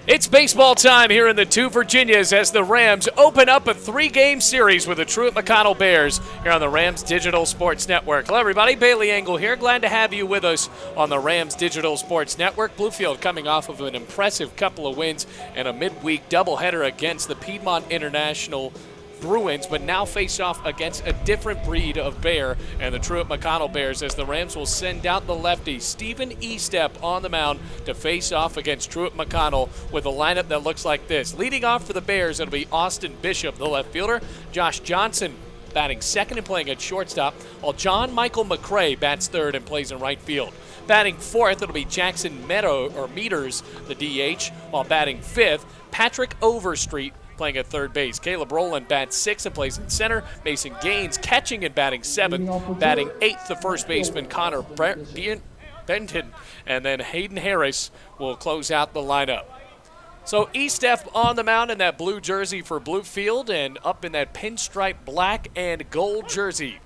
It's baseball time here in the two Virginias as the Rams open up a three-game series with the Truett McConnell Bears here on the Rams Digital Sports Network. Hello, everybody. Bailey Engel here. Glad to have you with us on the Rams Digital Sports Network. Bluefield coming off of an impressive couple of wins and a midweek doubleheader against the Piedmont International Bruins, but now face off against a different breed of Bear and the Truett McConnell Bears as the Rams will send out the lefty Stephen Estep on the mound to face off against Truett McConnell with a lineup that looks like this. Leading off for the Bears, it'll be Austin Bishop, the left fielder, Josh Johnson batting second and playing at shortstop, while John Michael McCray bats third and plays in right field. Batting fourth, it'll be Jackson Meters, the DH, while batting fifth, Patrick Overstreet playing at third base. Caleb Rowland bats sixth and plays in center. Mason Gaines catching and batting seventh. Batting eighth, the first baseman Connor Benton. And then Hayden Harris will close out the lineup. So Estep on the mound in that blue jersey for Bluefield, and up in that pinstripe black and gold jersey,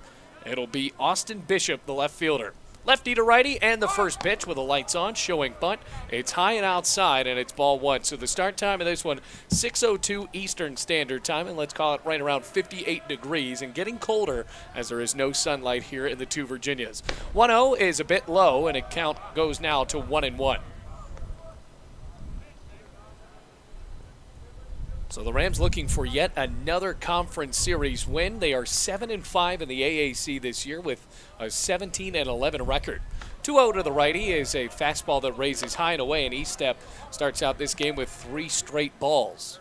it'll be Austin Bishop, the left fielder. Lefty to righty, and the first pitch with the lights on, showing bunt. It's high and outside, and it's ball one. So the start time of this one, 6:02 Eastern Standard Time, and let's call it right around 58 degrees, and getting colder as there is no sunlight here in the two Virginias. 1-0 is a bit low, and it count goes now to 1-1. So the Rams looking for yet another conference series win. They are 7-5 in the AAC this year with a 17-11 record. 2-0 to the righty is a fastball that raises high and away, and Estep starts out this game with 3 straight balls.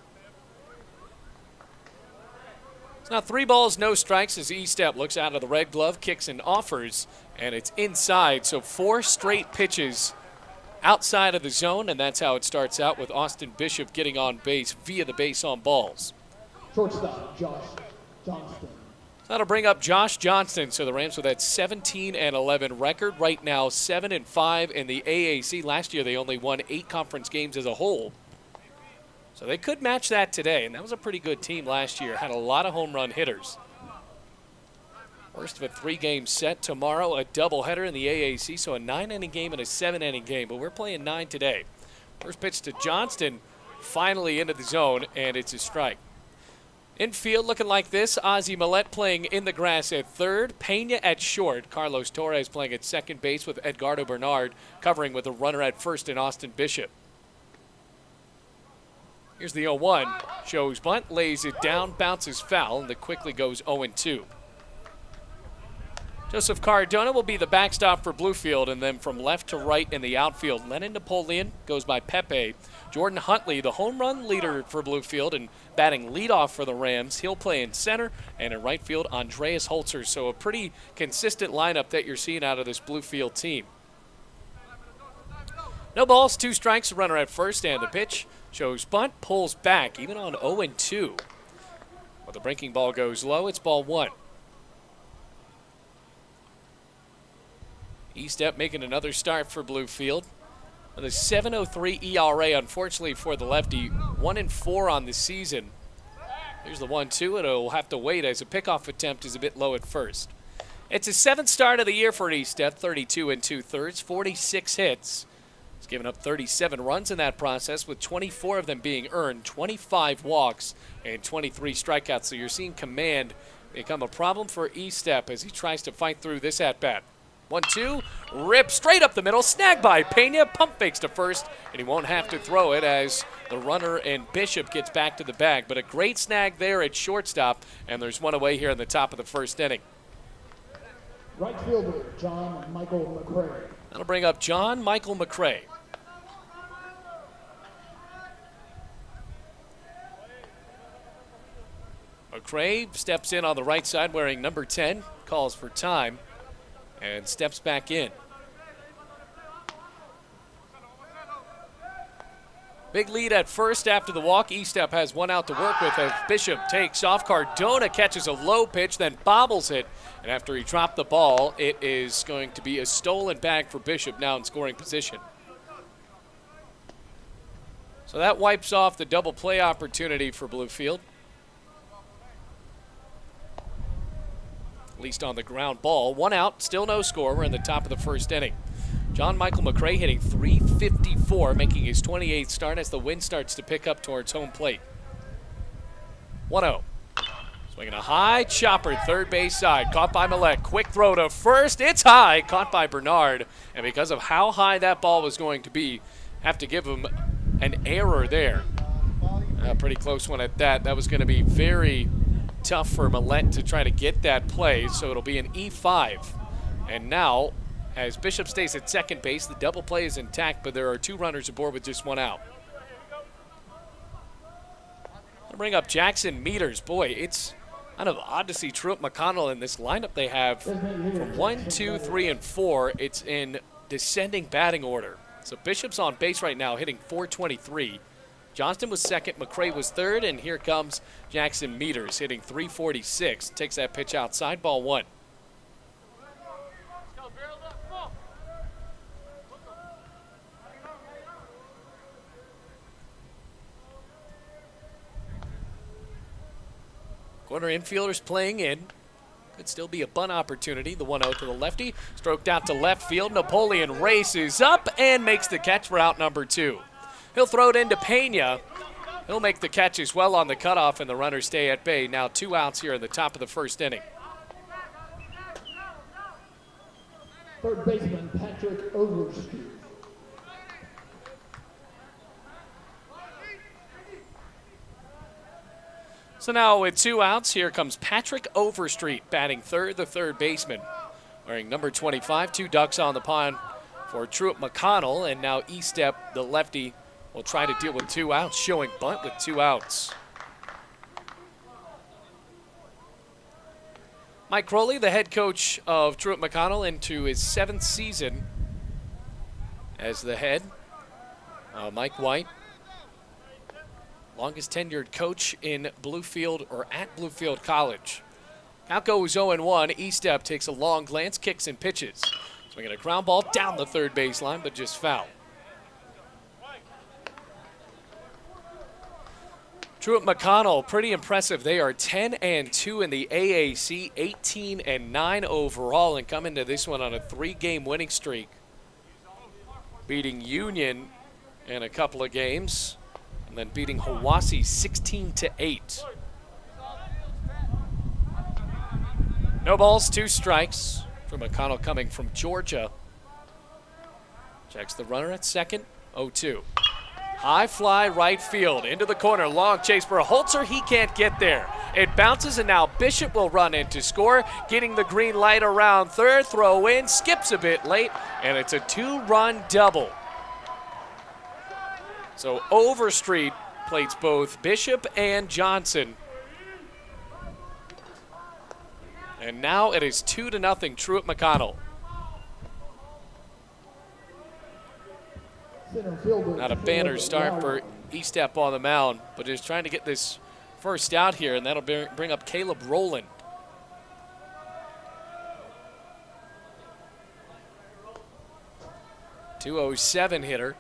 It's now 3 balls, no strikes as Estep looks out of the red glove, kicks and offers, and it's inside. So 4 straight pitches outside of the zone, and that's how it starts out with Austin Bishop getting on base via the base on balls. Shortstop, Josh Johnston. That'll bring up Josh Johnston. So the Rams with that 17-11 record. Right now, 7-5 in the AAC. Last year, they only won 8 conference games as a whole. So they could match that today, and that was a pretty good team last year. Had a lot of home run hitters. First of a 3-game set tomorrow, a doubleheader in the AAC, so a 9-inning game and a 7-inning game, but we're playing 9 today. First pitch to Johnston, finally into the zone, and it's a strike. Infield looking like this, Ozzie Millette playing in the grass at third, Pena at short, Carlos Torres playing at second base with Edgardo Bernard covering with a runner at first in Austin Bishop. Here's the 0-1, shows bunt, lays it down, bounces foul, and it quickly goes 0-2. Joseph Cardona will be the backstop for Bluefield, and then from left to right in the outfield, Lennon Napoleon goes by Pepe. Jordan Huntley, the home run leader for Bluefield and batting leadoff for the Rams. He'll play in center, and in right field, Andreas Holzer. So a pretty consistent lineup that you're seeing out of this Bluefield team. No balls, 2 strikes, a runner at first, and the pitch shows bunt, pulls back, even on 0-2. But the breaking ball goes low, it's ball 1. Estep making another start for Bluefield with a 7.03 ERA, unfortunately for the lefty, 1-4 on the season. Here's the 1-2, and it'll have to wait as a pickoff attempt is a bit low at first. It's his 7th start of the year for Estep, 32 2/3, 46 hits. He's given up 37 runs in that process, with 24 of them being earned, 25 walks, and 23 strikeouts. So you're seeing command become a problem for Estep as he tries to fight through this at-bat. 1-2, rip straight up the middle, snagged by Pena, pump fakes to first, and he won't have to throw it as the runner and Bishop gets back to the bag. But a great snag there at shortstop, and there's one away here in the top of the first inning. Right fielder, John Michael McCray. That'll bring up John Michael McCray. McCray steps in on the right side wearing number 10, calls for time, and steps back in. Big lead at first after the walk. Estep has 1 out to work with as Bishop takes off. Cardona catches a low pitch, then bobbles it. And after he dropped the ball, it is going to be a stolen bag for Bishop now in scoring position. So that wipes off the double play opportunity for Bluefield. At least on the ground ball. 1 out, still no score. We're in the top of the first inning. John Michael McCray hitting .354, making his 28th start as the wind starts to pick up towards home plate. 1-0. Swinging a high chopper, third base side, caught by Millette. Quick throw to first, it's high, caught by Bernard. And because of how high that ball was going to be, have to give him an error there. Pretty close one at that. That was going to be very tough for Millette to try to get that play, so it'll be an E5. And now, as Bishop stays at second base, the double play is intact, but there are 2 runners aboard with just 1 out. I'll bring up Jackson Meters. Boy, it's kind of odd to see Truett McConnell in this lineup they have from 1, 2, 3, and 4. It's in descending batting order. So Bishop's on base right now, hitting .423. Johnston was second, McCray was third, and here comes Jackson Meters, hitting .346. Takes that pitch outside, ball 1. Corner infielders playing in. Could still be a bunt opportunity. The 1-0 to the lefty. Stroked out to left field. Napoleon races up and makes the catch for out number 2. He'll throw it into Pena. He'll make the catch as well on the cutoff, and the runners stay at bay. Now 2 outs here in the top of the first inning. Third baseman Patrick Overstreet. So now with 2 outs, here comes Patrick Overstreet batting third, the third baseman. Wearing number 25, 2 ducks on the pond for Truett McConnell, and now E-Step, the lefty, will try to deal with 2 outs, showing bunt with 2 outs. Mike Crowley, the head coach of Truett McConnell, into his 7th season as the head. Mike White, longest tenured coach in Bluefield or at Bluefield College. Count goes 0-1. E-Step takes a long glance, kicks and pitches. Swinging a ground ball down the third baseline, but just foul. Truett McConnell, pretty impressive. They are 10-2 in the AAC, 18-9 overall, and come into this one on a 3-game winning streak, beating Union in a couple of games, and then beating Hiwassee 16-8. No balls, 2 strikes for McConnell coming from Georgia. Checks the runner at second, 0-2. High fly right field into the corner. Long chase for Holzer. He can't get there. It bounces, and now Bishop will run in to score, getting the green light around third. Throw in, skips a bit late, and it's a 2-run double. So Overstreet plates both Bishop and Johnson. And now it is 2-0 Truett McConnell. Not a banner start for E-Step on the mound, but just trying to get this first out here, and that'll bring up Caleb Rowland. .207 hitter.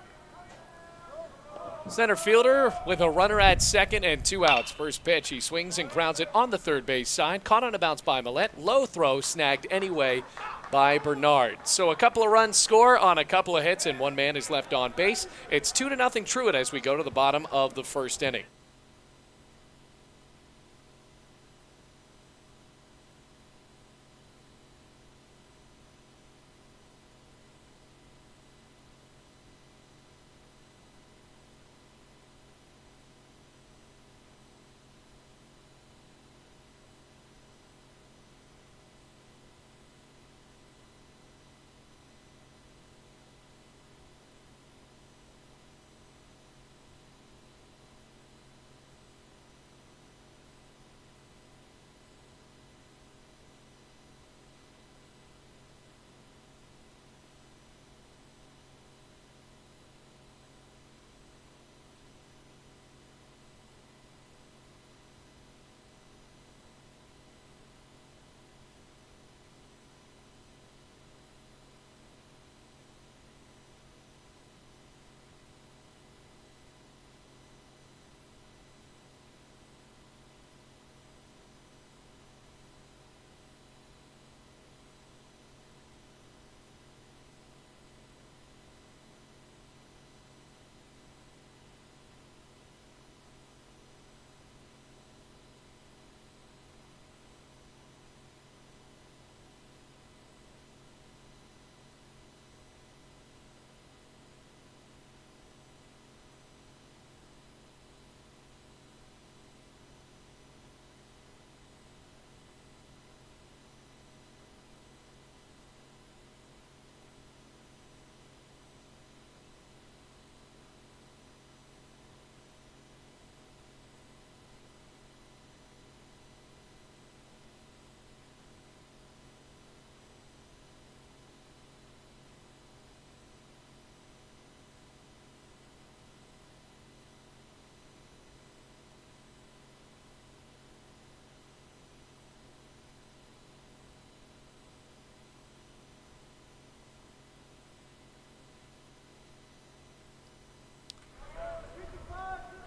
Center fielder with a runner at second and 2 outs. First pitch, he swings and grounds it on the third base side. Caught on a bounce by Millette. Low throw, snagged anyway by Bernard. So a couple of runs score on a couple of hits, and 1 man is left on base. It's 2-0 Truett as we go to the bottom of the first inning.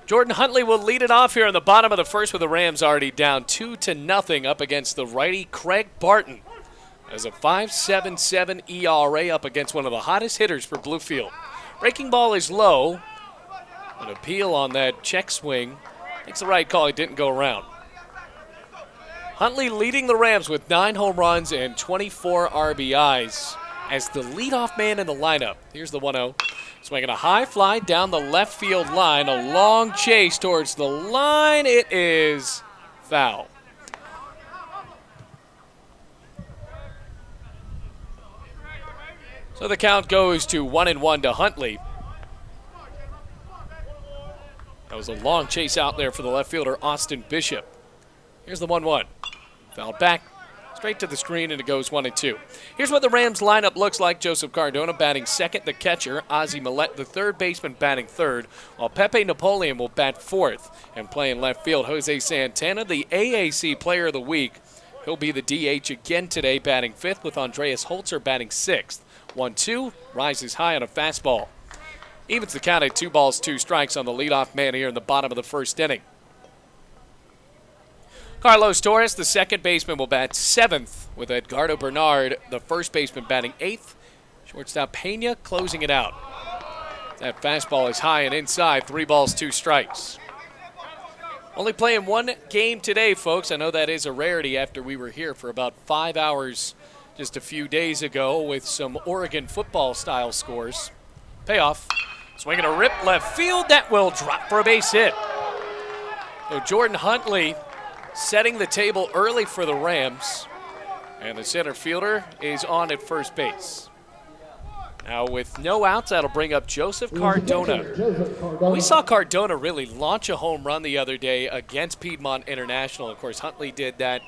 Jordan Huntley will lead it off here in the bottom of the first with the Rams already down 2-0 up against the righty Craig Barton. As a 5.77 ERA up against one of the hottest hitters for Bluefield. Breaking ball is low. An appeal on that check swing. Makes the right call. He didn't go around. Huntley leading the Rams with 9 home runs and 24 RBIs as the leadoff man in the lineup. Here's the 1-0. Swinging a high fly down the left field line. A long chase towards the line. It is foul. So the count goes to 1-1 to Huntley. That was a long chase out there for the left fielder, Austin Bishop. Here's the 1-1. Fouled back, straight to the screen, and it goes 1-2. Here's what the Rams lineup looks like. Joseph Cardona batting second, the catcher. Ozzie Millette, the third baseman, batting third, while Pepe Napoleon will bat fourth. And playing left field, Jose Santana, the AAC Player of the Week. He'll be the DH again today, batting fifth, with Andreas Holzer batting sixth. 1-2, rises high on a fastball. Evens the count at 2 balls, 2 strikes on the leadoff man here in the bottom of the first inning. Carlos Torres, the second baseman, will bat seventh, with Edgardo Bernard, the first baseman, batting eighth. Shortstop Pena closing it out. That fastball is high and inside, 3 balls, 2 strikes. Only playing 1 game today, folks. I know that is a rarity after we were here for about 5 hours just a few days ago with some Oregon football-style scores. Payoff. Swinging a rip left field. That will drop for a base hit. So Jordan Huntley setting the table early for the Rams. And the center fielder is on at first base. Now with no outs, that'll bring up Joseph Cardona. We saw Cardona really launch a home run the other day against Piedmont International. Of course, Huntley did that.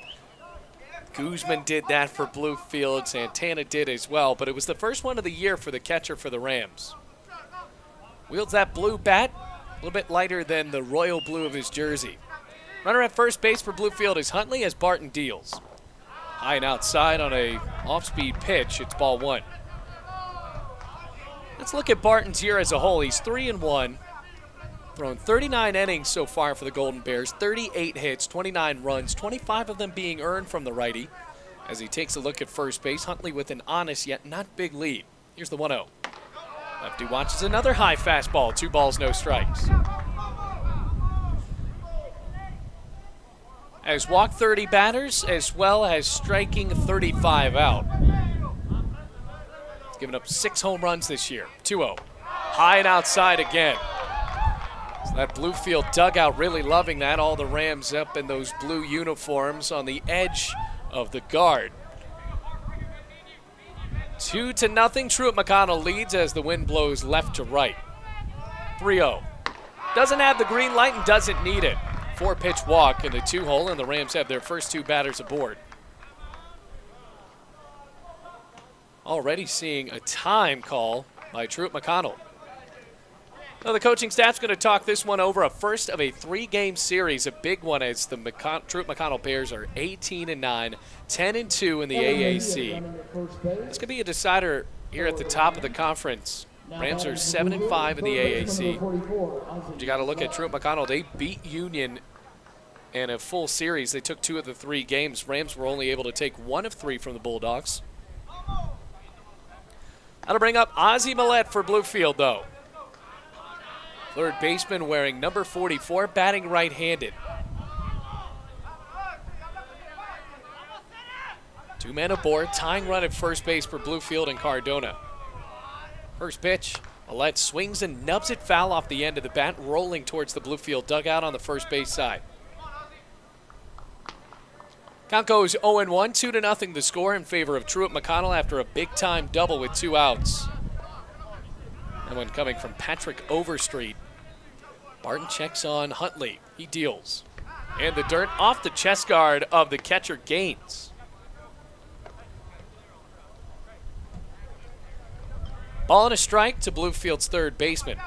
Guzman did that for Bluefield. Santana did as well. But it was the first one of the year for the catcher for the Rams. Wields that blue bat, a little bit lighter than the royal blue of his jersey. Runner at first base for Bluefield is Huntley as Barton deals. High and outside on a off-speed pitch. It's ball 1. Let's look at Barton's year as a whole. He's 3-1. Thrown 39 innings so far for the Golden Bears, 38 hits, 29 runs, 25 of them being earned from the righty. As he takes a look at first base, Huntley with an honest yet not big lead. Here's the 1-0. Lefty watches another high fastball, 2 balls, no strikes. Has walked 30 batters as well as striking 35 out. He's given up 6 home runs this year. 2-0. High and outside again. So that Bluefield dugout really loving that. All the Rams up in those blue uniforms on the edge of the guard. 2-0. Truett McConnell leads as the wind blows left to right. 3-0. Doesn't have the green light and doesn't need it. 4-pitch walk in the 2-hole, and the Rams have their first 2 batters aboard. Already seeing a time call by Truett McConnell. Now the coaching staff's going to talk this one over, a first of a 3-game series, a big one as the Truett McConnell Bears are 18-9, 10-2 in the AAC. This could be a decider here at the top of the conference. Rams are 7-5 in the AAC. But you got to look at Truett McConnell. They beat Union in a full series. They took 2 of the 3 games. Rams were only able to take 1 of 3 from the Bulldogs. That'll bring up Ozzie Millette for Bluefield, though. Third baseman wearing number 44, batting right-handed. 2 men aboard, tying run at first base for Bluefield and Cardona. First pitch, Millette swings and nubs it foul off the end of the bat, rolling towards the Bluefield dugout on the first base side. Count goes 0-1, 2-0 the score in favor of Truett McConnell after a big-time double with 2 outs. That one coming from Patrick Overstreet. Barton checks on Huntley. He deals. And the dirt off the chest guard of the catcher Gaines. Ball and a strike to Bluefield's third baseman.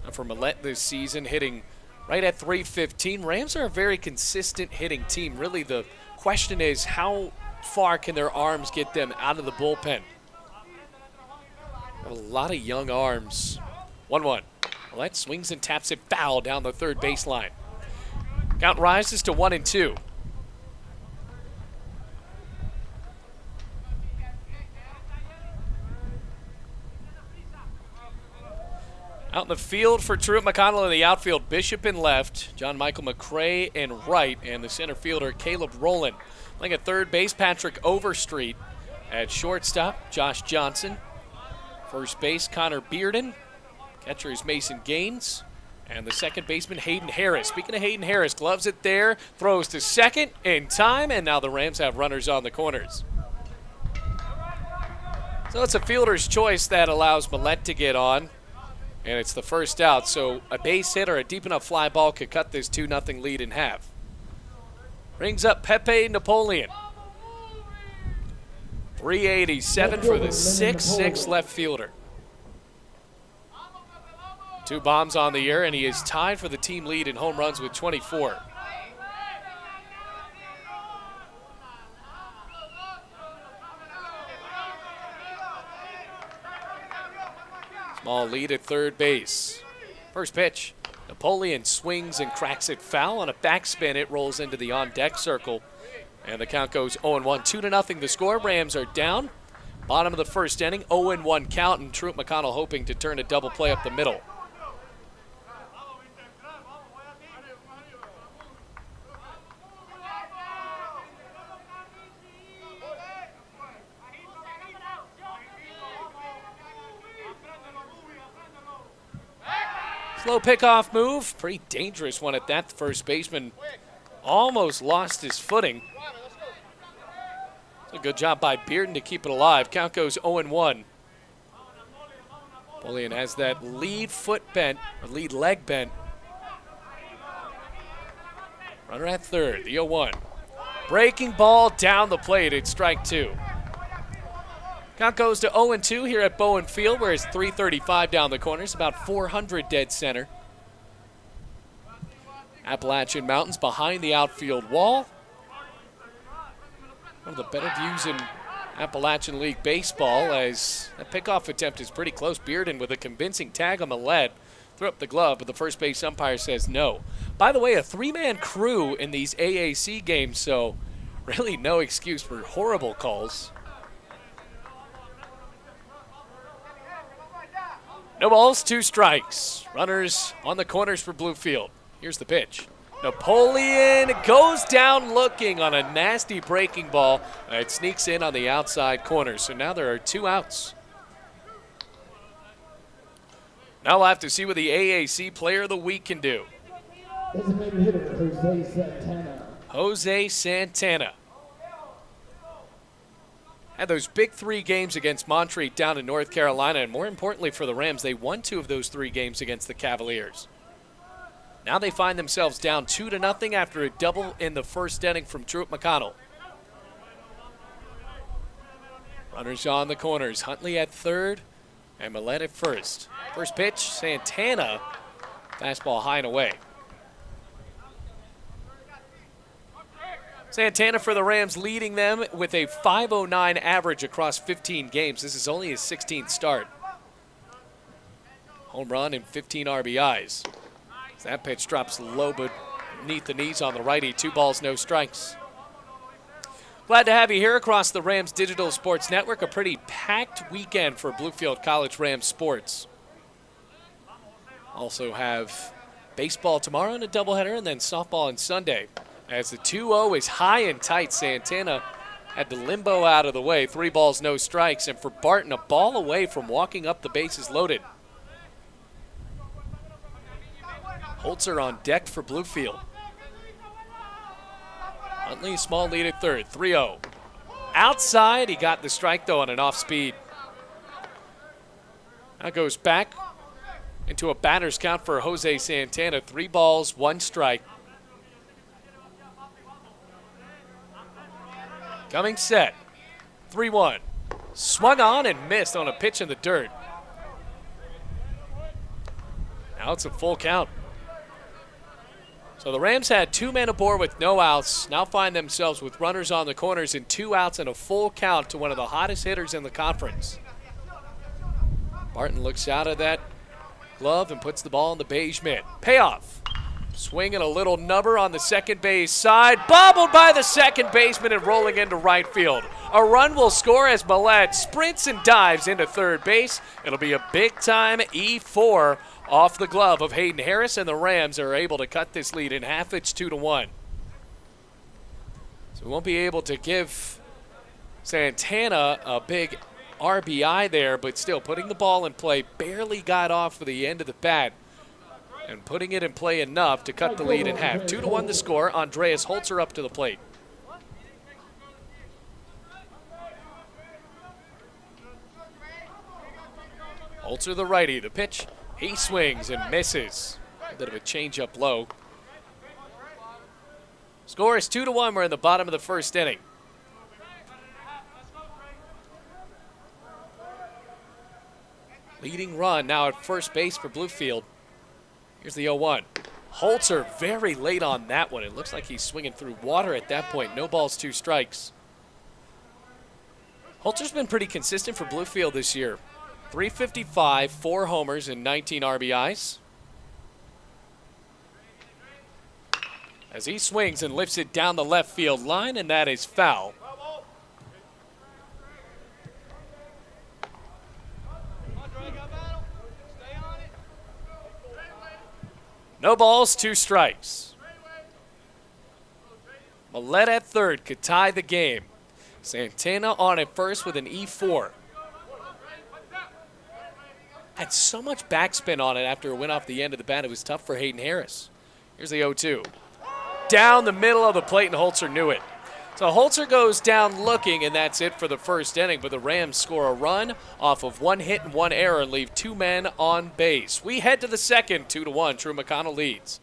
And for Millette this season, hitting right at .315. Rams are a very consistent hitting team. Really, the question is how far can their arms get them out of the bullpen? A lot of young arms. 1-1. Millette swings and taps it foul down the third baseline. Count rises to 1-2. Out in the field for Truett McConnell in the outfield, Bishop in left, John Michael McCray in right, and the center fielder Caleb Rowland. Playing at third base, Patrick Overstreet. At shortstop, Josh Johnson. First base, Connor Bearden. Catcher is Mason Gaines. And the second baseman, Hayden Harris. Speaking of Hayden Harris, gloves it there, throws to second in time, and now the Rams have runners on the corners. So it's a fielder's choice that allows Millette to get on. And it's the first out, so a base hit or a deep enough fly ball could cut this 2-0 lead in half. Brings up Pepe Napoleon. 387 for the 6'6" left fielder. 2 bombs on the year, and he is tied for the team lead in home runs with 24. Small lead at third base. First pitch. Napoleon swings and cracks it foul. On a backspin, it rolls into the on-deck circle. And the count goes 0-1. 2-0 the score. Rams are down. Bottom of the first inning, 0-1 count, and Truett McConnell hoping to turn a double play up the middle. Slow pickoff move, pretty dangerous one at that. The first baseman almost lost his footing. It's a good job by Bearden to keep it alive. Count goes 0-1. Napoleon has that lead foot bent, or lead leg bent. Runner at third, the 0-1. Breaking ball down the plate, it's strike 2. Count goes to 0-2 here at Bowen Field, where it's 335 down the corners, about 400 dead center. Appalachian Mountains behind the outfield wall. One of the better views in Appalachian League baseball, as that pickoff attempt is pretty close. Bearden with a convincing tag on the lead. Threw up the glove, but the first base umpire says no. By the way, a 3-man crew in these AAC games, so really no excuse for horrible calls. No balls, 2 strikes. Runners on the corners for Bluefield. Here's the pitch. Napoleon goes down looking on a nasty breaking ball. It sneaks in on the outside corner. So now there are 2 outs. Now we'll have to see what the AAC Player of the Week can do. Designated hitter, Jose Santana. Jose Santana. Had those big 3 games against Montreat down in North Carolina, and more importantly for the Rams, they won 2 of those 3 games against the Cavaliers. Now they find themselves down 2-0 after a double in the first inning from Truett McConnell. Runners on the corners. Huntley at third and Millette at first. First pitch, Santana. Fastball high and away. Santana for the Rams, leading them with a .509 average across 15 games. This is only his 16th start. Home run and 15 RBIs. That pitch drops low beneath the knees on the righty. 2 balls, no strikes. Glad to have you here across the Rams Digital Sports Network. A pretty packed weekend for Bluefield College Rams sports. Also have baseball tomorrow and a doubleheader, and then softball on Sunday. As the 2-0 is high and tight, Santana had the limbo out of the way. 3 balls, no strikes. And for Barton, a ball away from walking up the bases loaded. Holzer on deck for Bluefield. Huntley, small lead at third, 3-0. Outside, he got the strike, though, on an off-speed. Now goes back into a batter's count for Jose Santana. 3 balls, 1 strike. Coming set, 3-1. Swung on and missed on a pitch in the dirt. Now it's a full count. So the Rams had 2 men aboard with no outs, now find themselves with runners on the corners and 2 outs and a full count to one of the hottest hitters in the conference. Barton looks out of that glove and puts the ball in the beige mitt. Payoff. Swinging a little nubber on the second base side. Bobbled by the second baseman and rolling into right field. A run will score as Millette sprints and dives into third base. It'll be a big-time E4 off the glove of Hayden Harris, and the Rams are able to cut this lead in half. It's 2-1. So we won't be able to give Santana a big RBI there, but still putting the ball in play. Barely got off for the end of the bat and putting it in play enough to cut the lead in half. 2-1 the score. Andreas Holzer up to the plate. Holzer the righty. The pitch. He swings and misses. A bit of a changeup low. Score is 2-1. We're in the bottom of the first inning. Leading run now at first base for Bluefield. Here's the 0-1. Holzer very late on that one. It looks like he's swinging through water at that point. No balls, 2 strikes. Holzer's been pretty consistent for Bluefield this year. 355, 4 homers, and 19 RBIs. As he swings and lifts it down the left field line, and that is foul. No balls, 2 strikes. Millette at third could tie the game. Santana on at first with an E4. Had so much backspin on it after it went off the end of the bat. It was tough for Hayden Harris. Here's the 0-2. Down the middle of the plate, and Holzer knew it. So Holzer goes down looking, and that's it for the first inning. But the Rams score a run off of 1 hit and 1 error and leave 2 men on base. We head to the second, 2-1. Truett McConnell leads.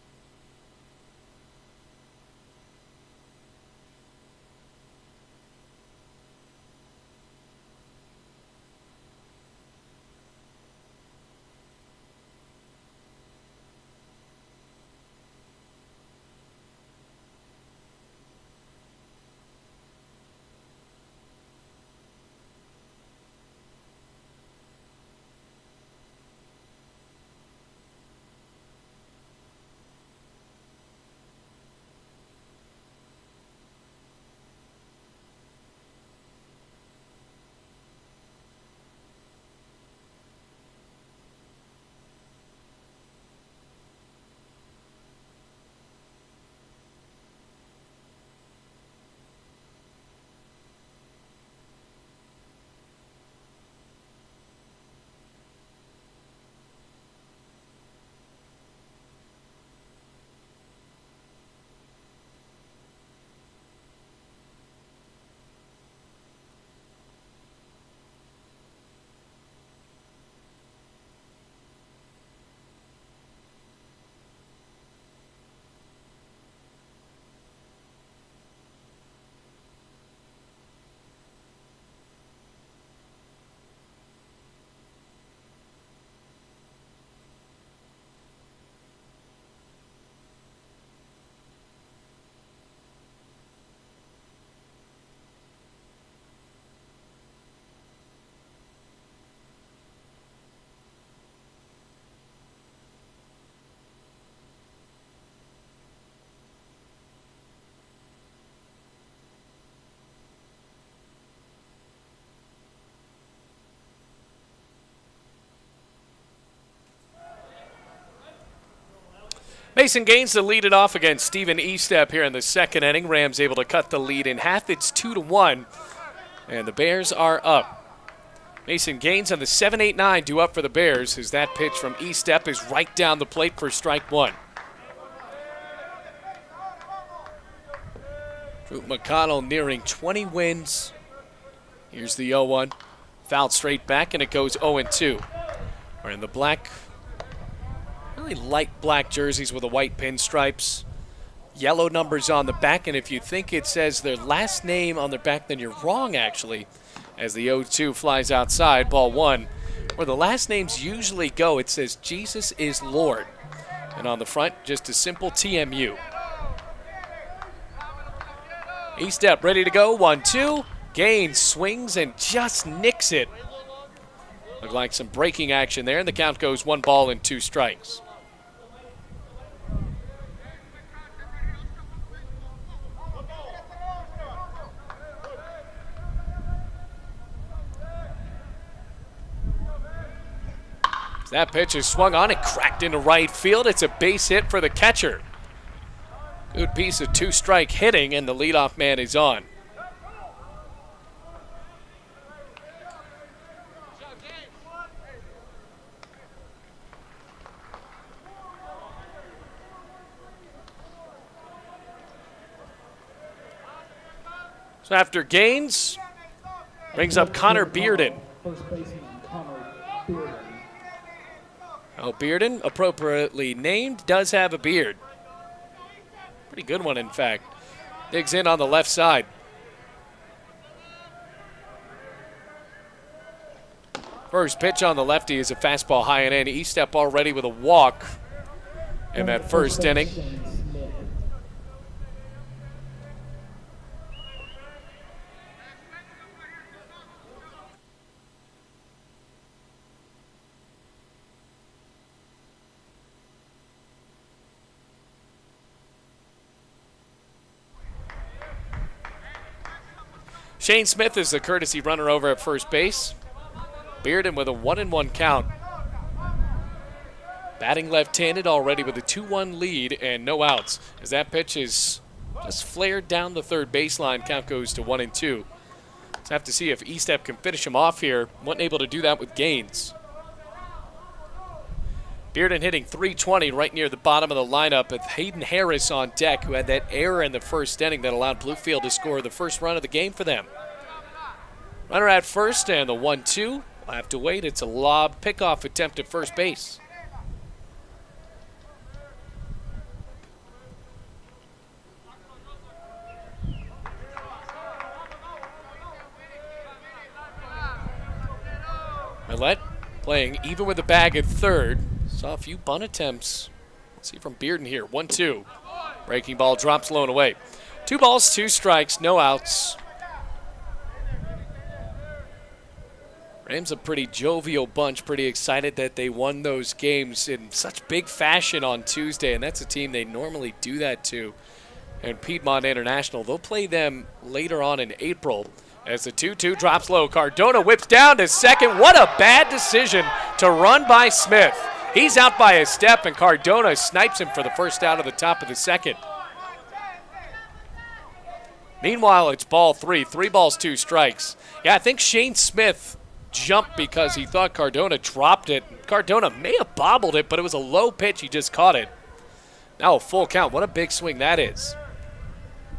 Mason Gaines to lead it off against Stephen Estep here in the second inning. Rams able to cut the lead in half. It's 2-1, and the Bears are up. Mason Gaines on the 7-8-9 due up for the Bears as that pitch from Estep is right down the plate for strike 1. Truett McConnell nearing 20 wins. Here's the 0-1. Fouled straight back, and it goes 0-2. We're in the black, really light black jerseys with the white pinstripes. Yellow numbers on the back, and if you think it says their last name on their back, then you're wrong, actually, as the 0-2 flies outside, ball 1. Where the last names usually go, it says Jesus is Lord. And on the front, just a simple TMU. Estep ready to go, 1-2. Gaines swings and just nicks it. Looked like some breaking action there, and the count goes 1 ball and 2 strikes. That pitch is swung on and cracked into right field. It's a base hit for the catcher. Good piece of 2-strike hitting, and the leadoff man is on. So after Gaines, brings up Connor Bearden. First baseman Connor Bearden. Oh, Bearden, appropriately named, does have a beard. Pretty good one, in fact. Digs in on the left side. First pitch on the lefty is a fastball high and in. E-step already with a walk in that first inning. Shane Smith is the courtesy runner over at first base. Bearden with a 1-1 count. Batting left-handed already with a 2-1 lead and no outs. As that pitch is just flared down the third baseline, count goes to 1-2. Let's have to see if E-step can finish him off here. Wasn't able to do that with Gaines. Bearden hitting .320 right near the bottom of the lineup with Hayden Harris on deck, who had that error in the first inning that allowed Bluefield to score the first run of the game for them. Runner at first and the 1-2. We'll have to wait. It's a lob pickoff attempt at first base. Millette playing even with the bag at third. Saw a few bunt attempts. Let's see from Bearden here. 1-2. Breaking ball drops low and away. 2 balls, 2 strikes, no outs. Rams a pretty jovial bunch, pretty excited that they won those games in such big fashion on Tuesday, and that's a team they normally do that to. And Piedmont International, they'll play them later on in April. As the 2-2 drops low, Cardona whips down to second. What a bad decision to run by Smith. He's out by a step, and Cardona snipes him for the first out of the top of the second. Meanwhile, it's ball 3. 3 balls, 2 strikes. Yeah, I think Shane Smith jumped because he thought Cardona dropped it. Cardona may have bobbled it, but it was a low pitch. He just caught it. Now a full count. What a big swing that is.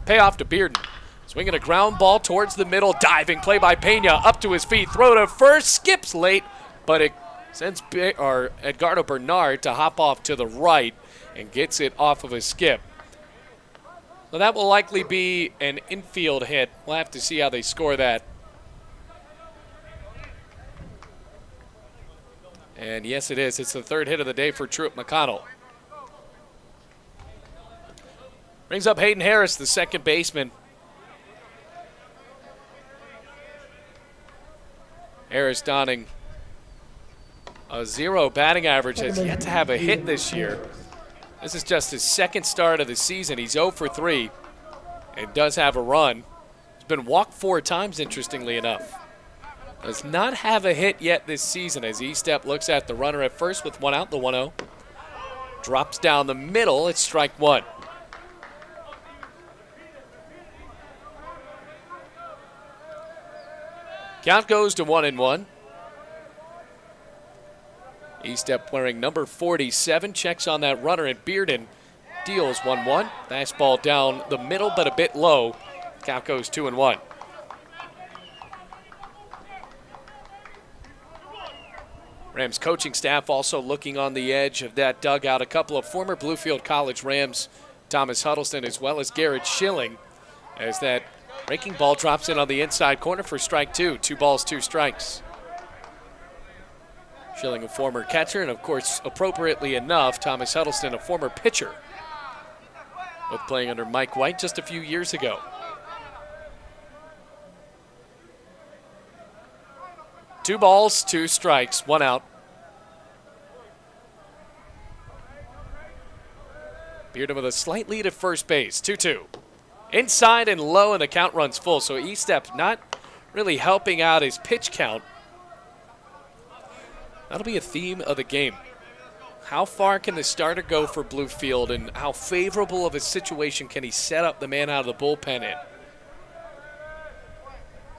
Payoff to Bearden. Swinging a ground ball towards the middle. Diving play by Pena. Up to his feet. Throw to first. Skips late, but it sends Edgardo Bernard to hop off to the right and gets it off of a skip. So that will likely be an infield hit. We'll have to see how they score that. And yes, it is. It's the third hit of the day for Truett McConnell. Brings up Hayden Harris, the second baseman. Harris donning a 0 batting average, has yet to have a hit this year. This is just his second start of the season. He's 0 for 3 and does have a run. He's been walked 4 times, interestingly enough. Does not have a hit yet this season as E-step looks at the runner at first with 1 out, the 1-0. Drops down the middle, it's strike 1. Count goes to 1-1. E-step wearing number 47, checks on that runner, and Bearden deals 1-1. Fastball down the middle, but a bit low. Count goes 2-1. Rams coaching staff also looking on the edge of that dugout. A couple of former Bluefield College Rams, Thomas Huddleston as well as Garrett Schilling, as that breaking ball drops in on the inside corner for strike 2. 2 balls, 2 strikes. Schilling, a former catcher, and of course, appropriately enough, Thomas Huddleston, a former pitcher, both playing under Mike White just a few years ago. 2 balls, 2 strikes, 1 out. Bearden with a slight lead at first base, 2-2. Inside and low, and the count runs full, so E-Step not really helping out his pitch count. That'll be a theme of the game. How far can the starter go for Bluefield, and how favorable of a situation can he set up the man out of the bullpen in?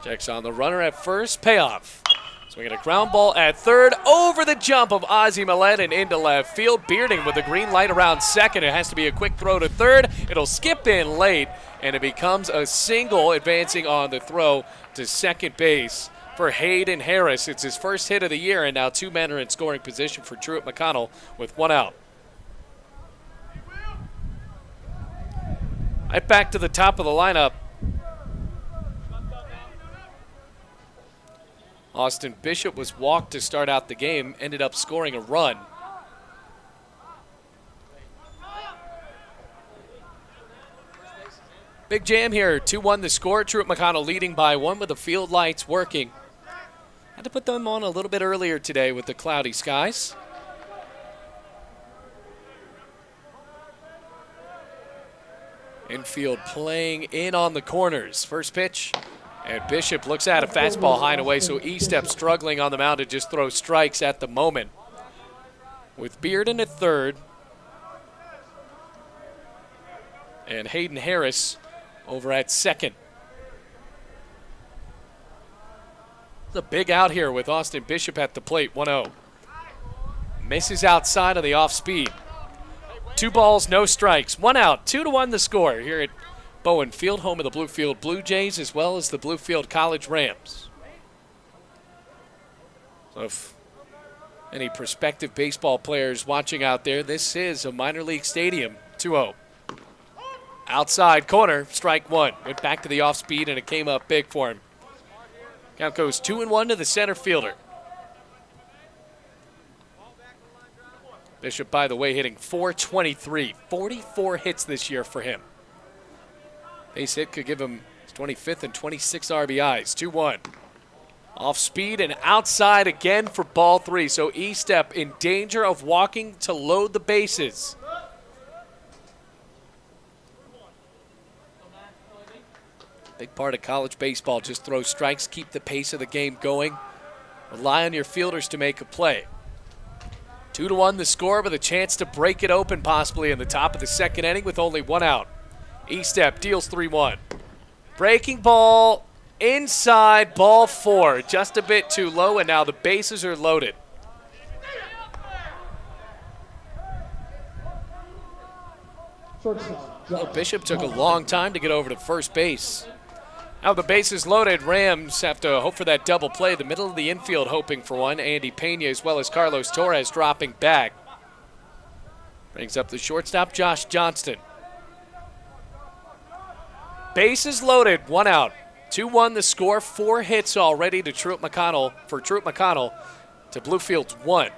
Checks on the runner at first, payoff. Swinging a ground ball at third, over the jump of Ozzie Millette and into left field. Bearden with the green light around second. It has to be a quick throw to third. It'll skip in late, and it becomes a single advancing on the throw to second base for Hayden Harris. It's his first hit of the year, and now 2 men are in scoring position for Truett McConnell with 1 out. Right back to the top of the lineup. Austin Bishop was walked to start out the game, ended up scoring a run. Big jam here, 2-1 the score. Truett McConnell leading by 1 with the field lights working. Had to put them on a little bit earlier today with the cloudy skies. Infield playing in on the corners. First pitch. And Bishop looks at a fastball high and away, so E-Step struggling on the mound to just throw strikes at the moment. With Bearden at third. And Hayden Harris over at second. It's a big out here with Austin Bishop at the plate, 1-0. Misses outside of the off speed. 2 balls, no strikes, 1 out, 2-1 the score here at Bowen Field, home of the Bluefield Blue Jays as well as the Bluefield College Rams. So if any prospective baseball players watching out there, this is a minor league stadium, 2-0. Outside corner, strike 1. Went back to the off speed and it came up big for him. Count goes 2-1 to the center fielder. Bishop, by the way, hitting .423. 44 hits this year for him. Base hit could give him his 25th and 26 RBIs. 2-1. Off speed and outside again for ball 3. So E-Step in danger of walking to load the bases. Big part of college baseball. Just throw strikes, keep the pace of the game going. Rely on your fielders to make a play. 2-1 the score, with a chance to break it open possibly in the top of the second inning with only 1 out. E-Step deals 3-1. Breaking ball inside, ball 4. Just a bit too low, and now the bases are loaded. Well, Bishop took a long time to get over to first base. Now the bases loaded, Rams have to hope for that double play. The middle of the infield hoping for one. Andy Pena as well as Carlos Torres dropping back. Brings up the shortstop, Josh Johnston. Bases loaded, 1 out. 2-1 the score, 4 hits already to Truett McConnell, for Truett McConnell to Bluefield's 1.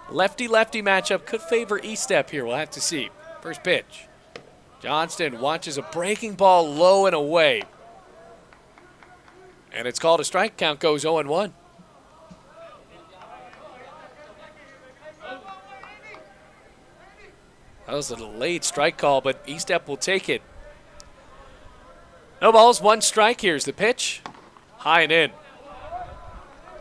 Lefty-lefty matchup could favor E-Step here, we'll have to see. First pitch. Johnston watches a breaking ball low and away. And it's called a strike. Count goes 0-1. That was a delayed strike call, but E-Step will take it. No balls, 1 strike. Here's the pitch. High and in.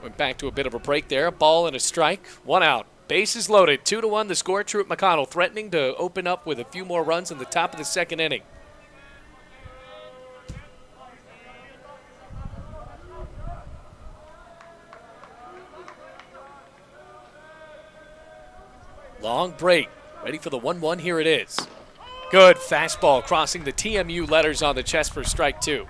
Went back to a bit of a break there. A ball and a strike. 1 out. Bases loaded. 2-1 the score. Truett McConnell threatening to open up with a few more runs in the top of the second inning. Long break. Ready for the 1-1. Here it is. Good fastball crossing the TMU letters on the chest for strike 2.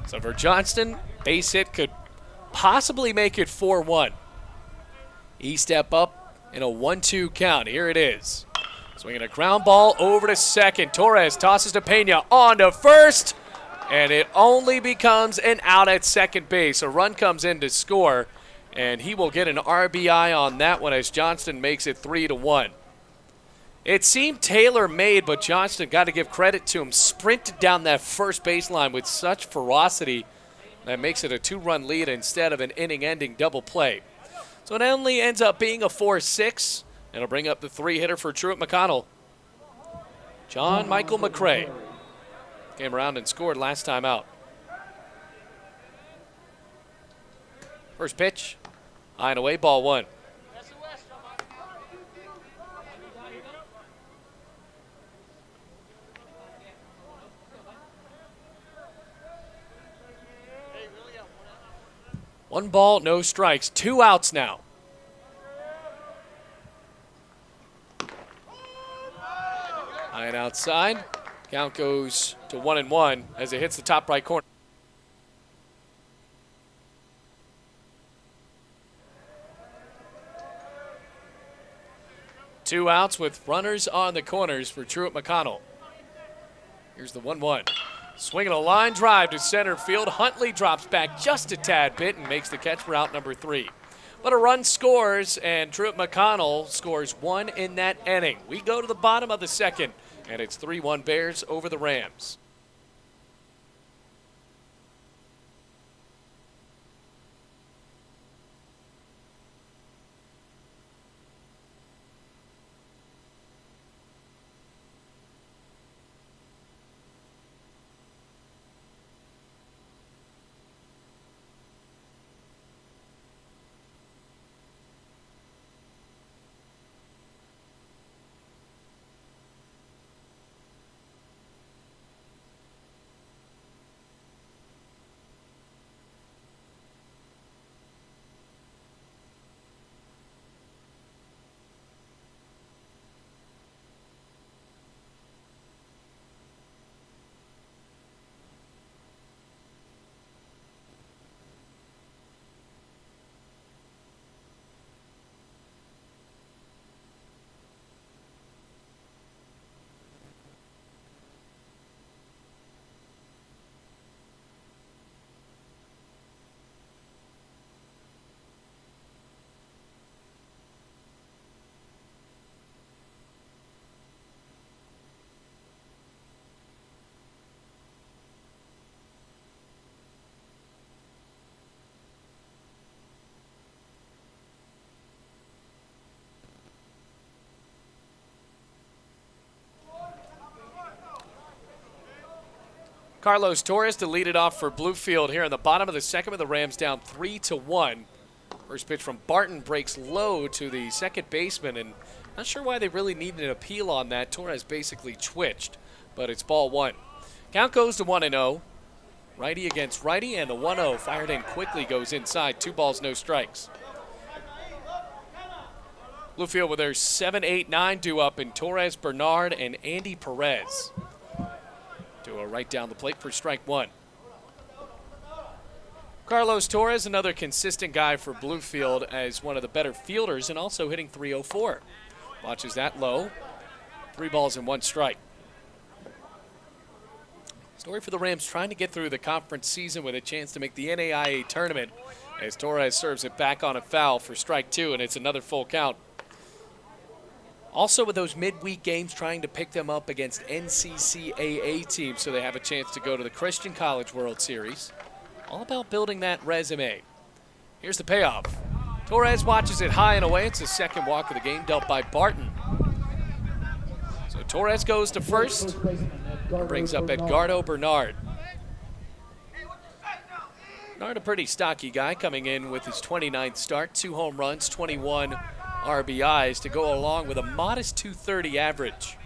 So for Johnston, base hit could possibly make it 4-1. E-Step up in a 1-2 count. Here it is. Swinging a ground ball over to second. Torres tosses to Pena on to first. And it only becomes an out at second base. A run comes in to score, and he will get an RBI on that one as Johnston makes it 3-1. It seemed tailor-made, but Johnston, got to give credit to him, sprinted down that first baseline with such ferocity that makes it a 2-run lead instead of an inning-ending double play. So it only ends up being a 4-6, and it'll bring up the 3-hitter for Truett McConnell. John Michael McCray came around and scored last time out. First pitch, high and away, ball 1. One ball, no strikes, 2 outs now. High and outside. Count goes to 1-1 as it hits the top right corner. Two outs with runners on the corners for Truett McConnell. Here's the 1-1. Swinging a line drive to center field. Huntley drops back just a tad bit and makes the catch for out number 3. But a run scores, and Truett McConnell scores 1 in that inning. We go to the bottom of the second, and it's 3-1 Bears over the Rams. Carlos Torres to lead it off for Bluefield here in the bottom of the second with the Rams down 3-1. First pitch from Barton breaks low to the second baseman, and not sure why they really needed an appeal on that. Torres basically twitched, but it's ball 1. Count goes to 1-0. Righty against righty, and the 1-0 fired in quickly goes inside. 2 balls, no strikes. Bluefield with their 7, 8, 9 due up in Torres, Bernard, and Andy Perez. To a right down the plate for strike 1. Carlos Torres, another consistent guy for Bluefield as one of the better fielders and also hitting .304. Watches that low. 3 balls and 1 strike. Story for the Rams trying to get through the conference season with a chance to make the NAIA tournament as Torres serves it back on a foul for strike 2, and it's another full count. Also with those midweek games, trying to pick them up against NCCAA teams so they have a chance to go to the Christian College World Series. All about building that resume. Here's the payoff. Torres watches it high and away. It's the second walk of the game dealt by Barton. So Torres goes to first. Brings up Edgardo Bernard. Bernard, a pretty stocky guy, coming in with his 29th start. 2 home runs, 21 RBIs to go along with a modest .230 average.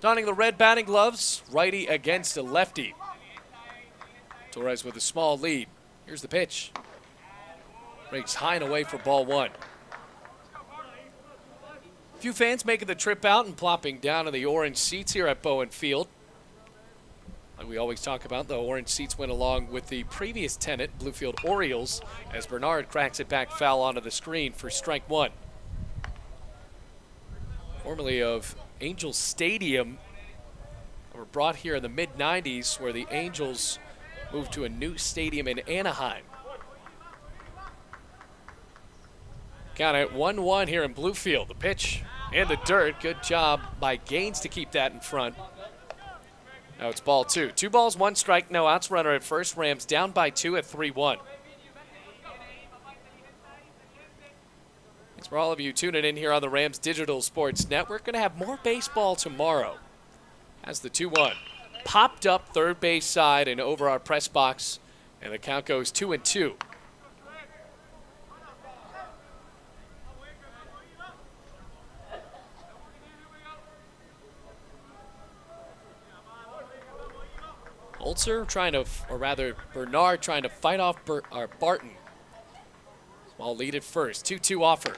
Donning the red batting gloves, righty against a lefty. Torres with a small lead. Here's the pitch. Breaks high and away for ball 1. A few fans making the trip out and plopping down in the orange seats here at Bowen Field. Like we always talk about, the orange seats went along with the previous tenant, Bluefield Orioles, as Bernard cracks it back foul onto the screen for strike 1. Formerly of Angels Stadium, were brought here in the mid-90s where the Angels moved to a new stadium in Anaheim. Count at 1-1 here in Bluefield. The pitch in the dirt. Good job by Gaines to keep that in front. Now it's ball 2. 2 balls, 1 strike, no outs. Runner at first. Rams down by 2 at 3-1. Thanks for all of you tuning in here on the Rams Digital Sports Network. Going to have more baseball tomorrow. As the 2-1 popped up third base side and over our press box, and the count goes 2-2. Holzer trying to, or rather Bernard trying to fight off Barton. Small lead at first. 2-2 offer.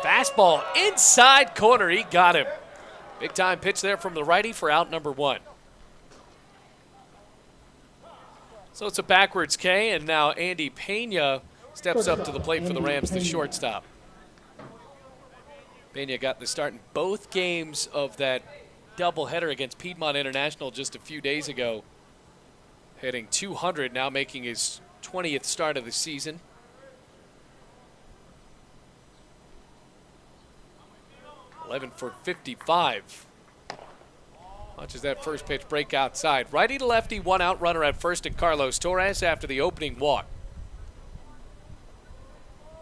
Fastball inside corner. He got him. Big time pitch there from the righty for out number 1. So it's a backwards K, and now Andy Pena steps up to the plate for the Rams, the shortstop. Pena got the start in both games of that doubleheader against Piedmont International just a few days ago. Hitting 200, now making his 20th start of the season. $11 for 55. Watches that first pitch break outside. Righty to lefty, 1 out, runner at first, and Carlos Torres after the opening walk.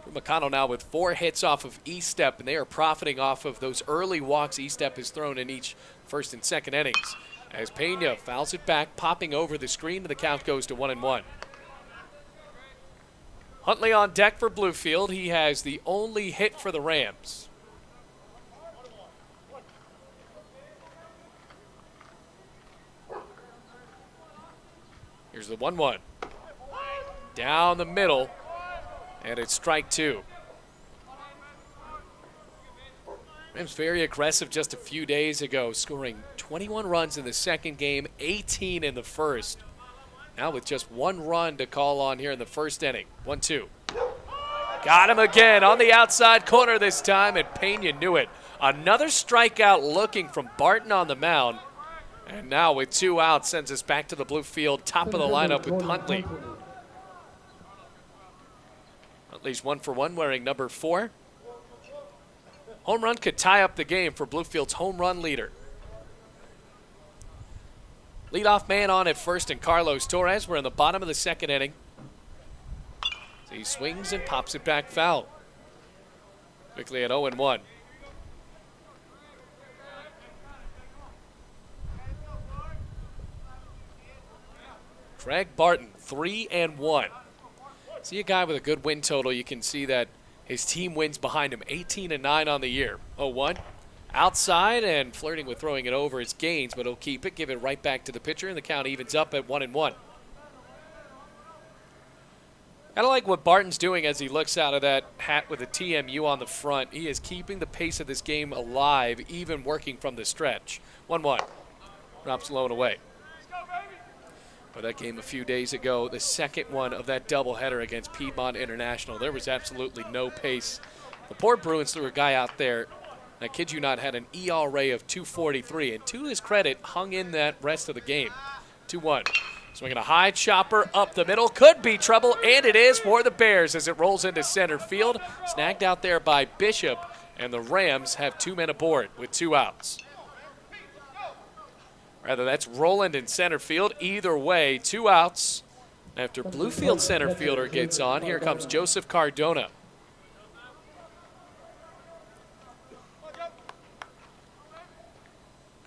Truett McConnell now with 4 hits off of E-Step, and they are profiting off of those early walks E-Step has thrown in each first and second innings. As Pena fouls it back, popping over the screen, and the count goes to 1-1. Huntley on deck for Bluefield. He has the only hit for the Rams. Here's the 1-1. Down the middle, and it's strike 2. Rams very aggressive just a few days ago, scoring 21 runs in the second game, 18 in the first. Now with just 1 run to call on here in the first inning. 1-2. Got him again on the outside corner this time, and Pena knew it. Another strikeout looking from Barton on the mound. And now with 2 outs, sends us back to the Bluefield, top of the lineup with Huntley. Huntley's 1 for 1, wearing number 4. Home run could tie up the game for Bluefield's home run leader. Leadoff man on at first, and Carlos Torres. We're in the bottom of the second inning. So he swings and pops it back foul. Quickly at 0-1. Craig Barton, 3-1. See a guy with a good win total. You can see that his team wins behind him, 18-9 on the year. 0-1. Outside and flirting with throwing it over is Gaines, but he'll keep it, give it right back to the pitcher, and the count evens up at 1-1. Kind of like what Barton's doing as he looks out of that hat with a TMU on the front. He is keeping the pace of this game alive, even working from the stretch. 1-1. Drops low and away. For that game a few days ago, the second one of that doubleheader against Piedmont International, there was absolutely no pace. The poor Bruins threw a guy out there, I kid you not, had an ERA of 2.43, and to his credit, hung in that rest of the game. 2-1. Swinging a high chopper up the middle. Could be trouble, and it is for the Bears as it rolls into center field. Snagged out there by Bishop, and the Rams have 2 men aboard with 2 outs. Rather, that's Roland in center field. Either way, 2 outs. After Bluefield center fielder gets on, here comes Joseph Cardona.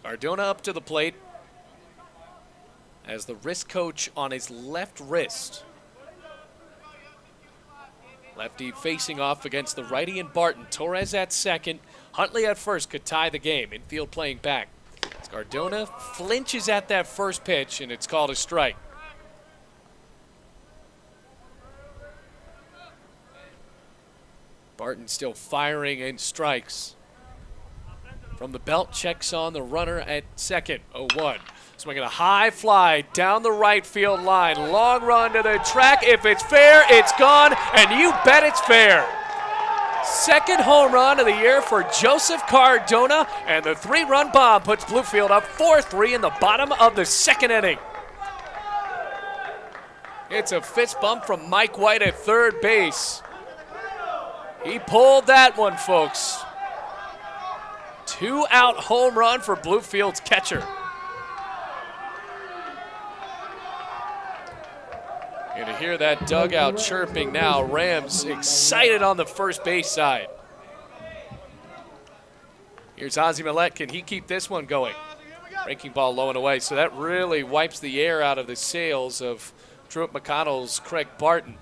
Cardona up to the plate as the wrist coach on his left wrist. Lefty facing off against the righty and Barton. Torres at second. Huntley at first could tie the game. Infield playing back. Cardona flinches at that first pitch, and it's called a strike. Barton still firing and strikes. From the belt, checks on the runner at second. 0-1. Swinging a high fly down the right field line. Long run to the track. If it's fair, it's gone, and you bet it's fair. Second home run of the year for Joseph Cardona, and the 3-run bomb puts Bluefield up 4-3 in the bottom of the second inning. It's a fist bump from Mike White at third base. He pulled that one, folks. 2-out home run for Bluefield's catcher. You're going to hear that dugout chirping now. Rams excited on the first base side. Here's Ozzie Millette. Can he keep this one going? Breaking ball low and away. So that really wipes the air out of the sails of Truett McConnell's Craig Barton.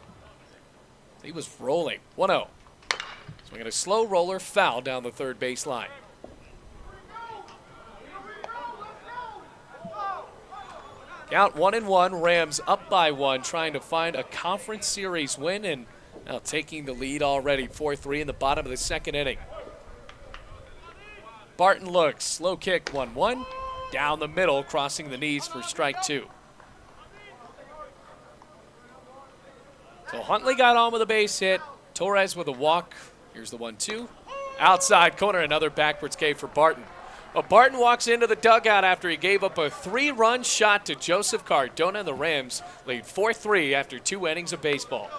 He was rolling. 1-0. Swinging a slow roller, foul down the third base line. Count 1-1. Rams up by 1, trying to find a conference series win, and now taking the lead already. 4-3 in the bottom of the second inning. Barton looks. Slow kick, 1-1. Down the middle, crossing the knees for strike 2. So Huntley got on with a base hit. Torres with a walk. Here's the 1-2. Outside corner, another backwards K for Barton. Well, Barton walks into the dugout after he gave up a 3-run shot to Joseph Cardona, and the Rams lead 4-3 after 2 innings of baseball.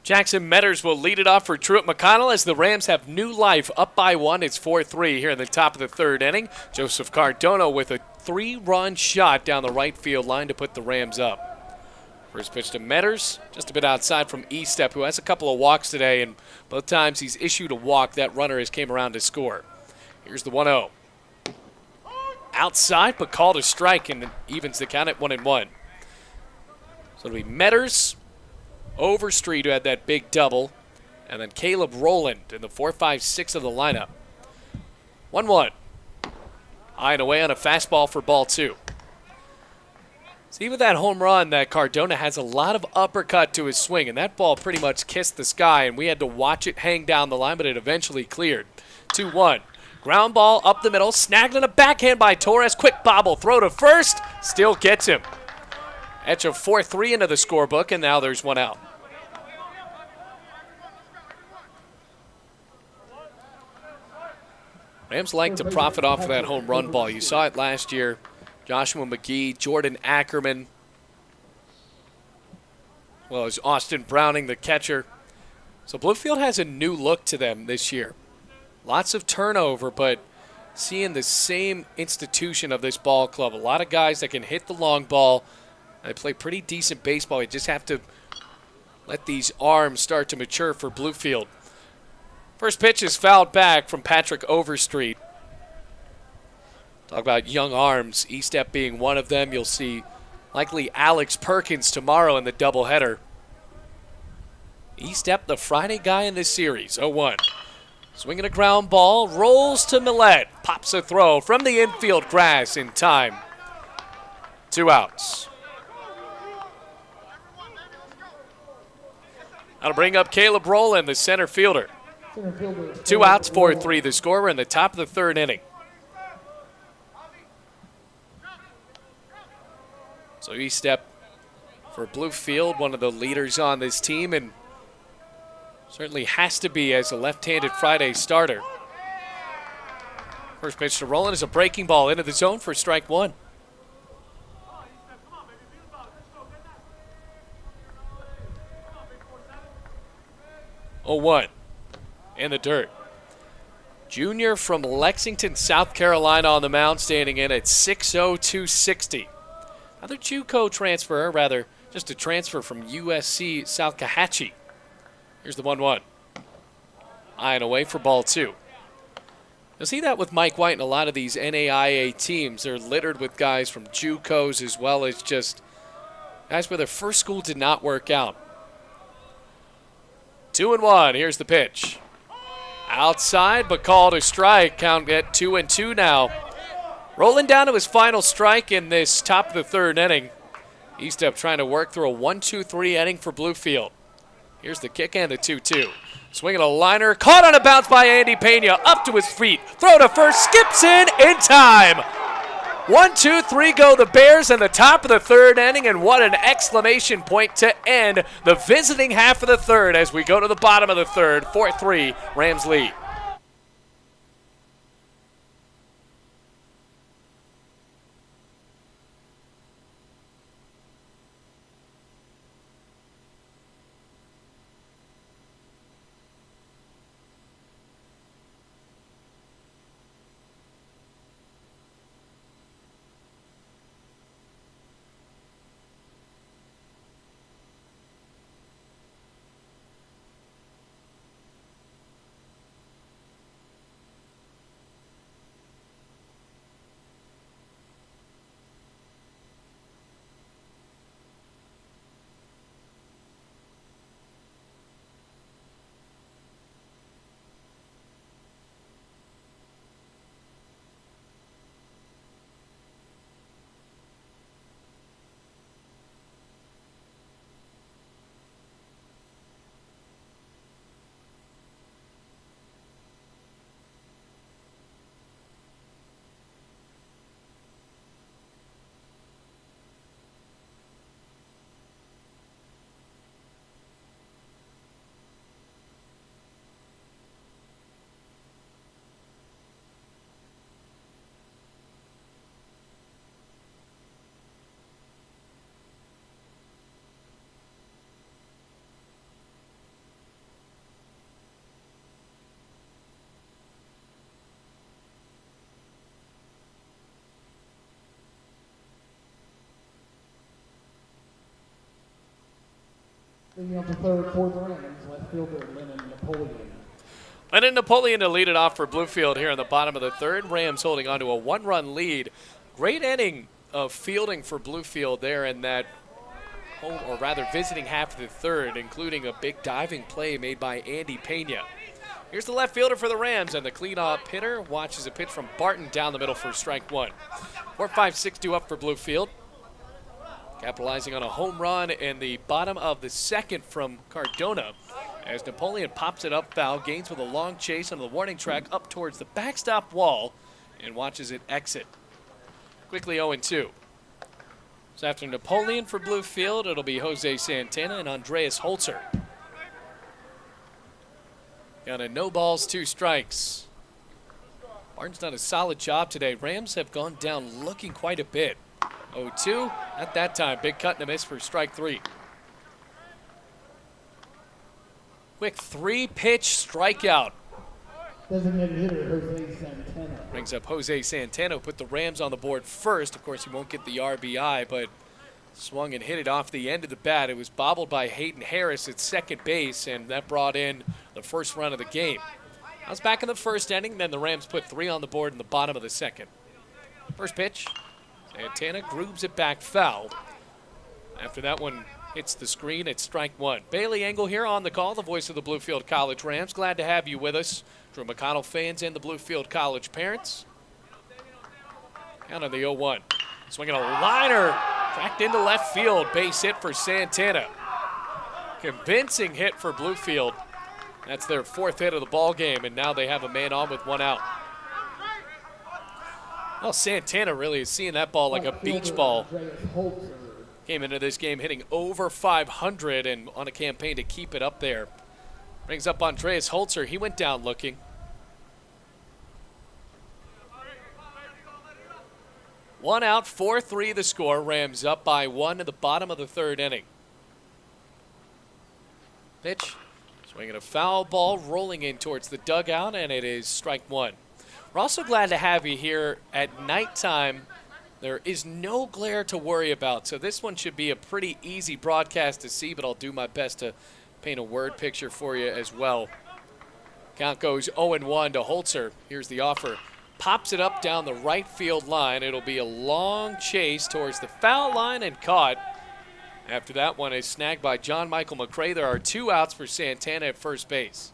Jackson Metters will lead it off for Truett McConnell as the Rams have new life up by 1. It's 4-3 here in the top of the third inning. Joseph Cardona with a 3-run shot down the right field line to put the Rams up. First pitch to Metters, just a bit outside from Estep, who has a couple of walks today, and both times he's issued a walk, that runner has came around to score. Here's the 1-0. Outside, but called a strike, and evens the count at 1-1. So it'll be Metters, Overstreet, who had that big double, and then Caleb Rowland in the 4-5-6 of the lineup. 1-1. High and away on a fastball for ball 2. See, with that home run, that Cardona has a lot of uppercut to his swing, and that ball pretty much kissed the sky, and we had to watch it hang down the line, but it eventually cleared. 2-1. Ground ball up the middle, snagged on a backhand by Torres. Quick bobble, throw to first, still gets him. Etch a 4-3 into the scorebook, and now there's 1 out. Rams like to profit off of that home run ball. You saw it last year. Joshua McGee, Jordan Ackerman, as well as Austin Browning, the catcher. So Bluefield has a new look to them this year. Lots of turnover, but seeing the same institution of this ball club. A lot of guys that can hit the long ball. They play pretty decent baseball. You just have to let these arms start to mature for Bluefield. First pitch is fouled back from Patrick Overstreet. Talk about young arms, Estep being one of them. You'll see likely Alex Perkins tomorrow in the doubleheader. Estep, the Friday guy in this series, 0-1. Swinging a ground ball, rolls to Millette. Pops a throw from the infield grass in time. 2 outs. That'll bring up Caleb Rowland, the center fielder. 2 outs, 4-3 the score. We're in the top of the third inning. So Estep for Bluefield, one of the leaders on this team, and Certainly has to be as a left-handed Friday starter. First pitch to Roland is a breaking ball into the zone for strike one. 0-1 in the dirt. Junior from Lexington, South Carolina on the mound, standing in at 6'0", 260. Another JUCO transfer, or rather just a transfer from USC Salkehatchie. Here's the 1-1. Eyeing away for ball two. You'll see that with Mike White and a lot of these NAIA teams. They're littered with guys from JUCOs as well as just guys where their first school did not work out. 2-1. Here's the pitch. Outside, but called a strike. Count at 2-2 now. Rolling down to his final strike in this top of the third inning. Eastep trying to work through a 1-2-3 inning for Bluefield. Here's the kick and the 2-2. Swinging a liner, caught on a bounce by Andy Pena, up to his feet, throw to first, skips in time. 1-2-3 go the Bears in the top of the third inning, and what an exclamation point to end the visiting half of the third as we go to the bottom of the third. 4-3, Rams lead. Leading up the third for the Rams, left fielder Lennon Napoleon. Lennon Napoleon to lead it off for Bluefield here in the bottom of the third. Rams holding on to a one-run lead. Great inning of fielding for Bluefield there in that home, or rather visiting half of the third, including a big diving play made by Andy Pena. Here's the left fielder for the Rams, and the cleanup hitter watches a pitch from Barton down the middle for strike one. 4-5-6-2 up for Bluefield. Capitalizing on a home run in the bottom of the second from Cardona as Napoleon pops it up foul, gains with a long chase on the warning track up towards the backstop wall and watches it exit. Quickly 0-2. So after Napoleon for Bluefield, it'll be Jose Santana and Andreas Holzer. Got a no balls, 2 strikes. Barton's done a solid job today. Rams have gone down looking quite a bit. 0-2, at that time, big cut and a miss for strike 3. Quick 3-pitch strikeout. Designated hitter Jose Santana. Brings up Jose Santana, who put the Rams on the board first. Of course, he won't get the RBI, but swung and hit it off the end of the bat. It was bobbled by Hayden Harris at second base, and that brought in the first run of the game. I was back in the first inning, then the Rams put 3 on the board in the bottom of the second. First pitch. Santana grooves it back foul. After that one hits the screen, it's strike 1. Bailey Engel here on the call, the voice of the Bluefield College Rams. Glad to have you with us. Truett McConnell fans and the Bluefield College parents. Count on the 0-1. Swinging a liner, tracked into left field. Base hit for Santana. Convincing hit for Bluefield. That's their 4th hit of the ball game, and now they have a man on with 1 out. Well, Santana really is seeing that ball like a beach ball. Came into this game hitting over 500 and on a campaign to keep it up there. Brings up Andreas Holzer. He went down looking. One out, 4-3 the score. Rams up by one in the bottom of the third inning. Pitch. Swinging a foul ball, rolling in towards the dugout, and it is strike one. We're also glad to have you here at nighttime. There is no glare to worry about, so this one should be a pretty easy broadcast to see, but I'll do my best to paint a word picture for you as well. Count goes 0-1 to Holzer. Here's the offer. Pops it up down the right field line. It'll be a long chase towards the foul line and caught. After that one is snagged by John Michael McCray. There are 2 outs for Santana at first base.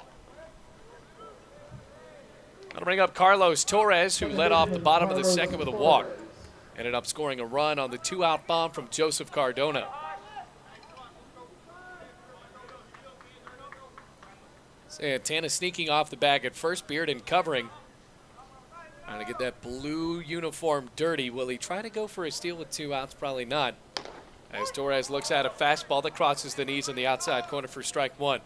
Going to bring up Carlos Torres, who led off the bottom of the second with a walk. Ended up scoring a run on the 2-out bomb from Joseph Cardona. Santana sneaking off the bag at first, Bearden covering. Trying to get that blue uniform dirty. Will he try to go for a steal with 2 outs? Probably not. As Torres looks at a fastball that crosses the knees on the outside corner for strike one.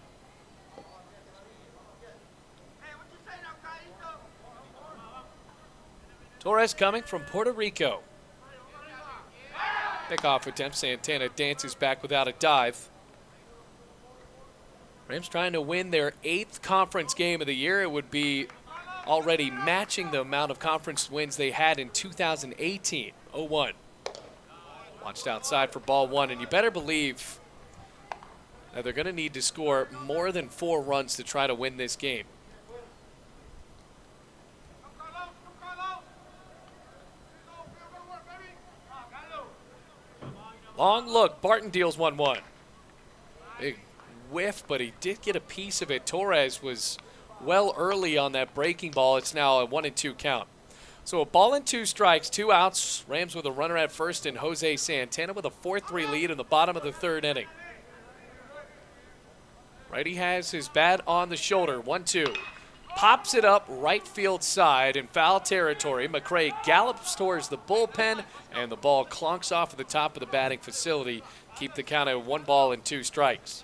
Torres coming from Puerto Rico. Pickoff attempt. Santana dances back without a dive. Rams trying to win their 8th conference game of the year. It would be already matching the amount of conference wins they had in 2018. 0-1. Watched outside for ball one, and you better believe that they're going to need to score more than 4 runs to try to win this game. Long look. Barton deals 1-1. Big whiff, but he did get a piece of it. Torres was well early on that breaking ball. It's now a 1-2 count. So a ball and 2 strikes, 2 outs. Rams with a runner at first and Jose Santana with a 4-3 lead in the bottom of the third inning. Righty has his bat on the shoulder. 1-2. Pops it up right field side in foul territory. McCray gallops towards the bullpen, and the ball clunks off at the top of the batting facility. Keep the count at 1 ball and 2 strikes.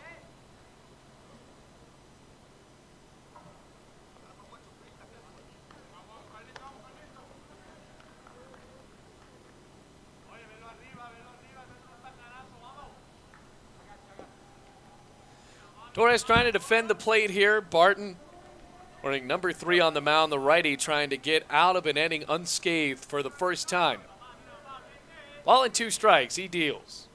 Torres trying to defend the plate here. Barton, running number 3 on the mound, the righty, trying to get out of an inning unscathed for the first time. Ball and 2 strikes, he deals.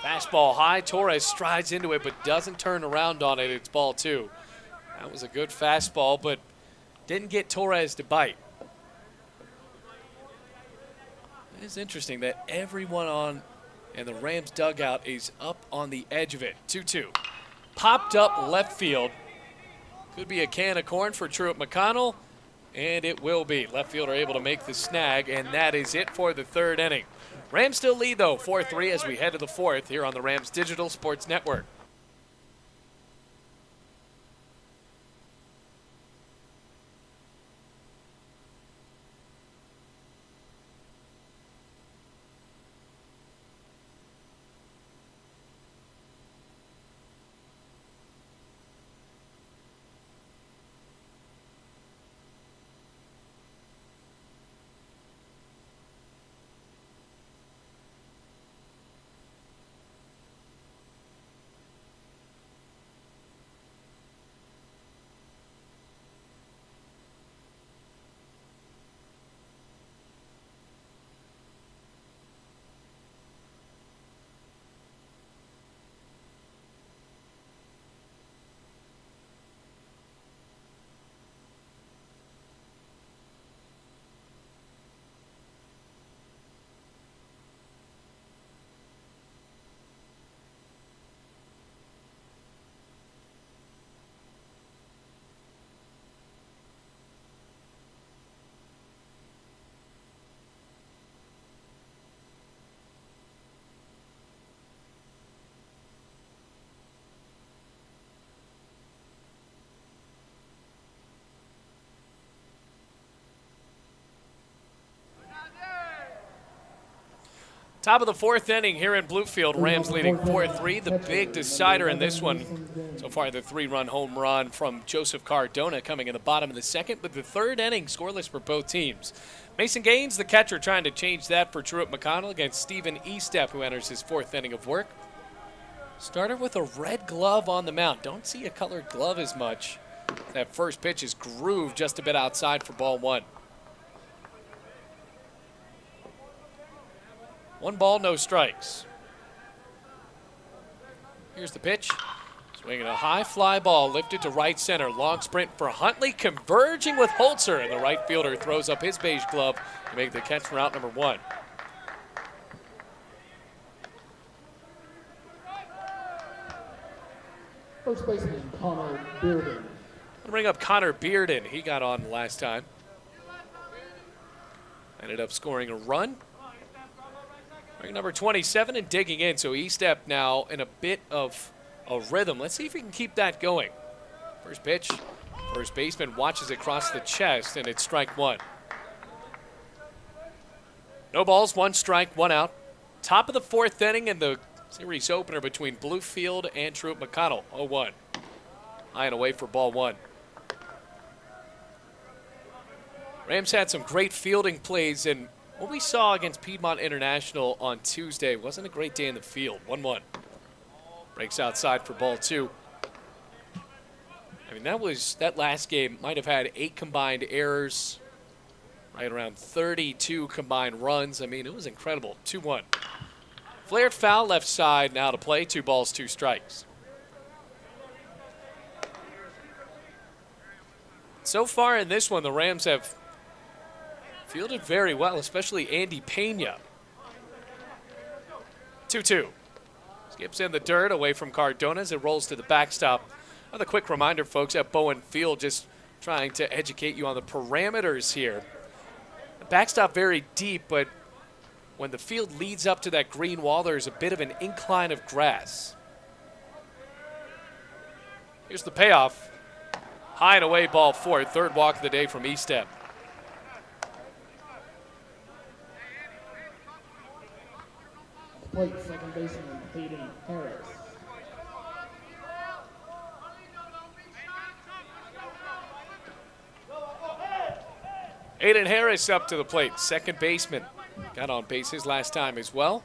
Fastball high, Torres strides into it but doesn't turn around on it. It's ball 2. That was a good fastball, but didn't get Torres to bite. It is interesting that everyone on in the Rams dugout is up on the edge of it. 2-2. Popped up left field. Could be a can of corn for Truett McConnell, and it will be. Left fielder able to make the snag, and that is it for the third inning. Rams still lead, though, 4-3 as we head to the 4th here on the Rams Digital Sports Network. Top of the fourth inning here in Bluefield. Rams leading 4-3. The big decider in this one. So far, the 3-run home run from Joseph Cardona coming in the bottom of the second. But the third inning scoreless for both teams. Mason Gaines, the catcher, trying to change that for Truett McConnell against Stephen Estep, who enters his fourth inning of work. Started with a red glove on the mound. Don't see a colored glove as much. That first pitch is grooved just a bit outside for ball one. 1 ball, no strikes. Here's the pitch. Swinging a high fly ball lifted to right center. Long sprint for Huntley, converging with Holzer, and the right fielder throws up his beige glove to make the catch for out number 1. First baseman Connor Bearden. I'll bring up Connor Bearden. He got on last time. Ended up scoring a run. Ring number 27 and digging in, so Estep now in a bit of a rhythm. Let's see if he can keep that going. First pitch, first baseman watches it cross the chest, and it's strike 1. No balls, 1 strike, 1 out. Top of the fourth inning in the series opener between Bluefield and Truett McConnell, 0-1. High and away for ball 1. Rams had some great fielding plays, and what we saw against Piedmont International on Tuesday wasn't a great day in the field. 1-1. Breaks outside for ball 2. I mean, that last game might have had 8 combined errors, right around 32 combined runs. I mean, it was incredible. 2-1. Flared foul left side now to play. 2 balls, 2 strikes. So far in this one, the Rams have fielded very well, especially Andy Pena. 2-2. Skips in the dirt away from Cardona as it rolls to the backstop. Another quick reminder, folks, at Bowen Field, just trying to educate you on the parameters here. The backstop very deep, but when the field leads up to that green wall, there's a bit of an incline of grass. Here's the payoff. High and away, ball 4. Third walk of the day from Estep. Plate second baseman Hayden Harris. Hayden Harris up to the plate, second baseman. Got on base his last time as well.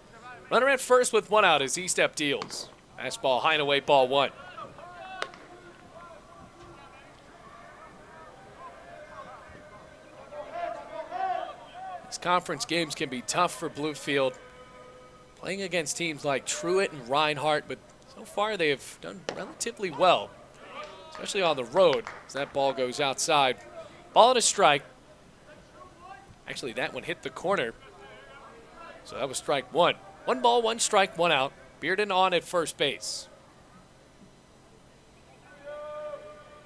Runner at first with 1 out as Estep deals. Fastball high and away, ball 1. These conference games can be tough for Bluefield. Playing against teams like Truett and Reinhardt, but so far they have done relatively well, especially on the road as that ball goes outside. Ball and a strike. Actually, that one hit the corner, so that was strike 1. 1 ball, 1 strike, 1 out. Bearden on at first base.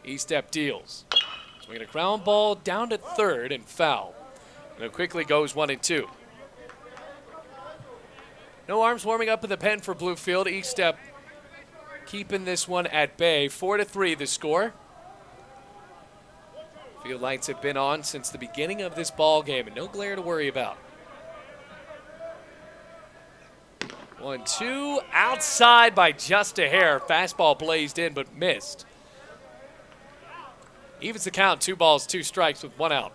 Estep deals. Swinging a ground ball down to third and foul. And it quickly goes 1-2. No arms warming up in the pen for Bluefield. Estep keeping this one at bay. 4-3 the score. Field lights have been on since the beginning of this ball game, and no glare to worry about. 1-2 outside by just a hair. Fastball blazed in but missed. Evens the count. 2 balls, 2 strikes with 1 out.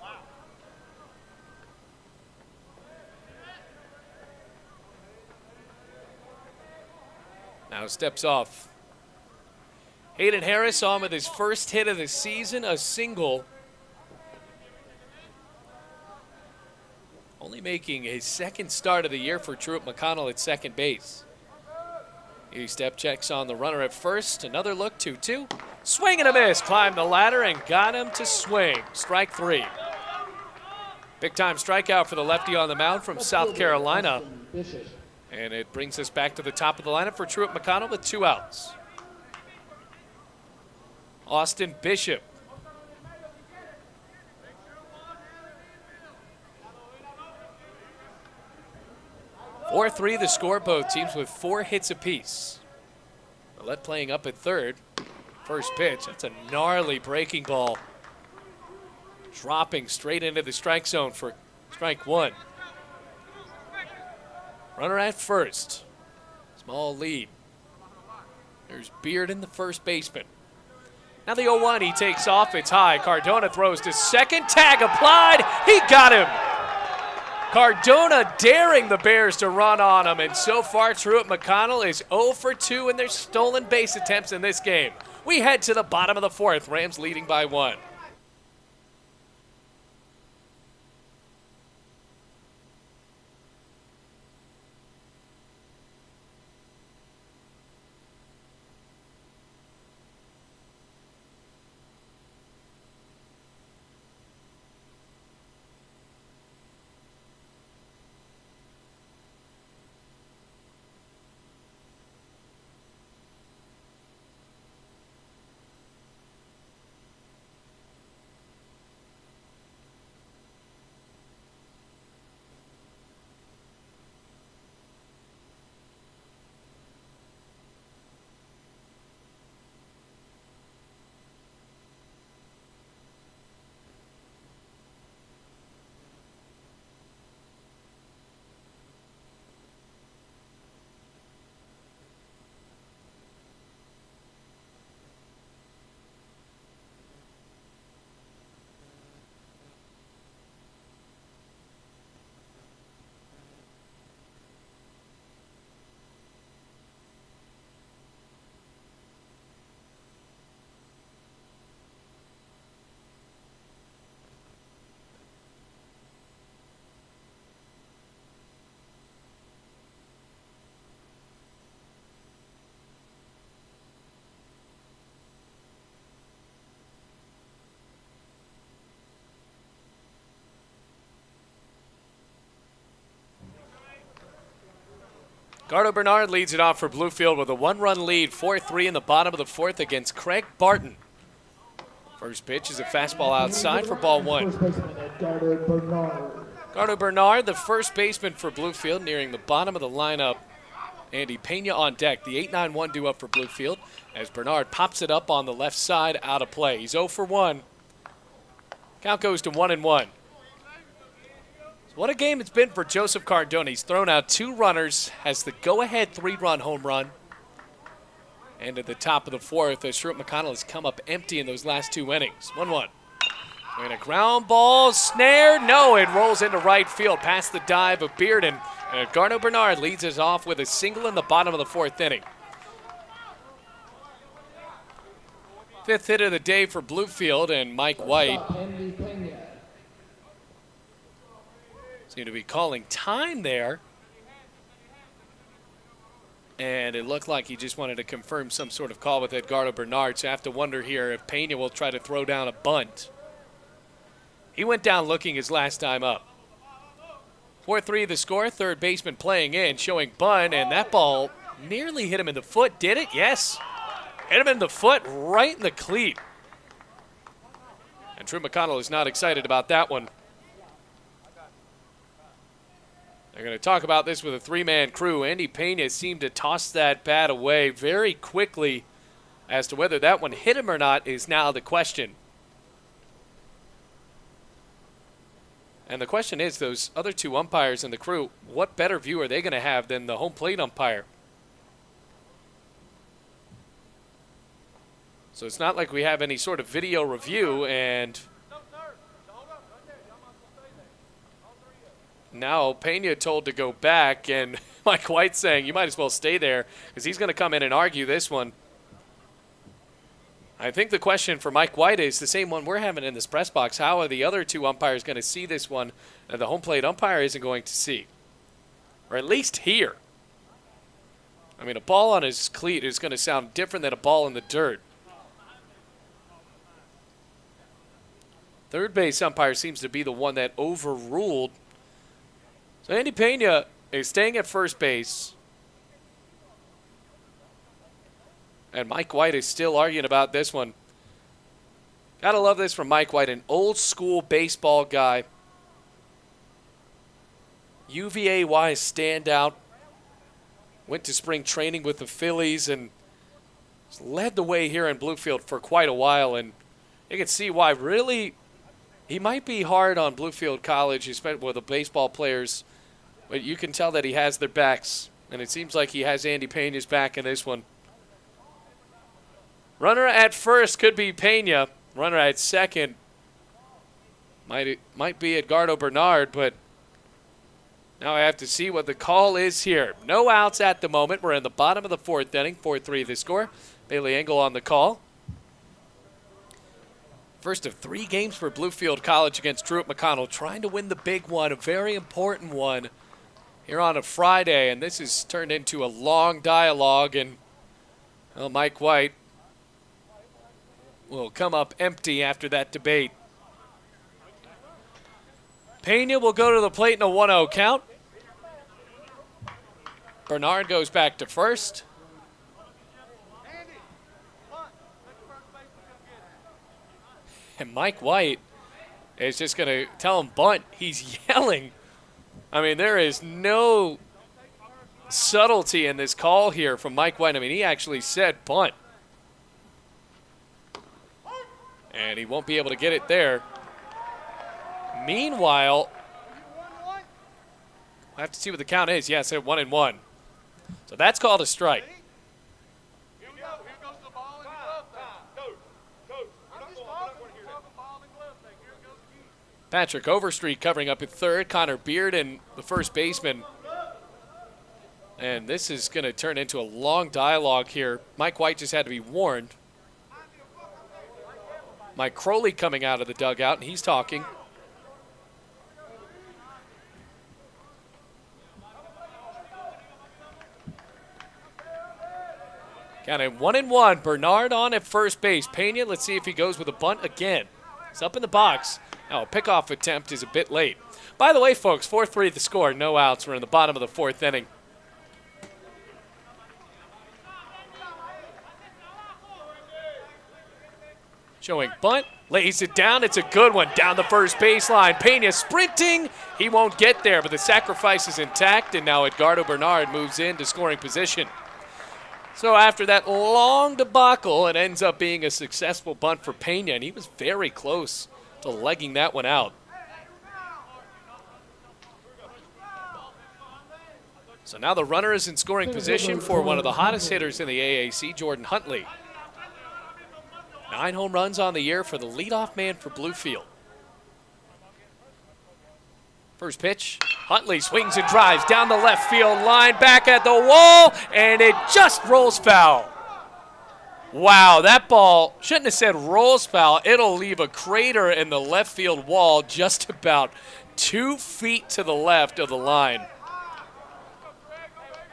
Now steps off. Hayden Harris on with his first hit of the season, a single. Only making his second start of the year for Truett McConnell at second base. Estep checks on the runner at first. Another look, 2-2. Swing and a miss. Climbed the ladder and got him to swing. Strike 3. Big time strikeout for the lefty on the mound from South Carolina. And it brings us back to the top of the lineup for Truett McConnell with 2 outs. Austin Bishop. Four 4-3 the score, both teams with 4 hits apiece. Millette playing up at third. First pitch, that's a gnarly breaking ball. Dropping straight into the strike zone for strike 1. Runner at first. Small lead. There's Beard in the first baseman. Now the 0-1, he takes off. It's high. Cardona throws to second. Tag applied. He got him. Cardona daring the Bears to run on him. And so far, Truett McConnell is 0 for 2 in their stolen base attempts in this game. We head to the bottom of the fourth. Rams leading by 1. Gardo Bernard leads it off for Bluefield with a 1-run lead, 4-3 in the bottom of the fourth against Craig Barton. First pitch is a fastball outside for ball 1. Gardo Bernard, the first baseman for Bluefield, nearing the bottom of the lineup. Andy Pena on deck. The 8-9-1 due up for Bluefield as Bernard pops it up on the left side out of play. He's 0 for 1. Count goes to 1-1. What a game it's been for Joseph Cardona. He's thrown out 2 runners, has the go-ahead 3-run home run. And at the top of the fourth, Truett McConnell has come up empty in those last 2 innings. 1-1. And a ground ball, snared. No, it rolls into right field past the dive of Bearden. And Gardo Bernard leads us off with a single in the bottom of the 4th inning. 5th hit of the day for Bluefield, and Mike White seem to be calling time there. And it looked like he just wanted to confirm some sort of call with Edgardo Bernard. So I have to wonder here if Pena will try to throw down a bunt. He went down looking his last time up. 4-3 the score. Third baseman playing in, showing bunt, and that ball nearly hit him in the foot. Did it? Yes. Hit him in the foot, right in the cleat. And Truett McConnell is not excited about that one. They're going to talk about this with a 3-man crew. Andy Pena seemed to toss that bat away very quickly. As to whether that one hit him or not is now the question. And the question is, those other 2 umpires in the crew, what better view are they going to have than the home plate umpire? So it's not like we have any sort of video review, and now Pena told to go back, and Mike White saying you might as well stay there because he's going to come in and argue this one. I think the question for Mike White is the same one we're having in this press box. How are the other 2 umpires going to see this one that the home plate umpire isn't going to see? Or at least hear. I mean, a ball on his cleat is going to sound different than a ball in the dirt. Third base umpire seems to be the one that overruled. So Andy Pena is staying at first base. And Mike White is still arguing about this one. Gotta love this from Mike White, an old school baseball guy. UVA-wise standout. Went to spring training with the Phillies and led the way here in Bluefield for quite a while. And you can see why really he might be hard on Bluefield College, especially with the baseball players But you can tell that he has their backs, and it seems like he has Andy Pena's back in this one. Runner at first could be Pena. Runner at second might be Edgardo Bernard, but now I have to see what the call is here. No outs at the moment. We're in the bottom of the fourth inning. 4-3 the score. Bailey Engel on the call. First of 3 games for Bluefield College against Truett McConnell, trying to win the big one, a very important one here on a Friday. And this has turned into a long dialogue, and well, Mike White will come up empty after that debate. Pena will go to the plate in a 1-0 count. Bernard goes back to first. And Mike White is just going to tell him bunt. He's yelling. I mean, there is no subtlety in this call here from Mike White. I mean, he actually said bunt. And he won't be able to get it there. Meanwhile, I have to see what the count is. Yes, at 1-1. So that's called a strike. Patrick Overstreet covering up at third. Connor Beard and the first baseman. And this is going to turn into a long dialogue here. Mike White just had to be warned. Mike Crowley coming out of the dugout, and he's talking. Counting 1-1. Bernard on at first base. Pena, let's see if he goes with a bunt again. It's up in the box. Now, a pickoff attempt is a bit late. By the way, folks, 4-3 the score. No outs. We're in the bottom of the fourth inning. Showing bunt. Lays it down. It's a good one down the first baseline. Pena sprinting. He won't get there, but the sacrifice is intact, and now Edgardo Bernard moves into scoring position. So after that long debacle, it ends up being a successful bunt for Pena, and he was very close to legging that one out. So now the runner is in scoring position for one of the hottest hitters in the AAC, Jordan Huntley. 9 home runs on the year for the leadoff man for Bluefield. First pitch, Huntley swings and drives down the left field line, back at the wall, and it just rolls foul. Wow, that ball shouldn't have said rolls foul. It'll leave a crater in the left field wall just about 2 feet to the left of the line.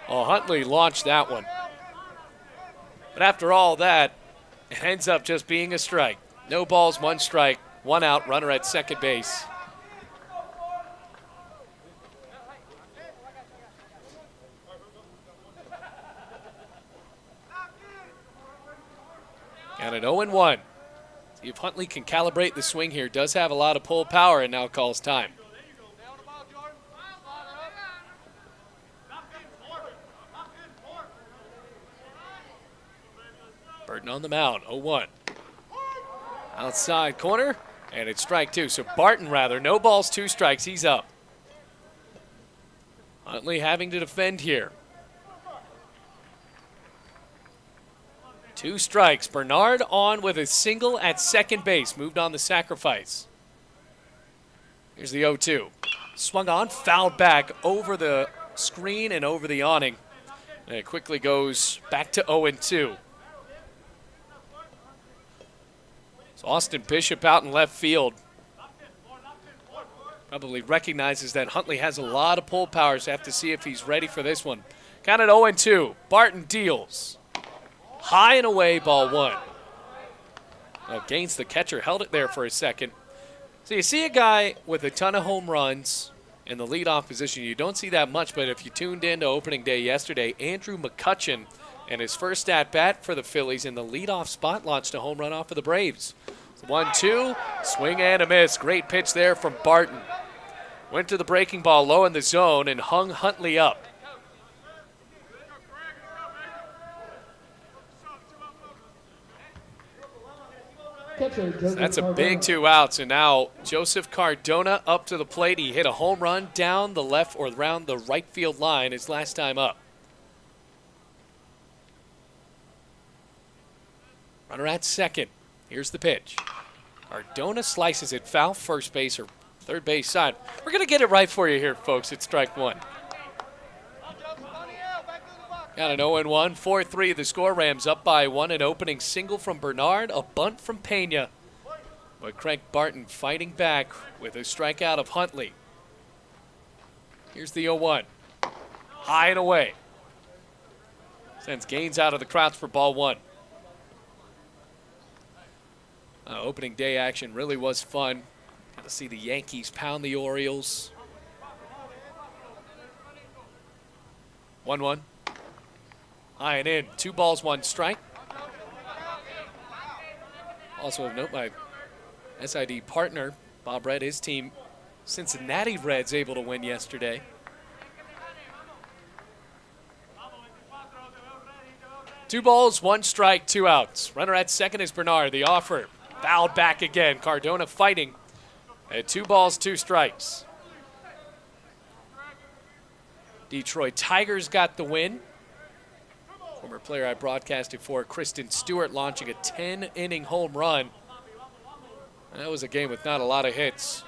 Oh, Huntley launched that one. But after all that, it ends up just being a strike. No balls, 1 strike, 1 out, runner at second base. And an 0-1. See if Huntley can calibrate the swing here. Does have a lot of pull power, and now calls time. Burton on the mound, 0-1. Outside corner, and it's strike 2. So Barton, rather, no balls, 2 strikes. He's up. Huntley having to defend here. 2 strikes. Bernard on with a single at second base. Moved on the sacrifice. Here's the 0-2. Swung on, fouled back over the screen and over the awning. And it quickly goes back to 0-2. So Austin Bishop out in left field. Probably recognizes that Huntley has a lot of pull power, so have to see if he's ready for this one. Count at 0-2. Barton deals. High and away, ball 1. Well, Gaines, the catcher, held it there for a second. So you see a guy with a ton of home runs in the leadoff position. You don't see that much, but if you tuned in to opening day yesterday, Andrew McCutcheon and his first at-bat for the Phillies in the leadoff spot launched a home run off of the Braves. 1-2, swing and a miss. Great pitch there from Barton. Went to the breaking ball low in the zone and hung Huntley up. Catcher, Joseph That's a Cardona. big 2 outs, and now Joseph Cardona up to the plate. He hit a home run down the left or around the right field line his last time up. Runner at second. Here's the pitch. Cardona slices it foul first base or third base side. We're going to get it right for you here, folks. It's strike one. Got an 0-1, 4-3 the score. Rams up by 1. An opening single from Bernard, a bunt from Pena. But Craig Barton fighting back with a strikeout of Huntley. Here's the 0-1. High and away. Sends Gaines out of the crouch for ball 1. Opening day action really was fun. Got to see the Yankees pound the Orioles. 1-1. High and in. 2 balls, 1 strike. Also of note, my SID partner, Bob Red, his team, Cincinnati Reds, able to win yesterday. Two balls, 1 strike, 2 outs. Runner at second is Bernard. The offer fouled back again. Cardona fighting at 2 balls, 2 strikes. Detroit Tigers got the win. Former player I broadcasted for, Kristen Stewart, launching a 10-inning home run. That was a game with not a lot of hits.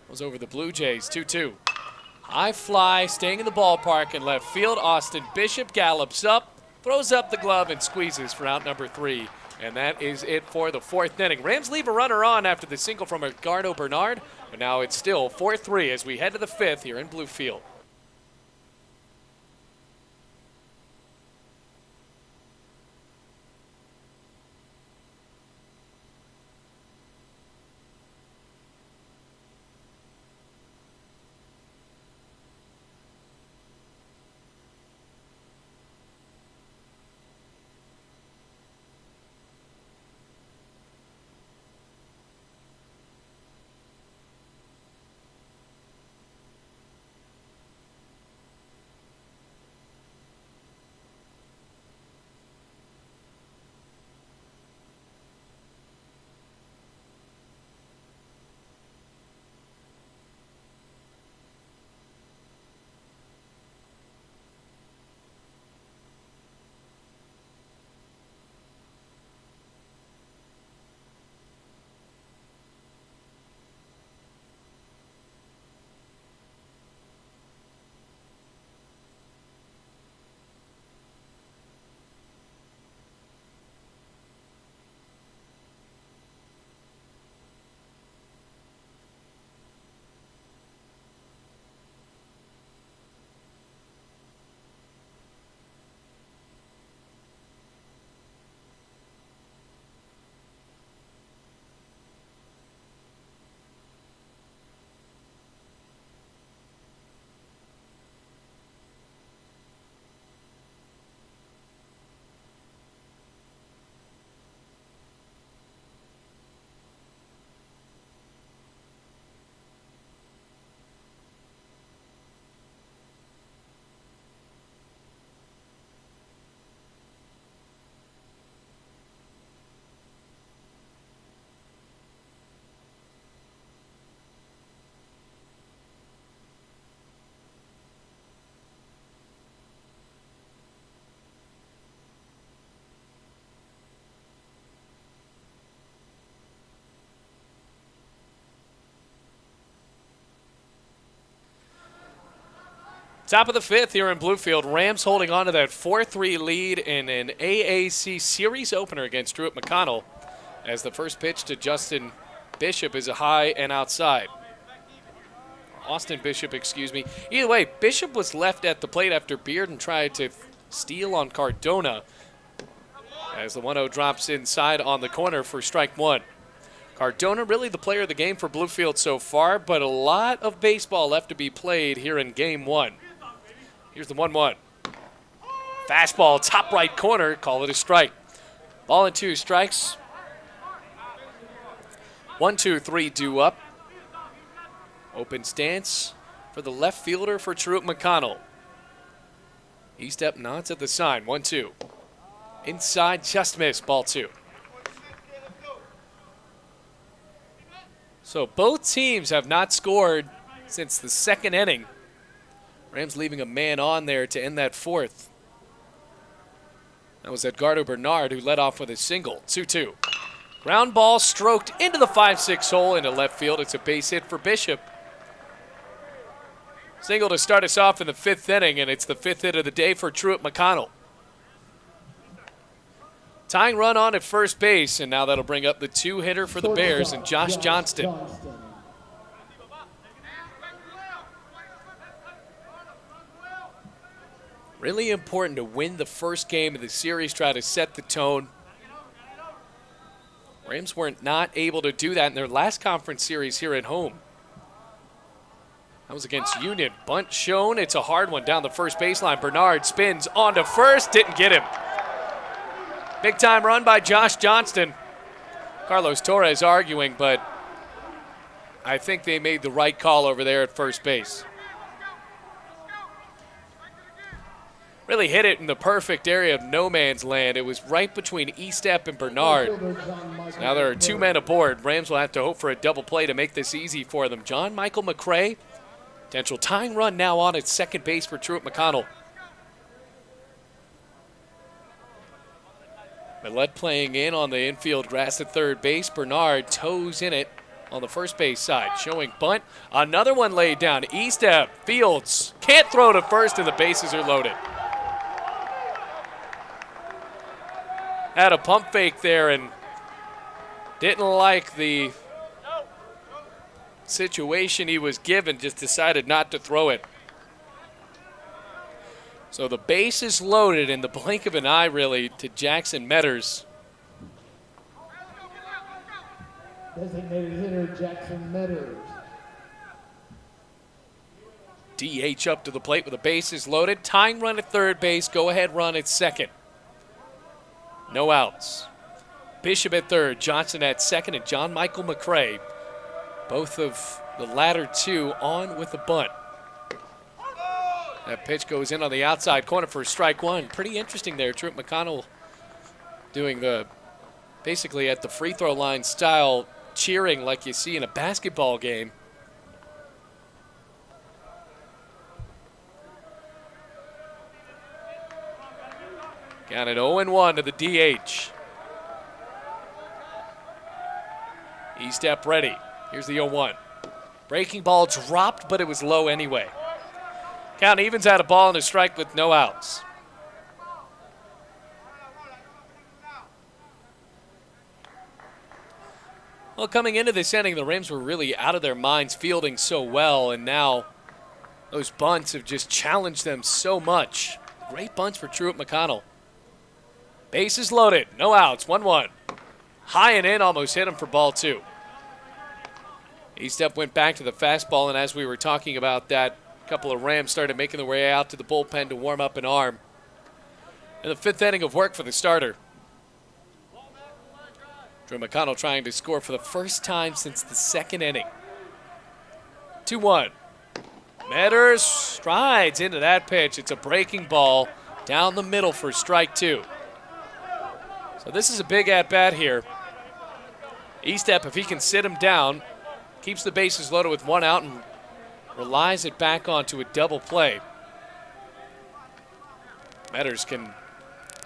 Was over the Blue Jays, 2-2. High fly, staying in the ballpark in left field. Austin Bishop gallops up, throws up the glove, and squeezes for out number 3. And that is it for the 4th inning. Rams leave a runner on after the single from Edgardo Bernard, but now it's still 4-3 as we head to the 5th here in Bluefield. Top of the 5th here in Bluefield. Rams holding on to that 4-3 lead in an AAC series opener against Truett McConnell, as the first pitch to Justin Bishop is a high and outside. Austin Bishop, excuse me. Either way, Bishop was left at the plate after Bearden tried to steal on Cardona, as the 1-0 drops inside on the corner for strike 1. Cardona really the player of the game for Bluefield so far, but a lot of baseball left to be played here in game 1. Here's the 1-1. Fastball, top right corner, call it a strike. Ball and 2 strikes. 1-2-3 due up. Open stance for the left fielder for Truett McConnell. He step nods at the sign, 1-2. Inside, just missed, ball 2. So both teams have not scored since the second inning. Rams leaving a man on there to end that 4th. That was Edgardo Bernard, who led off with a single. 2-2. Ground ball stroked into the 5-6 hole into left field. It's a base hit for Bishop. Single to start us off in the 5th inning, and it's the 5th hit of the day for Truett McConnell. Tying run on at first base, and now that'll bring up the 2-hitter for the Bears and Josh Johnston. Really important to win the first game of the series, try to set the tone. Rams weren't not able to do that in their last conference series here at home. That was against Union. Bunt shown. It's a hard one down the first baseline. Bernard spins onto first. Didn't get him. Big time run by Josh Johnston. Carlos Torres arguing, but I think they made the right call over there at first base. Really hit it in the perfect area of no man's land. It was right between Estep and Bernard. So now there are 2 men aboard. Rams will have to hope for a double play to make this easy for them. John Michael McCray, potential tying run now on at second base for Truett McConnell. Millett playing in on the infield grass at third base. Bernard toes in it on the first base side, showing bunt. Another one laid down. Estep, Fields, can't throw to first, and the bases are loaded. Had a pump fake there and didn't like the situation he was given, just decided not to throw it. So the base is loaded in the blink of an eye, really, to Jackson Metters. Designated hitter Jackson Metters. DH up to the plate with the bases loaded. Tying run at third base, go-ahead run at second. No outs. Bishop at third, Johnson at second, and John Michael McCray, both of the latter 2 on with the bunt. That pitch goes in on the outside corner for strike 1. Pretty interesting there. Truett McConnell doing the basically at the free throw line style cheering like you see in a basketball game. Counted 0-1 to the DH. E-step ready. Here's the 0-1. Breaking ball dropped, but it was low anyway. Count evens out a ball and a strike with no outs. Well, coming into this inning, the Rams were really out of their minds fielding so well, and now those bunts have just challenged them so much. Great bunts for Truett McConnell. Bases loaded, no outs, 1-1. High and in, almost hit him for ball 2. E-step went back to the fastball, and as we were talking about that, a couple of Rams started making their way out to the bullpen to warm up an arm. In the 5th inning of work for the starter. Drew McConnell trying to score for the first time since the 2nd inning. 2-1. Metters strides into that pitch. It's a breaking ball down the middle for strike 2. So this is a big at-bat here. E-step, if he can sit him down, keeps the bases loaded with 1 out and relies it back onto a double play. Metters can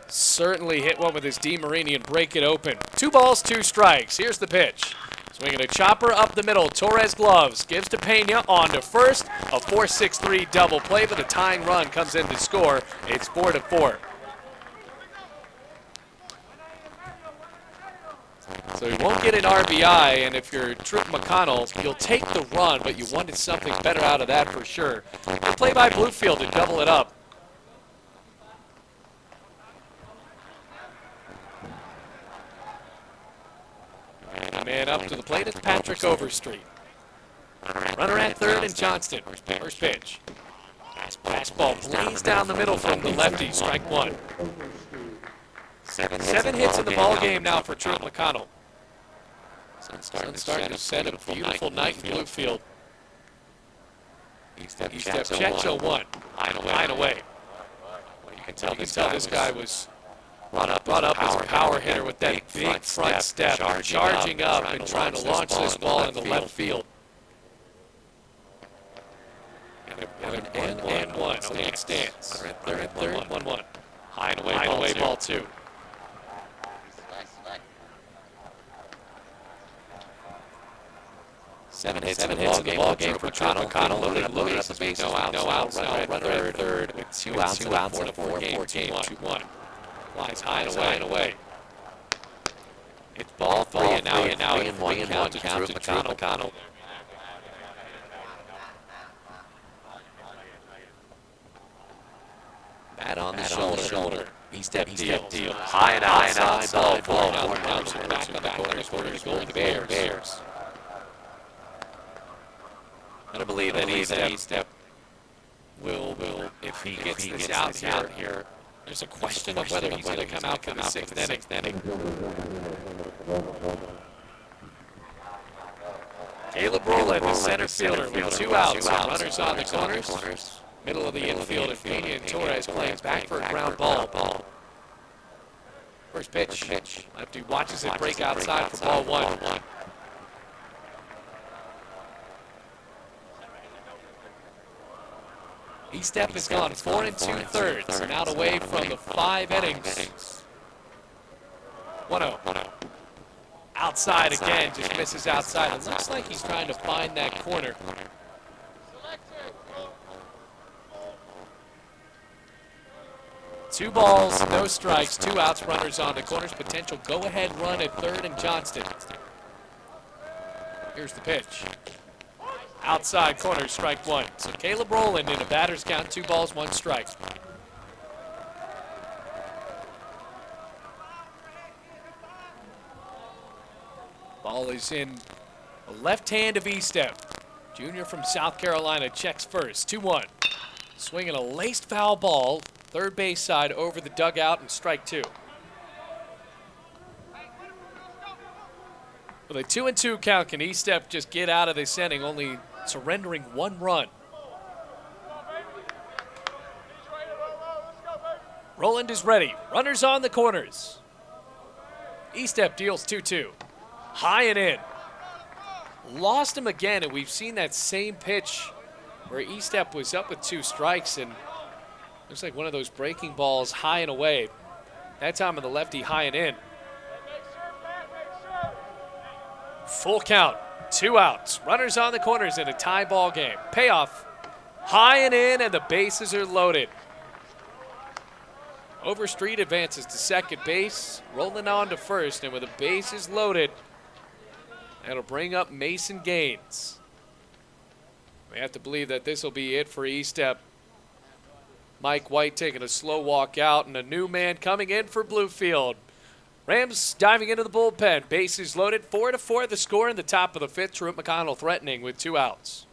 certainly hit one with his DeMarini and break it open. 2 balls, 2 strikes. Here's the pitch. Swinging a chopper up the middle. Torres gloves. Gives to Pena on to first. A 4-6-3 double play, but a tying run comes in to score. It's 4-4. So he won't get an RBI, and if you're Truett McConnell, you'll take the run, but you wanted something better out of that for sure. Good play by Bluefield to double it up. And a man up to the plate is Patrick Overstreet. Runner at third and Johnston. First pitch. Fastball blaze down the middle from the lefty. Strike 1. 7 hits in the ball game now for Truett McConnell. Sun's starting to set a beautiful night in Bluefield. E-step checks 0-1. Line away. You can tell this guy was Brought up as a power hitter with that big front step, charging up and trying to launch this ball into left field. And one. It stands. Third, 1-1. High and away, ball 2. Seven hits in the ball game for McConnell. Loaded up the base. No outs. Runner at third with 2 outs in a 4-4 game. 2-1. Flies high and away. It's ball 3 and now 3-1 count to Truett McConnell. Bat on the shoulder. He-step deal. High and outside. Ball. Now back on the corners going to Bears. I don't believe that E-step will, if he gets this out here, there's a question of whether he's going to come out for the 6th inning. Caleb Rowland, the center fielder, with 2 outs. Runners on the corners. Middle of the infield, and Peña and Torres playing back for a ground ball. First pitch. Lefty watches it break outside for ball 1. E-step has gone 4 2/3 and out away from the 5 innings. 1-0. Outside again, just misses outside. It looks like he's trying to find that corner. Two balls, no strikes, 2 outs, runners on the corners. Potential go-ahead run at third and Johnston. Here's the pitch. Outside corner, strike 1. So Caleb Rowland in a batter's count, 2 balls, 1 strike. Ball is in the left hand of E-step. Junior from South Carolina checks first, 2-1. Swinging a laced foul ball, third base side over the dugout, and strike 2. With a 2-2 count, can E-step just get out of this inning, only surrendering 1 run? Rowland is ready. Runners on the corners. E-step deals 2-2. High and in. Lost him again, and we've seen that same pitch where E-step was up with 2 strikes, and looks like one of those breaking balls high and away. That time of the lefty high and in. Full count, 2 outs. Runners on the corners in a tie ball game. Payoff, high and in, and the bases are loaded. Overstreet advances to second base, rolling on to first, and with the bases loaded, that'll bring up Mason Gaines. We have to believe that this will be it for E-step. Mike White taking a slow walk out, and a new man coming in for Bluefield. Rams diving into the bullpen. Bases loaded, 4-4 the score in the top of the 5th. Truett McConnell threatening with 2 outs.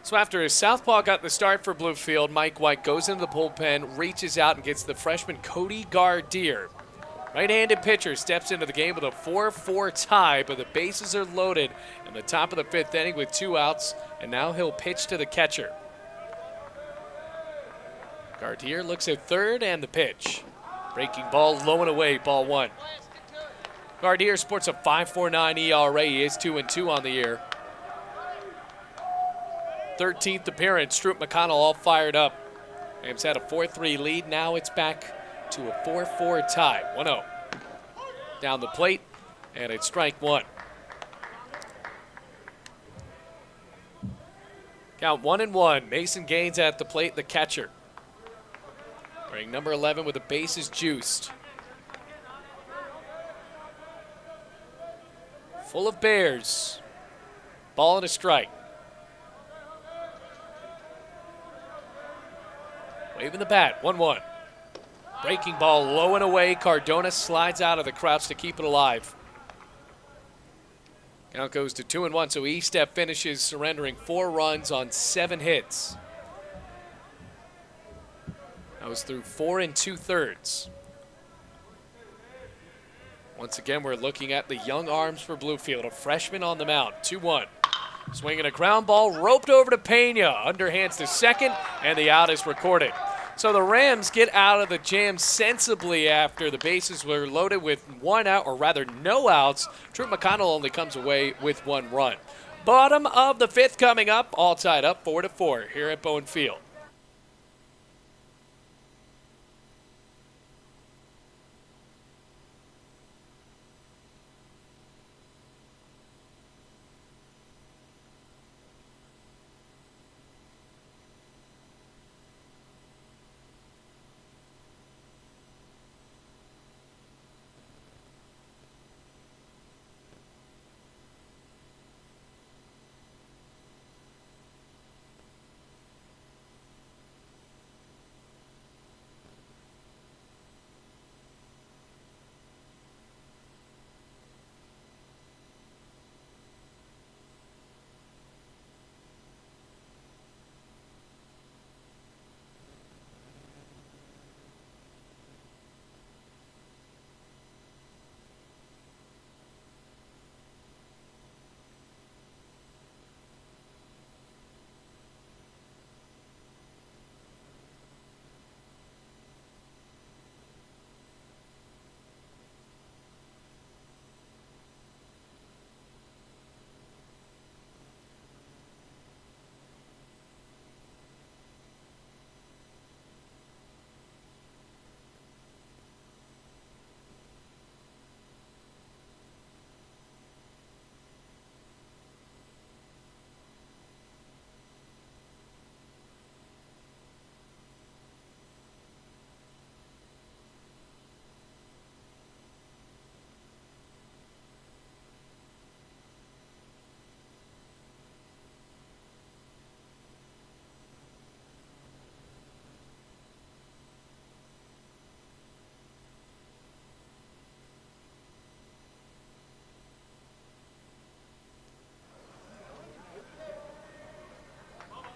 So after his southpaw got the start for Bluefield, Mike White goes into the bullpen, reaches out and gets the freshman Cody Gardier. Right-handed pitcher steps into the game with a 4-4 tie, but the bases are loaded in the top of the 5th inning with 2 outs, and now he'll pitch to the catcher. Gardier looks at third and the pitch. Breaking ball low and away, ball 1. Gardier sports a 5.49 ERA. He is 2-2 on the year. 13th appearance, Truett McConnell all fired up. Rams had a 4-3 lead. Now it's back to a 4-4 tie. 1-0. Down the plate, and it's strike 1. Count 1-1. Mason Gaines at the plate, the catcher. Wearing number 11 with the bases juiced. Full of Bears. Ball and a strike. Waving the bat, 1-1. Breaking ball low and away. Cardona slides out of the crouch to keep it alive. Count goes to 2-1, so E-Step finishes surrendering 4 runs on 7 hits. That was through 4 2/3. Once again, we're looking at the young arms for Bluefield. A freshman on the mound, 2-1. Swinging a ground ball, roped over to Pena. Underhands to second, and the out is recorded. So the Rams get out of the jam sensibly after the bases were loaded with 1 out, or rather no outs. Truett McConnell only comes away with 1 run. Bottom of the 5th coming up, all tied up 4-4 here at Bowen Field.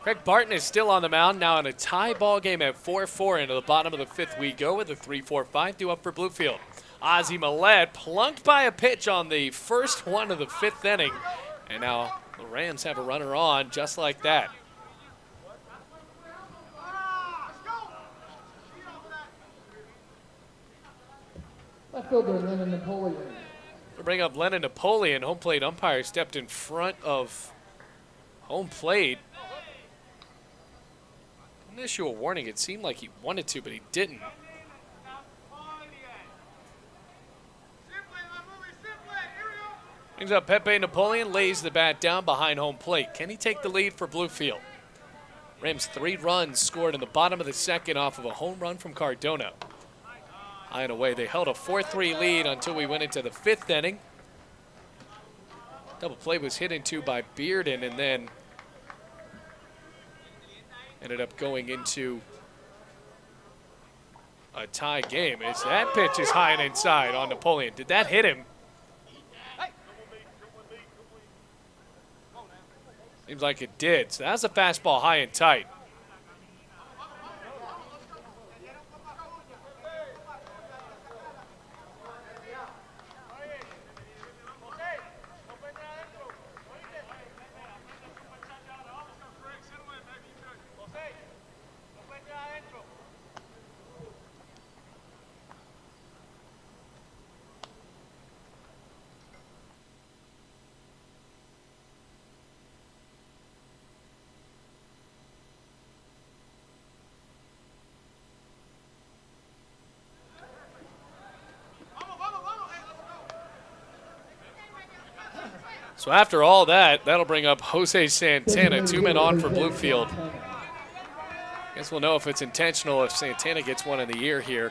Craig Barton is still on the mound, now in a tie ball game at 4-4. Into the bottom of the 5th we go with a 3-4-5 due up for Bluefield. Ozzie Millette plunked by a pitch on the first one of the 5th inning. And now the Rams have a runner on just like that. Left fielder Lennon Napoleon. To bring up Lennon Napoleon, home plate umpire stepped in front of home plate. Didn't issue a warning. It seemed like he wanted to, but he didn't. Brings up Pepe Napoleon, lays the bat down behind home plate. Can he take the lead for Bluefield? Rams 3 runs scored in the bottom of the 2nd off of a home run from Cardona. High and away, they held a 4-3 lead until we went into the 5th inning. Double play was hit into by Bearden, and then ended up going into a tie game. As that pitch is high and inside on Napoleon. Did that hit him? Seems like it did. So that's a fastball high and tight. So after all that, that'll bring up Jose Santana, 2 men on for Bluefield. Guess we'll know if it's intentional if Santana gets one in the ear here.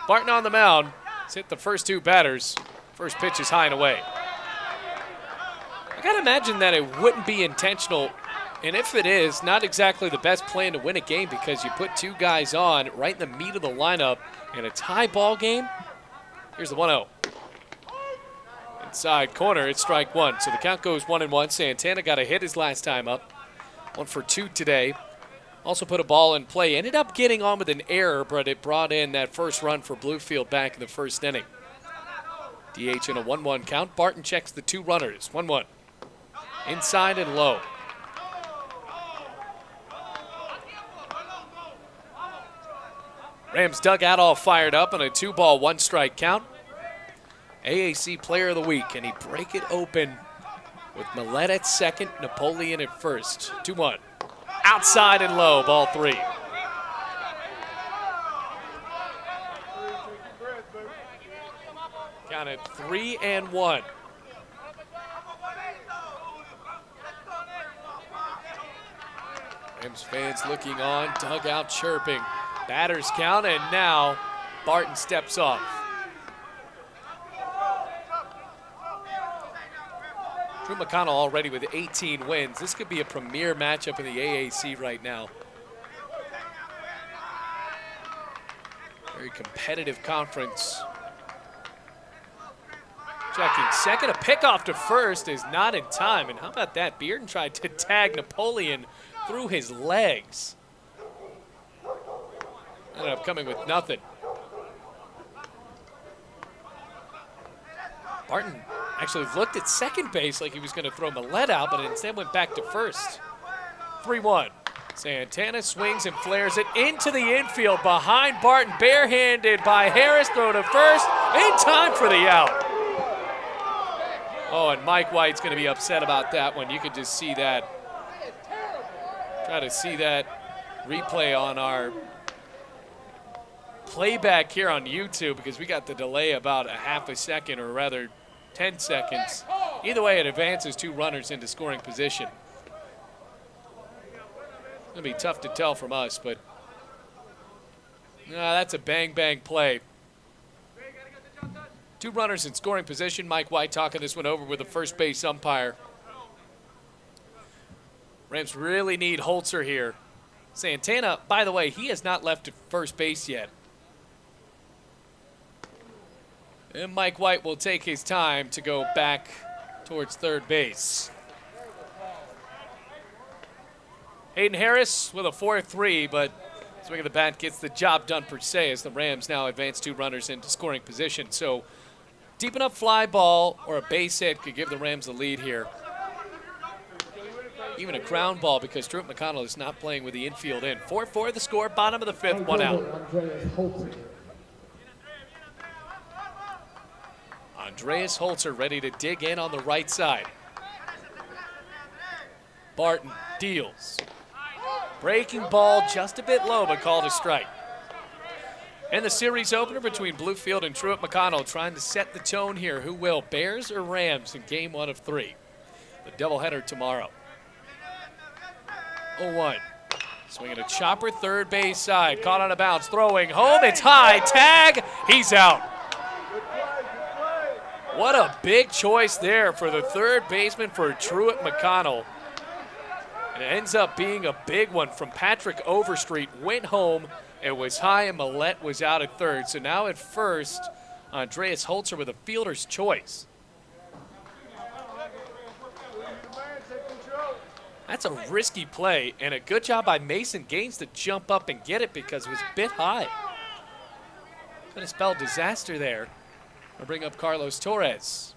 Barton on the mound. He's hit the first 2 batters. First pitch is high and away. I gotta imagine that it wouldn't be intentional. And if it is, not exactly the best plan to win a game because you put 2 guys on right in the meat of the lineup in a tie ball game. Here's the 1-0. Inside corner, it's strike 1. So the count goes 1-1. Santana got a hit his last time up. 1 for 2 today. Also put a ball in play. Ended up getting on with an error, but it brought in that first run for Bluefield back in the first inning. DH in a 1-1 count. Barton checks the 2 runners. 1-1. Inside and low. Rams dugout all fired up on a 2-ball, 1-strike count. AAC Player of the Week, and he break it open with Millette at second, Napoleon at first. 2-1. Outside and low, ball 3. Counted 3-1. Rams fans looking on, dugout chirping. Batters count, and now Barton steps off. Truett McConnell already with 18 wins. This could be a premier matchup in the AAC right now. Very competitive conference. Checking second, a pickoff to first is not in time. And how about that? Bearden tried to tag Napoleon through his legs. Ended up coming with nothing. Barton actually looked at second base like he was going to throw Millette out, but instead went back to first. 3-1. Santana swings and flares it into the infield behind Barton. Barehanded by Harris. Throw to first. In time for the out. Oh, and Mike White's going to be upset about that one. You could just see that. Try to see that replay on our playback here on YouTube because we got the delay about a half a second, or rather 10 seconds. Either way, it advances 2 runners into scoring position. It's going to be tough to tell from us, but that's a bang-bang play. 2 runners in scoring position. Mike White talking this one over with the first base umpire. Rams really need Holzer here. Santana, by the way, he has not left to first base yet. And Mike White will take his time to go back towards third base. Hayden Harris with a 4-3, but swing of the bat gets the job done per se as the Rams now advance 2 runners into scoring position. So deep enough fly ball or a base hit could give the Rams the lead here. Even a ground ball because Truett McConnell is not playing with the infield in. 4-4 the score, bottom of the 5th, 1 out. Andreas Holzer ready to dig in on the right side. Barton deals. Breaking ball just a bit low, but called a strike. And the series opener between Bluefield and Truett McConnell trying to set the tone here. Who will, Bears or Rams in game 1 of 3? The doubleheader tomorrow. 0-1. Swinging a chopper third base side. Caught on a bounce. Throwing home. It's high. Tag. He's out. What a big choice there for the third baseman for Truett McConnell. And it ends up being a big one from Patrick Overstreet. Went home. It was high and Millette was out at third. So now at first, Andreas Holzer with a fielder's choice. That's a risky play, and a good job by Mason Gaines to jump up and get it because it was a bit high. Could have spelled disaster there. I'll bring up Carlos Torres.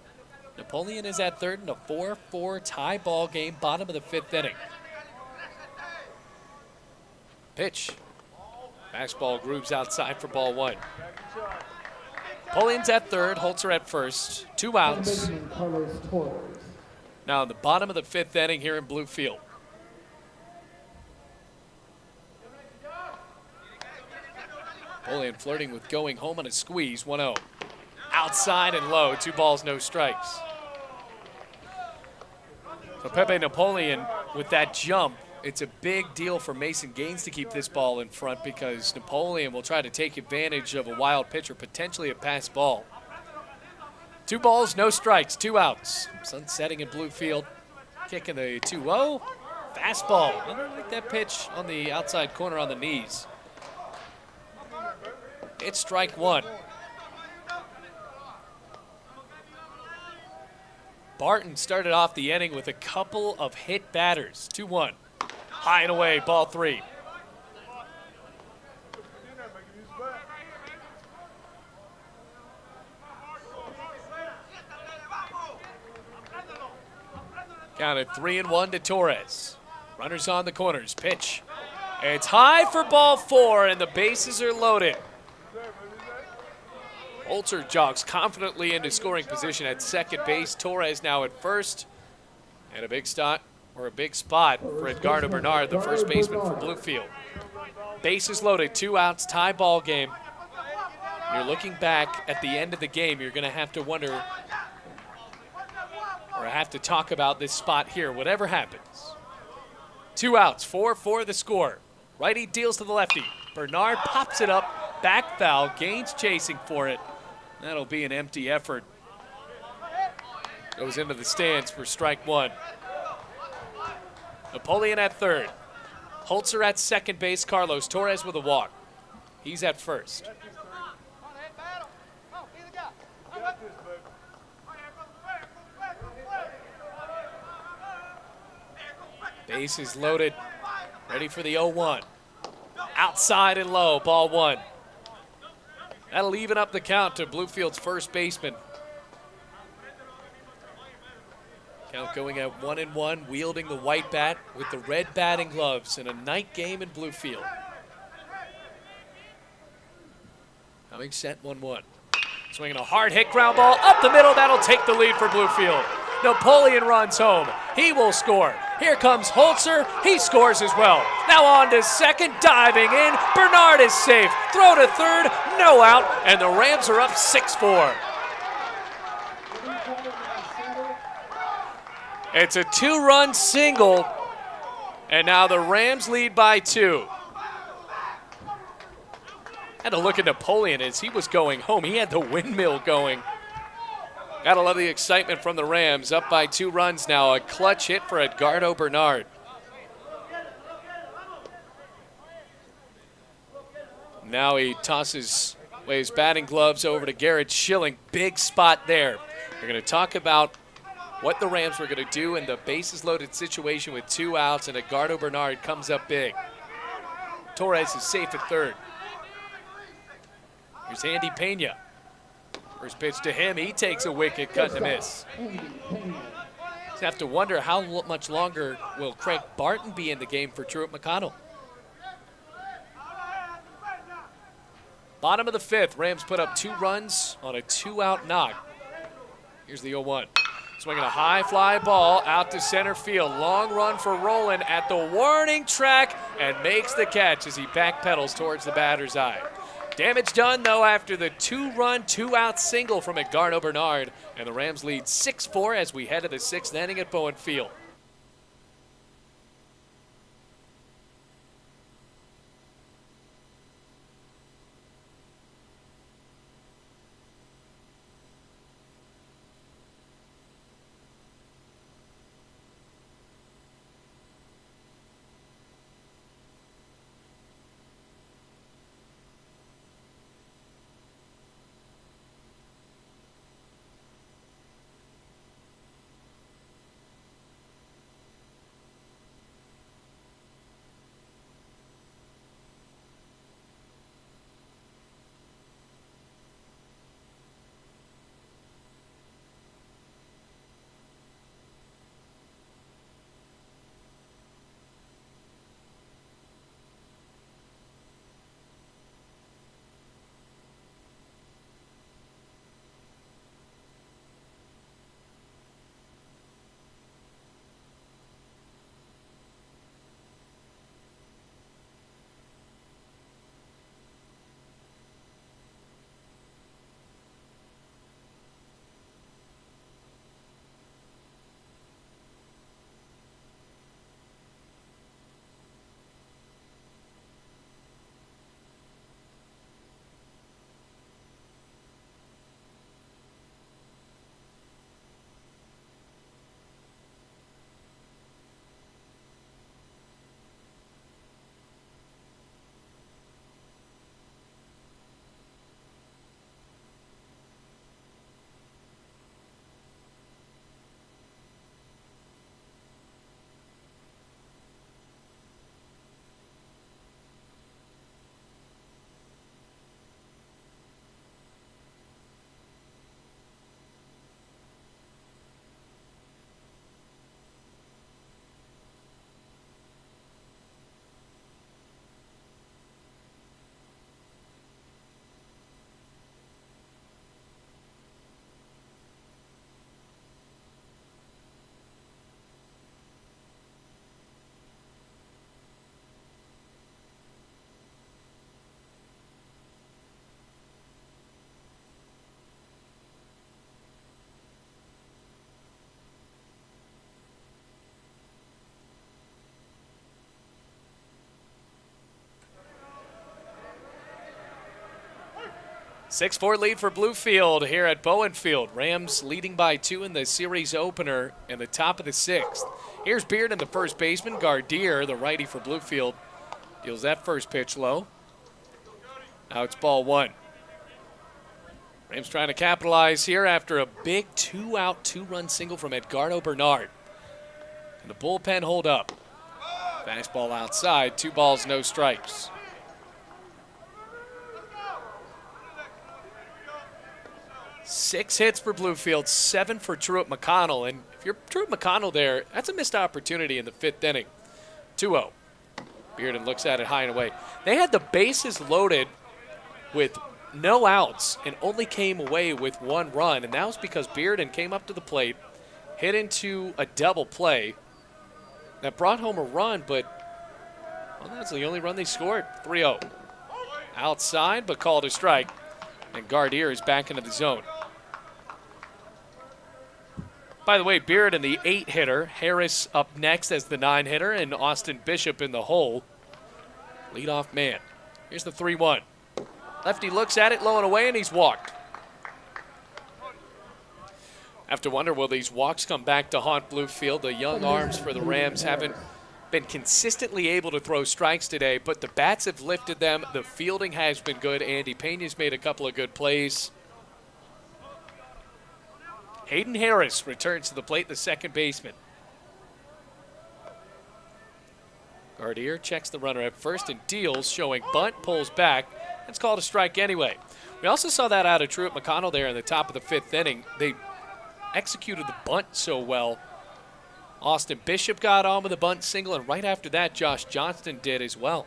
Napoleon is at third in a 4-4 tie ball game, bottom of the 5th inning. Pitch. Fastball grooves outside for ball 1. Napoleon's at third, Holzer at first. 2 outs. Carlos Torres. Now in the bottom of the 5th inning here in Bluefield. Napoleon flirting with going home on a squeeze, 1-0. Outside and low, 2 balls, no strikes. So Pepe Napoleon with that jump, it's a big deal for Mason Gaines to keep this ball in front because Napoleon will try to take advantage of a wild pitch or potentially a pass ball. 2 balls, no strikes, 2 outs. Sun setting in Bluefield. Kicking the 2-0. Fastball. I don't like that pitch on the outside corner on the knees. It's strike 1. Barton started off the inning with a couple of hit batters. 2-1. High and away, ball 3. Counted 3-1 to Torres. Runners on the corners. Pitch. It's high for ball 4, and the bases are loaded. Holzer jogs confidently into scoring position at second base. Torres now at first. And a big spot for Edgardo Bernard, the first baseman for Bluefield. Bases loaded, 2 outs, tie ball game. You're looking back at the end of the game, you're going to have to wonder, or have to talk about this spot here, whatever happens. 2 outs, 4-4 the score. Righty deals to the lefty. Bernard pops it up, back foul, Gaines chasing for it. That'll be an empty effort. Goes into the stands for strike 1. Napoleon at third. Holzer at second base. Carlos Torres with a walk. He's at first. Bases loaded. Ready for the 0-1. Outside and low, ball 1. That'll even up the count to Bluefield's first baseman. Count going at 1-1, wielding the white bat with the red batting gloves in a night game in Bluefield. Coming set 1-1. Swinging a hard hit ground ball up the middle. That'll take the lead for Bluefield. Napoleon runs home. He will score. Here comes Holzer. He scores as well. Now on to second, diving in. Bernard is safe. Throw to third, no out, and the Rams are up 6-4. It's a 2-run single, and now the Rams lead by 2. Had to look at Napoleon as he was going home. He had the windmill going. Gotta love the excitement from the Rams. Up by 2 runs now. A clutch hit for Edgardo Bernard. Now he tosses away his batting gloves over to Garrett Schilling. Big spot there. We're going to talk about what the Rams were going to do in the bases loaded situation with 2 outs, and Edgardo Bernard comes up big. Torres is safe at third. Here's Andy Pena. First pitch to him, he takes a wicket, cut and a miss. Just have to wonder how much longer will Craig Barton be in the game for Truett McConnell. Bottom of the 5th, Rams put up 2 runs on a 2-out knock. Here's the 0-1. Swinging a high fly ball out to center field. Long run for Rowland at the warning track and makes the catch as he backpedals towards the batter's eye. Damage done, though, after the 2-run, 2-out single from Edgardo Bernard. And the Rams lead 6-4 as we head to the 6th inning at Bowen Field. 6-4 lead for Bluefield here at Bowen Field. Rams leading by 2 in the series opener in the top of the 6th. Here's Beard in the first baseman. Gardier, the righty for Bluefield, deals that first pitch low. Now it's ball 1. Rams trying to capitalize here after a big 2-out, 2-run single from Edgardo Bernard. And the bullpen hold up. Fastball outside, 2 balls, no strikes. Six hits for Bluefield, 7 for Truett McConnell. And if you're Truett McConnell there, that's a missed opportunity in the 5th inning. 2-0. Bearden looks at it high and away. They had the bases loaded with no outs and only came away with 1 run. And that was because Bearden came up to the plate, hit into a double play. That brought home a run, but that's the only run they scored. 3-0. Outside, but called a strike. And Gardier is back into the zone. By the way, Beard in the 8-hitter. Harris up next as the 9-hitter, and Austin Bishop in the hole. Leadoff man. Here's the 3-1. Lefty looks at it, low and away, and he's walked. Have to wonder, will these walks come back to haunt Bluefield? The young arms for the Rams haven't been consistently able to throw strikes today, but the bats have lifted them. The fielding has been good. Andy Pena's made a couple of good plays. Hayden Harris returns to the plate, the second baseman. Gardier checks the runner at first and deals, showing bunt, pulls back. It's called a strike anyway. We also saw that out of Truett McConnell there in the top of the 5th inning. They executed the bunt so well. Austin Bishop got on with a bunt single, and right after that, Josh Johnston did as well.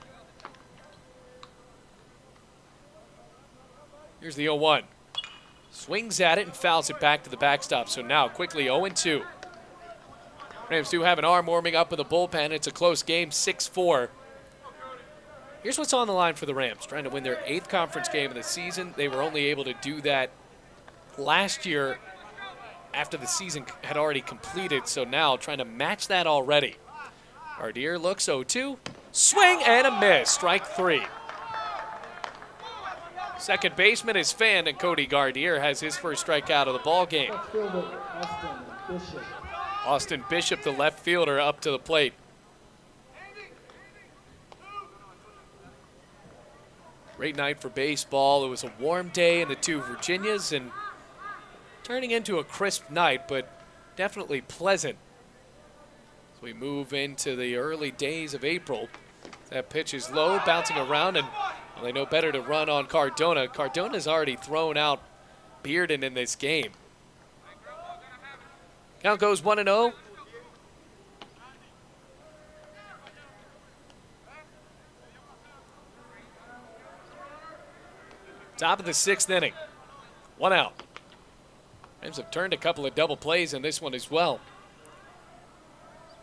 Here's the 0-1. Swings at it and fouls it back to the backstop. So now quickly 0-2. Rams do have an arm warming up in the bullpen. It's a close game, 6-4. Here's what's on the line for the Rams. Trying to win their 8th conference game of the season. They were only able to do that last year after the season had already completed, so now trying to match that already. Gardier looks 0-2. Swing and a miss. Strike 3. Second baseman is fanned, and Cody Gardier has his first strikeout of the ball game. Austin Bishop, the left fielder, up to the plate. Great night for baseball. It was a warm day in the 2 Virginias, and turning into a crisp night, but definitely pleasant. As we move into the early days of April, that pitch is low, bouncing around, and they know better to run on Cardona. Cardona's already thrown out Bearden in this game. Count goes 1-0. Top of the 6th inning. 1 out. Rams have turned a couple of double plays in this one as well.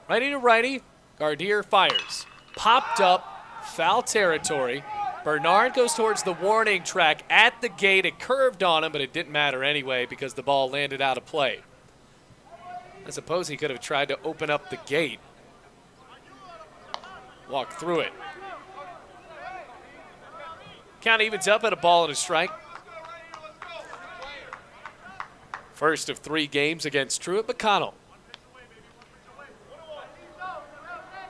Righty to righty. Gardier fires. Popped up. Foul territory. Bernard goes towards the warning track at the gate. It curved on him, but it didn't matter anyway because the ball landed out of play. I suppose he could have tried to open up the gate. Walk through it. Count evens up at a ball and a strike. First of 3 games against Truett McConnell.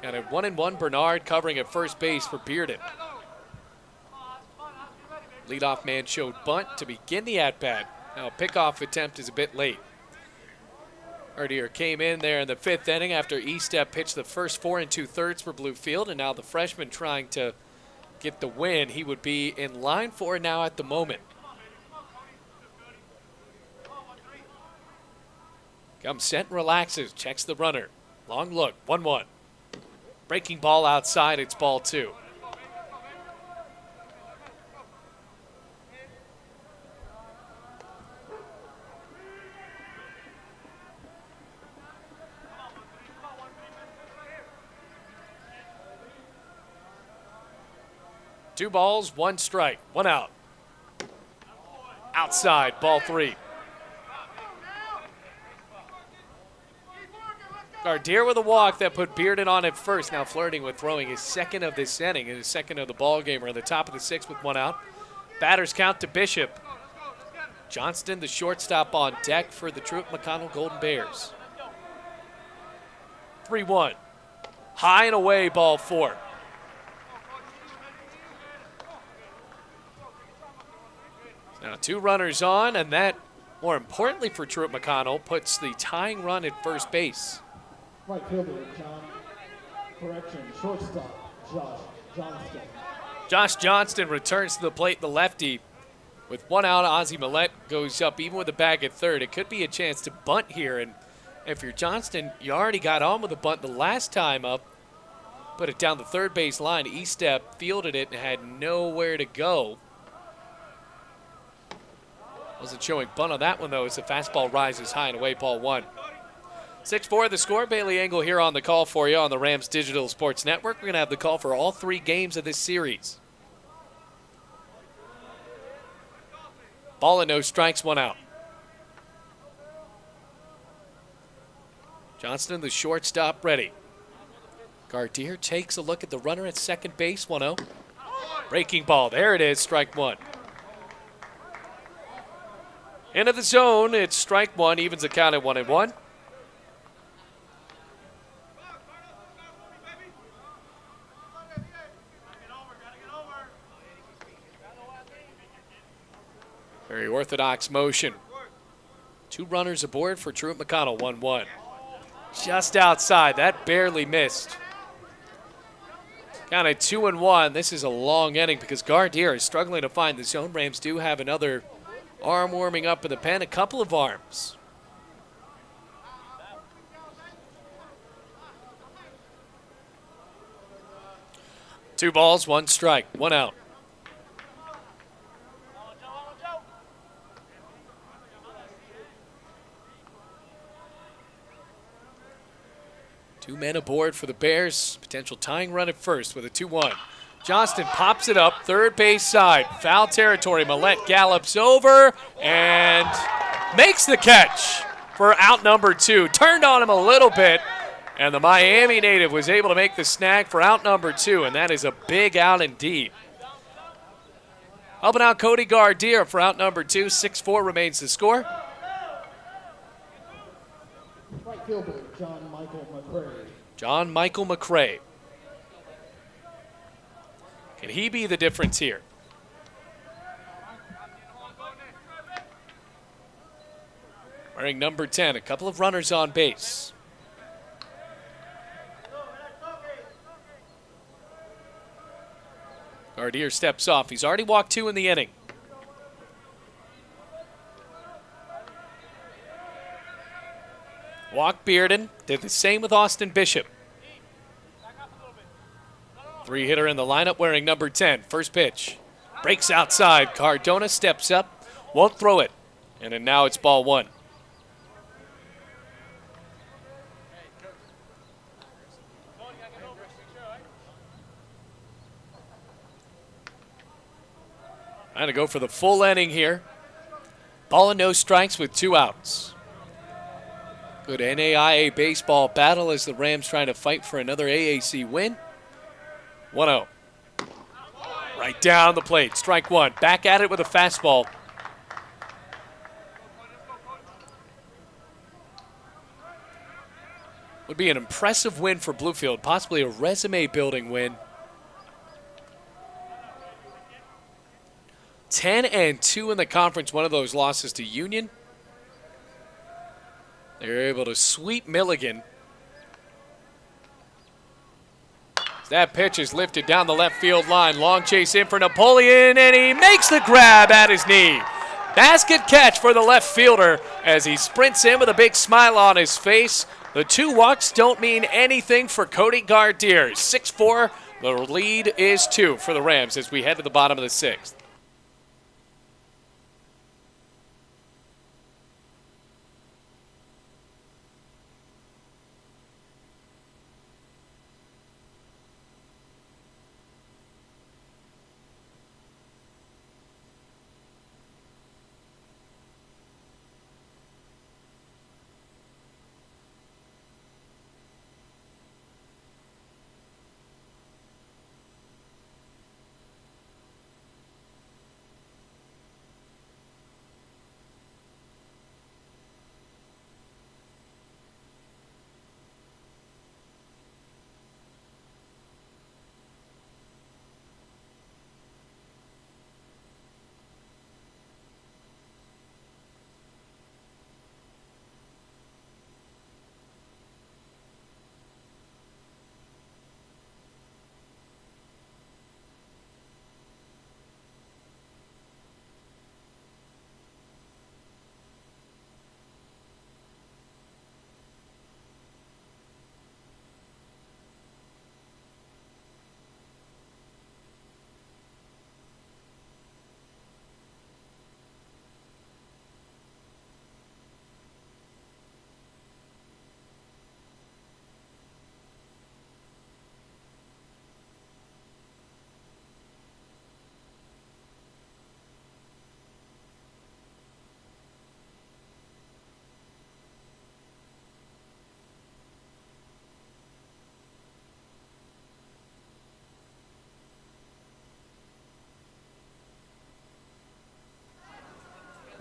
Got a 1-1 Bernard covering at first base for Bearden. Leadoff man showed bunt to begin the at-bat. Now a pickoff attempt is a bit late. Gardier came in there in the 5th inning after Estep pitched the first 4 2/3 for Bluefield, and now the freshman trying to get the win. He would be in line for it now at the moment. Comes set and relaxes, checks the runner. Long look, 1-1. Breaking ball outside, it's ball 2. Two balls, 1 strike, 1 out. Outside, ball 3. Gardier with a walk that put Bearden on at first. Now flirting with throwing his second of this inning and his second of the ball game. We're at the top of the 6th with 1 out. Batters count to Bishop. Johnston, the shortstop, on deck for the Truett McConnell Golden Bears. 3-1. High and away, ball 4. Now 2 runners on, and that, more importantly for Truett McConnell, puts the tying run at first base. Right fielder, shortstop, Josh Johnston. Josh Johnston returns to the plate, the lefty. With 1 out, Ozzie Millette goes up even with a bag at third. It could be a chance to bunt here, and if you're Johnston, you already got on with a bunt the last time up. Put it down the third base line. E-step fielded it and had nowhere to go. Wasn't showing bunt on that one, though, as the fastball rises high and away, ball 1. 6-4 the score. Bailey Engel here on the call for you on the Rams Digital Sports Network. We're going to have the call for all 3 games of this series. Ball and no strikes, 1 out. Johnston, the shortstop, ready. Gardier takes a look at the runner at second base, 1-0. Breaking ball, there it is, strike 1. Into the zone, it's strike 1, evens the count at 1-1. Very orthodox motion. 2 runners aboard for Truett McConnell, 1-1. Just outside, that barely missed. Count at 2-1. This is a long inning because Gardier is struggling to find the zone. Rams do have another arm warming up in the pen, a couple of arms. Two balls, 1 strike, 1 out. Two men aboard for the Bears. Potential tying run at first with a 2-1. Johnston pops it up, third base side. Foul territory. Millette gallops over and makes the catch for out number 2. Turned on him a little bit, and the Miami native was able to make the snag for out number 2, and that is a big out indeed. Helping out Cody Gardier for out number 2. 6-4 remains the score. Right fielder, John Michael McCray. John Michael McCray. Can he be the difference here? Wearing number 10, a couple of runners on base. Gardier steps off. He's already walked 2 in the inning. Walk Bearden, did the same with Austin Bishop. 3-hitter in the lineup wearing number 10. First pitch. Breaks outside. Cardona steps up. Won't throw it. And then now it's ball 1. Trying to go for the full inning here. Ball and no strikes with 2 outs. Good NAIA baseball battle as the Rams trying to fight for another AAC win. 1-0. Right down the plate. Strike 1. Back at it with a fastball. Would be an impressive win for Bluefield. Possibly a resume-building win. 10-2 in the conference. One of those losses to Union. They were able to sweep Milligan. That pitch is lifted down the left field line. Long chase in for Napoleon, and he makes the grab at his knee. Basket catch for the left fielder as he sprints in with a big smile on his face. The 2 walks don't mean anything for Cody Gardier. 6-4, the lead is 2 for the Rams as we head to the bottom of the 6th.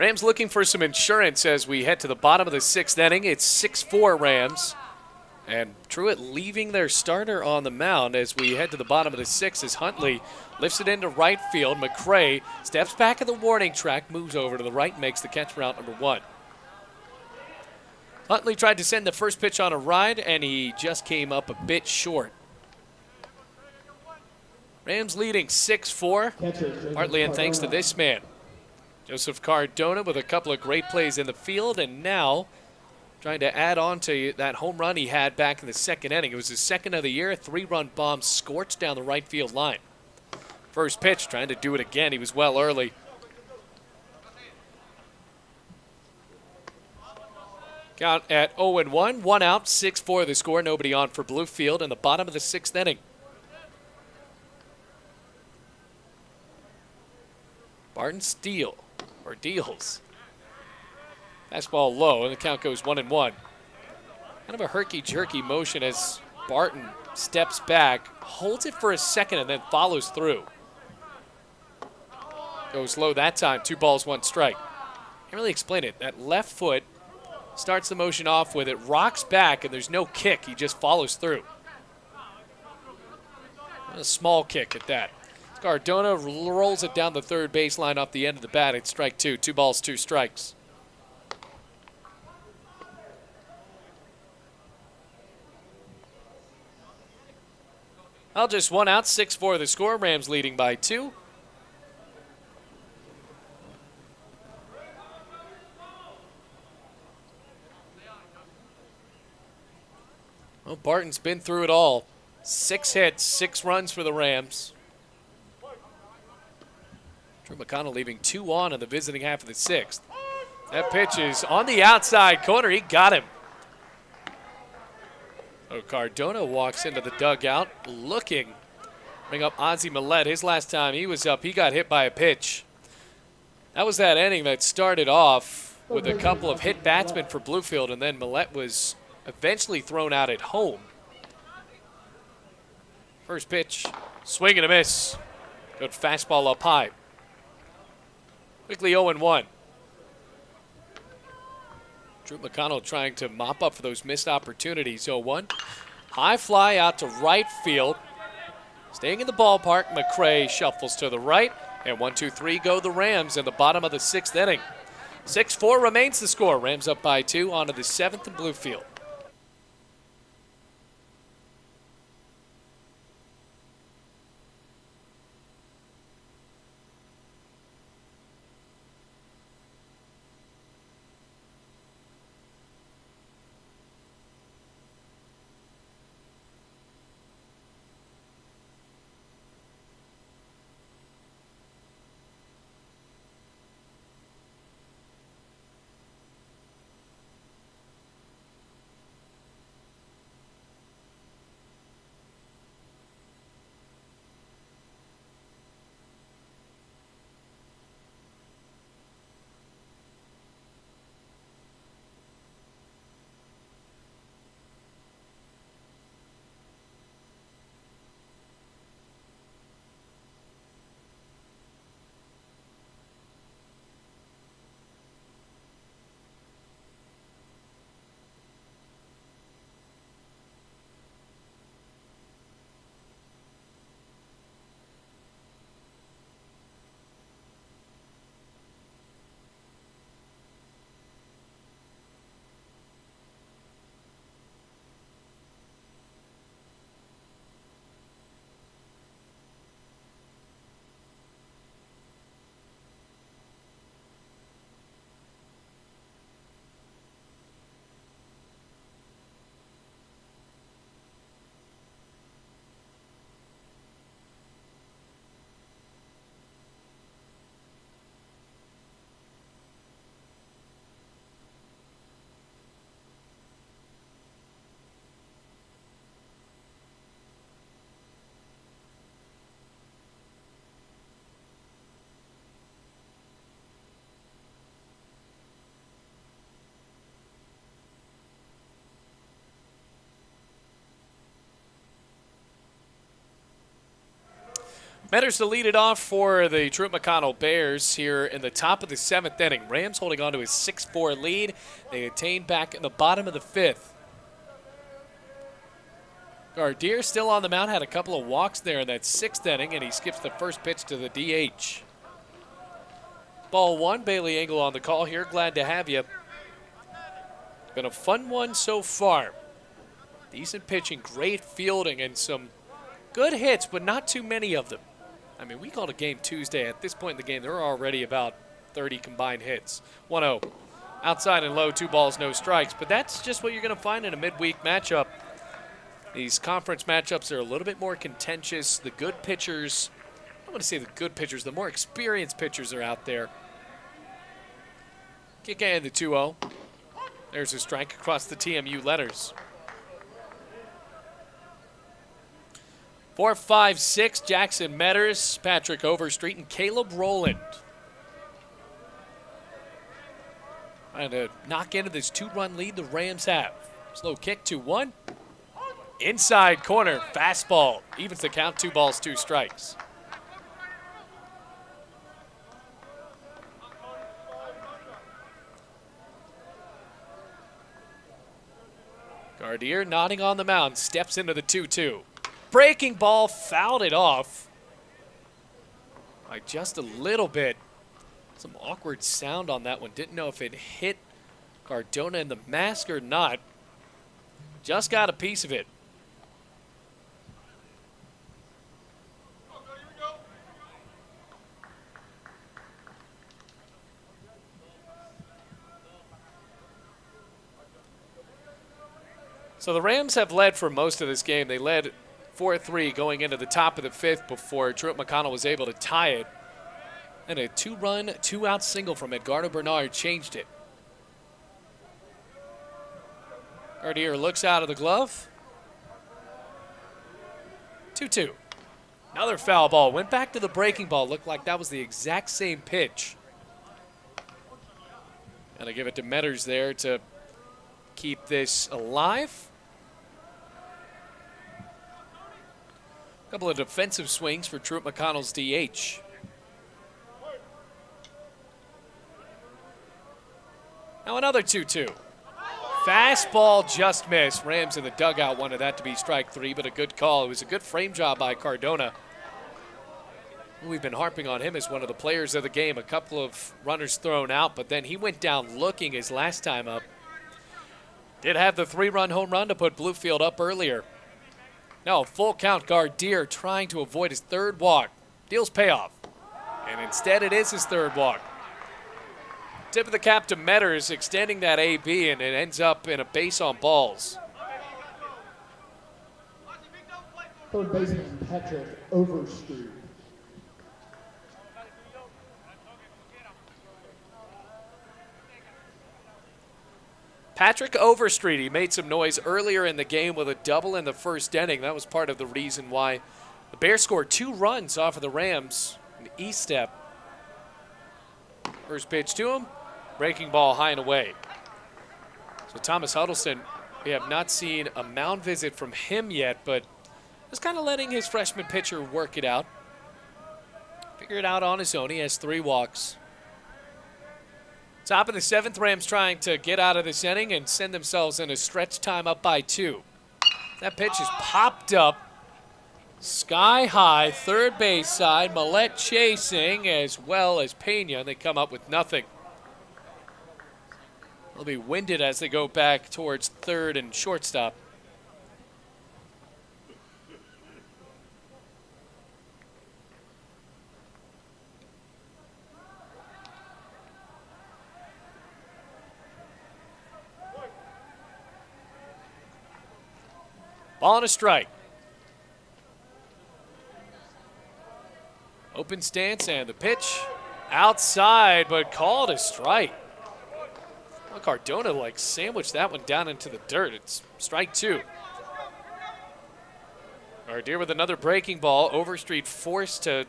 Rams looking for some insurance as we head to the bottom of the 6th inning. It's 6-4 Rams. And Truett leaving their starter on the mound as we head to the bottom of the 6th as Huntley lifts it into right field. McCray steps back at the warning track, moves over to the right, makes the catch for out number 1. Huntley tried to send the first pitch on a ride, and he just came up a bit short. Rams leading 6-4, partly in thanks to this man. Joseph Cardona with a couple of great plays in the field, and now trying to add on to that home run he had back in the 2nd inning. It was his 2nd of the year, a 3-run bomb scorched down the right field line. First pitch, trying to do it again. He was well early. Count at 0-1, 1 out, 6-4 the score, nobody on for Bluefield in the bottom of the 6th inning. Barton deals. Fastball low, and the count goes 1-1. Kind of a herky-jerky motion as Barton steps back, holds it for a second, and then follows through. Goes low that time, 2 balls, 1 strike. Can't really explain it. That left foot starts the motion off with it, rocks back, and there's no kick. He just follows through. A small kick at that. Cardona rolls it down the third baseline off the end of the bat. It's strike 2. 2 balls, 2 strikes. Well, just 1 out, 6-4 the score. Rams leading by 2. Well, Barton's been through it all. 6 hits, 6 runs for the Rams. Truett McConnell leaving 2 on in the visiting half of the 6th. That pitch is on the outside corner. He got him. So Cardona walks into the dugout looking. Bring up Ozzie Millette. His last time he was up, he got hit by a pitch. That was that inning that started off with a couple of hit batsmen for Bluefield, and then Millette was eventually thrown out at home. First pitch, swing and a miss. Good fastball up high. Quickly 0-1. Truett McConnell trying to mop up for those missed opportunities. 0-1. High fly out to right field. Staying in the ballpark, McCray shuffles to the right. And 1-2-3 go the Rams in the bottom of the 6th inning. 6-4 remains the score. Rams up by 2 onto the 7th in Bluefield. Metters to lead it off for the Truett McConnell Bears here in the top of the 7th inning. Rams holding on to a 6-4 lead. They attain back in the bottom of the 5th. Gardere still on the mound, had a couple of walks there in that 6th inning, and he skips the first pitch to the DH. Ball 1, Bailey Engel on the call here. Glad to have you. Been a fun one so far. Decent pitching, great fielding, and some good hits, but not too many of them. I mean, we called a game Tuesday. At this point in the game, there are already about 30 combined hits. 1-0. Outside and low, 2 balls, no strikes. But that's just what you're going to find in a midweek matchup. These conference matchups are a little bit more contentious. The good pitchers, I want to say the good pitchers, the more experienced pitchers are out there. Kick in the 2-0. There's a strike across the TMU letters. 4, 5, 6, Jackson Metters, Patrick Overstreet, and Caleb Rowland. Trying to knock into this 2-run lead the Rams have. Slow kick, 2-1. Inside corner, fastball. Evens the count, 2 balls, 2 strikes. Gardere nodding on the mound, steps into the 2-2. Breaking ball, fouled it off by just a little bit. Some awkward sound on that one. Didn't know if it hit Cardona in the mask or not. Just got a piece of it. So the Rams have led for most of this game. They led 4-3 going into the top of the 5th before Truett McConnell was able to tie it. And a 2-run, 2-out single from Edgardo Bernard changed it. Gardere looks out of the glove. 2-2. Another foul ball. Went back to the breaking ball. Looked like that was the exact same pitch. And I give it to Metters there to keep this alive. A couple of defensive swings for Truett McConnell's DH. Now another 2-2. Fastball just missed. Rams in the dugout wanted that to be strike 3, but a good call. It was a good frame job by Cardona. We've been harping on him as one of the players of the game. A couple of runners thrown out, but then he went down looking his last time up. Did have the 3-run home run to put Bluefield up earlier. Now a full count. Gardere trying to avoid his 3rd walk. Deals payoff. And instead it is his 3rd walk. Tip of the cap to Metters, extending that AB, and it ends up in a base on balls. Third baseman Patrick Overstreet. Patrick Overstreet, he made some noise earlier in the game with a double in the 1st inning. That was part of the reason why the Bears scored 2 runs off of the Rams. An E-step. First pitch to him. Breaking ball high and away. So Thomas Huddleston, we have not seen a mound visit from him yet, but just kind of letting his freshman pitcher work it out. Figure it out on his own. He has 3 walks. Top of the 7th, Rams trying to get out of this inning and send themselves in a stretch time up by 2. That pitch is popped up. Sky high, third base side. Millette chasing as well as Pena. They come up with nothing. They'll be winded as they go back towards 3rd and shortstop. Ball and a strike. Open stance and the pitch outside, but called a strike. Well, Cardona like sandwiched that one down into the dirt. It's strike 2. Gardere with another breaking ball. Overstreet forced to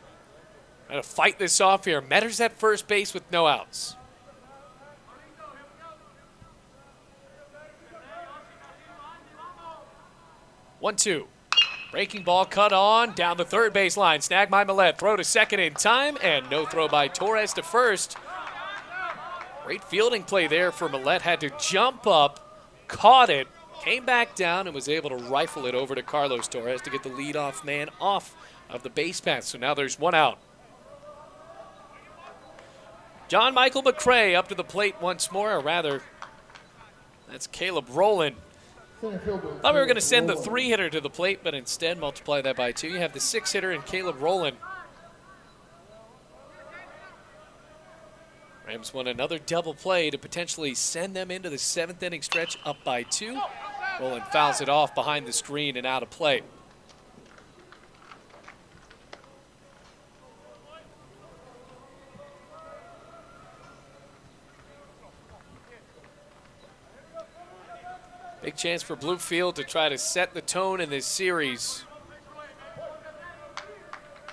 try to fight this off here. Metters at first base with no outs. One, 2. Breaking ball cut on down the third base line. Snagged by Millette. Throw to second in time, and no throw by Torres to first. Great fielding play there for Millette. Had to jump up, caught it, came back down, and was able to rifle it over to Carlos Torres to get the leadoff man off of the base path. So now there's one out. John Michael McCray up to the plate once more, or rather, that's Caleb Rowland. Thought we were going to send the 3-hitter to the plate, but instead multiply that by 2. You have the 6-hitter and Caleb Rowland. Rams want another double play to potentially send them into the 7th inning stretch up by 2. Rowland fouls it off behind the screen and out of play. Big chance for Bluefield to try to set the tone in this series.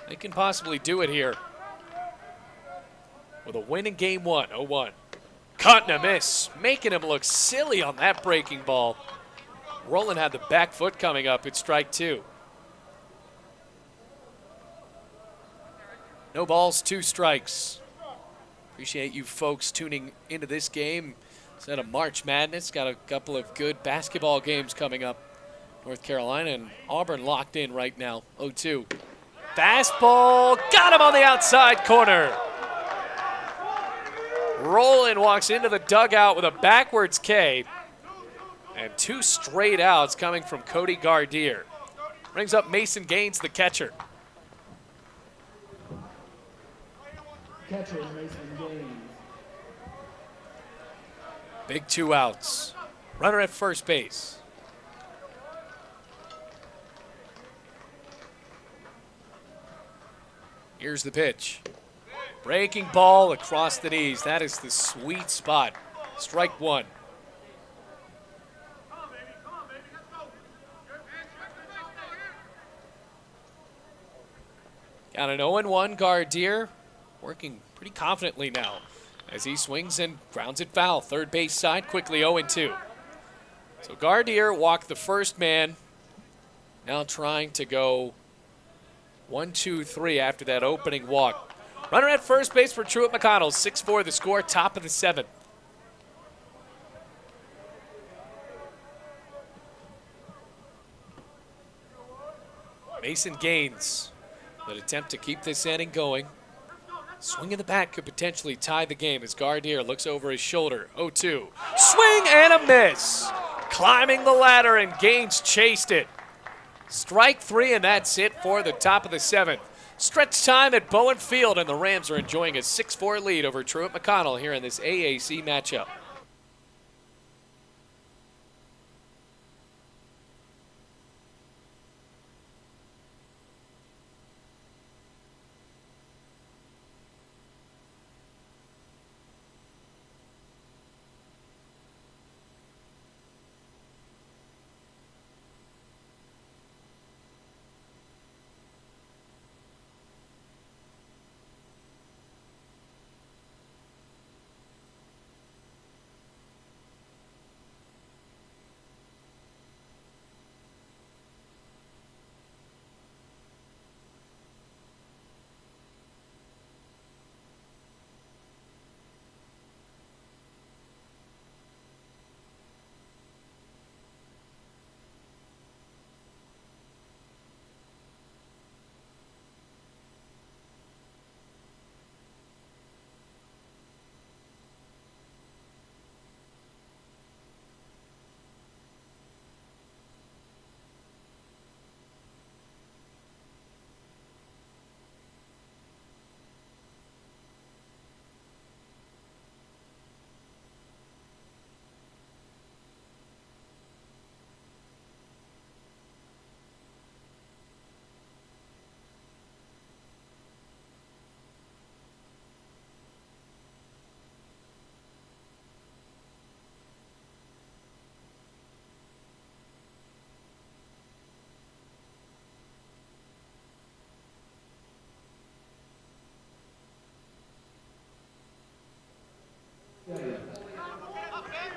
They can possibly do it here with a win in game 1, 0-1. Cut and a miss, making him look silly on that breaking ball. Rowland had the back foot coming up. It's strike 2. No balls, 2 strikes. Appreciate you folks tuning into this game. Instead of March Madness, got a couple of good basketball games coming up. North Carolina and Auburn locked in right now, 0-2. Fastball, got him on the outside corner. Rowland walks into the dugout with a backwards K. And 2 straight outs coming from Cody Gardier. Brings up Mason Gaines, the catcher. Catcher Mason Gaines. Big 2 outs. Runner at first base. Here's the pitch. Breaking ball across the knees. That is the sweet spot. Strike 1. Got an 0-1 Gardier, working pretty confidently now as he swings and grounds it foul. Third base side, quickly 0-2. So Gardier walked the first man, now trying to go 1-2-3 after that opening walk. Runner at first base for Truett McConnell, 6-4 the score, top of the 7th. Mason Gaines would attempt to keep this inning going. Swing in the bat could potentially tie the game as Gardier looks over his shoulder. 0-2. Swing and a miss. Climbing the ladder, and Gaines chased it. Strike 3, and that's it for the top of the 7th. Stretch time at Bowen Field, and the Rams are enjoying a 6-4 lead over Truett McConnell here in this AAC matchup.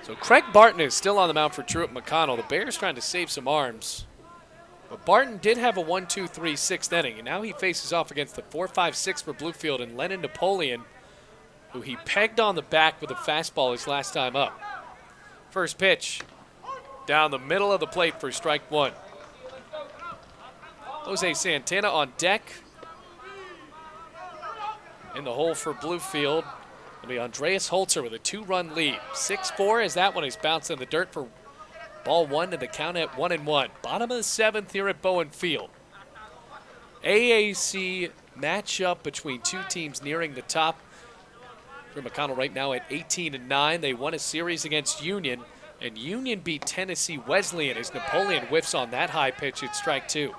So Craig Barton is still on the mound for Truett McConnell. The Bears trying to save some arms But Barton did have a 1-2-3 6th inning, and now he faces off against the 4-5-6 for Bluefield and Lennon Napoleon, who he pegged on the back with a fastball his last time up. First pitch, down the middle of the plate for strike one. Jose Santana on deck. In the hole for Bluefield will be Andreas Holzer with a 2-run lead. 6-4 as that one is bounced in the dirt for ball one to the count at 1-1. Bottom of the 7th here at Bowen Field. AAC matchup between two teams nearing the top. Truett McConnell right now at 18-9. They won a series against Union, and Union beat Tennessee Wesleyan as Napoleon whiffs on that high pitch at strike two.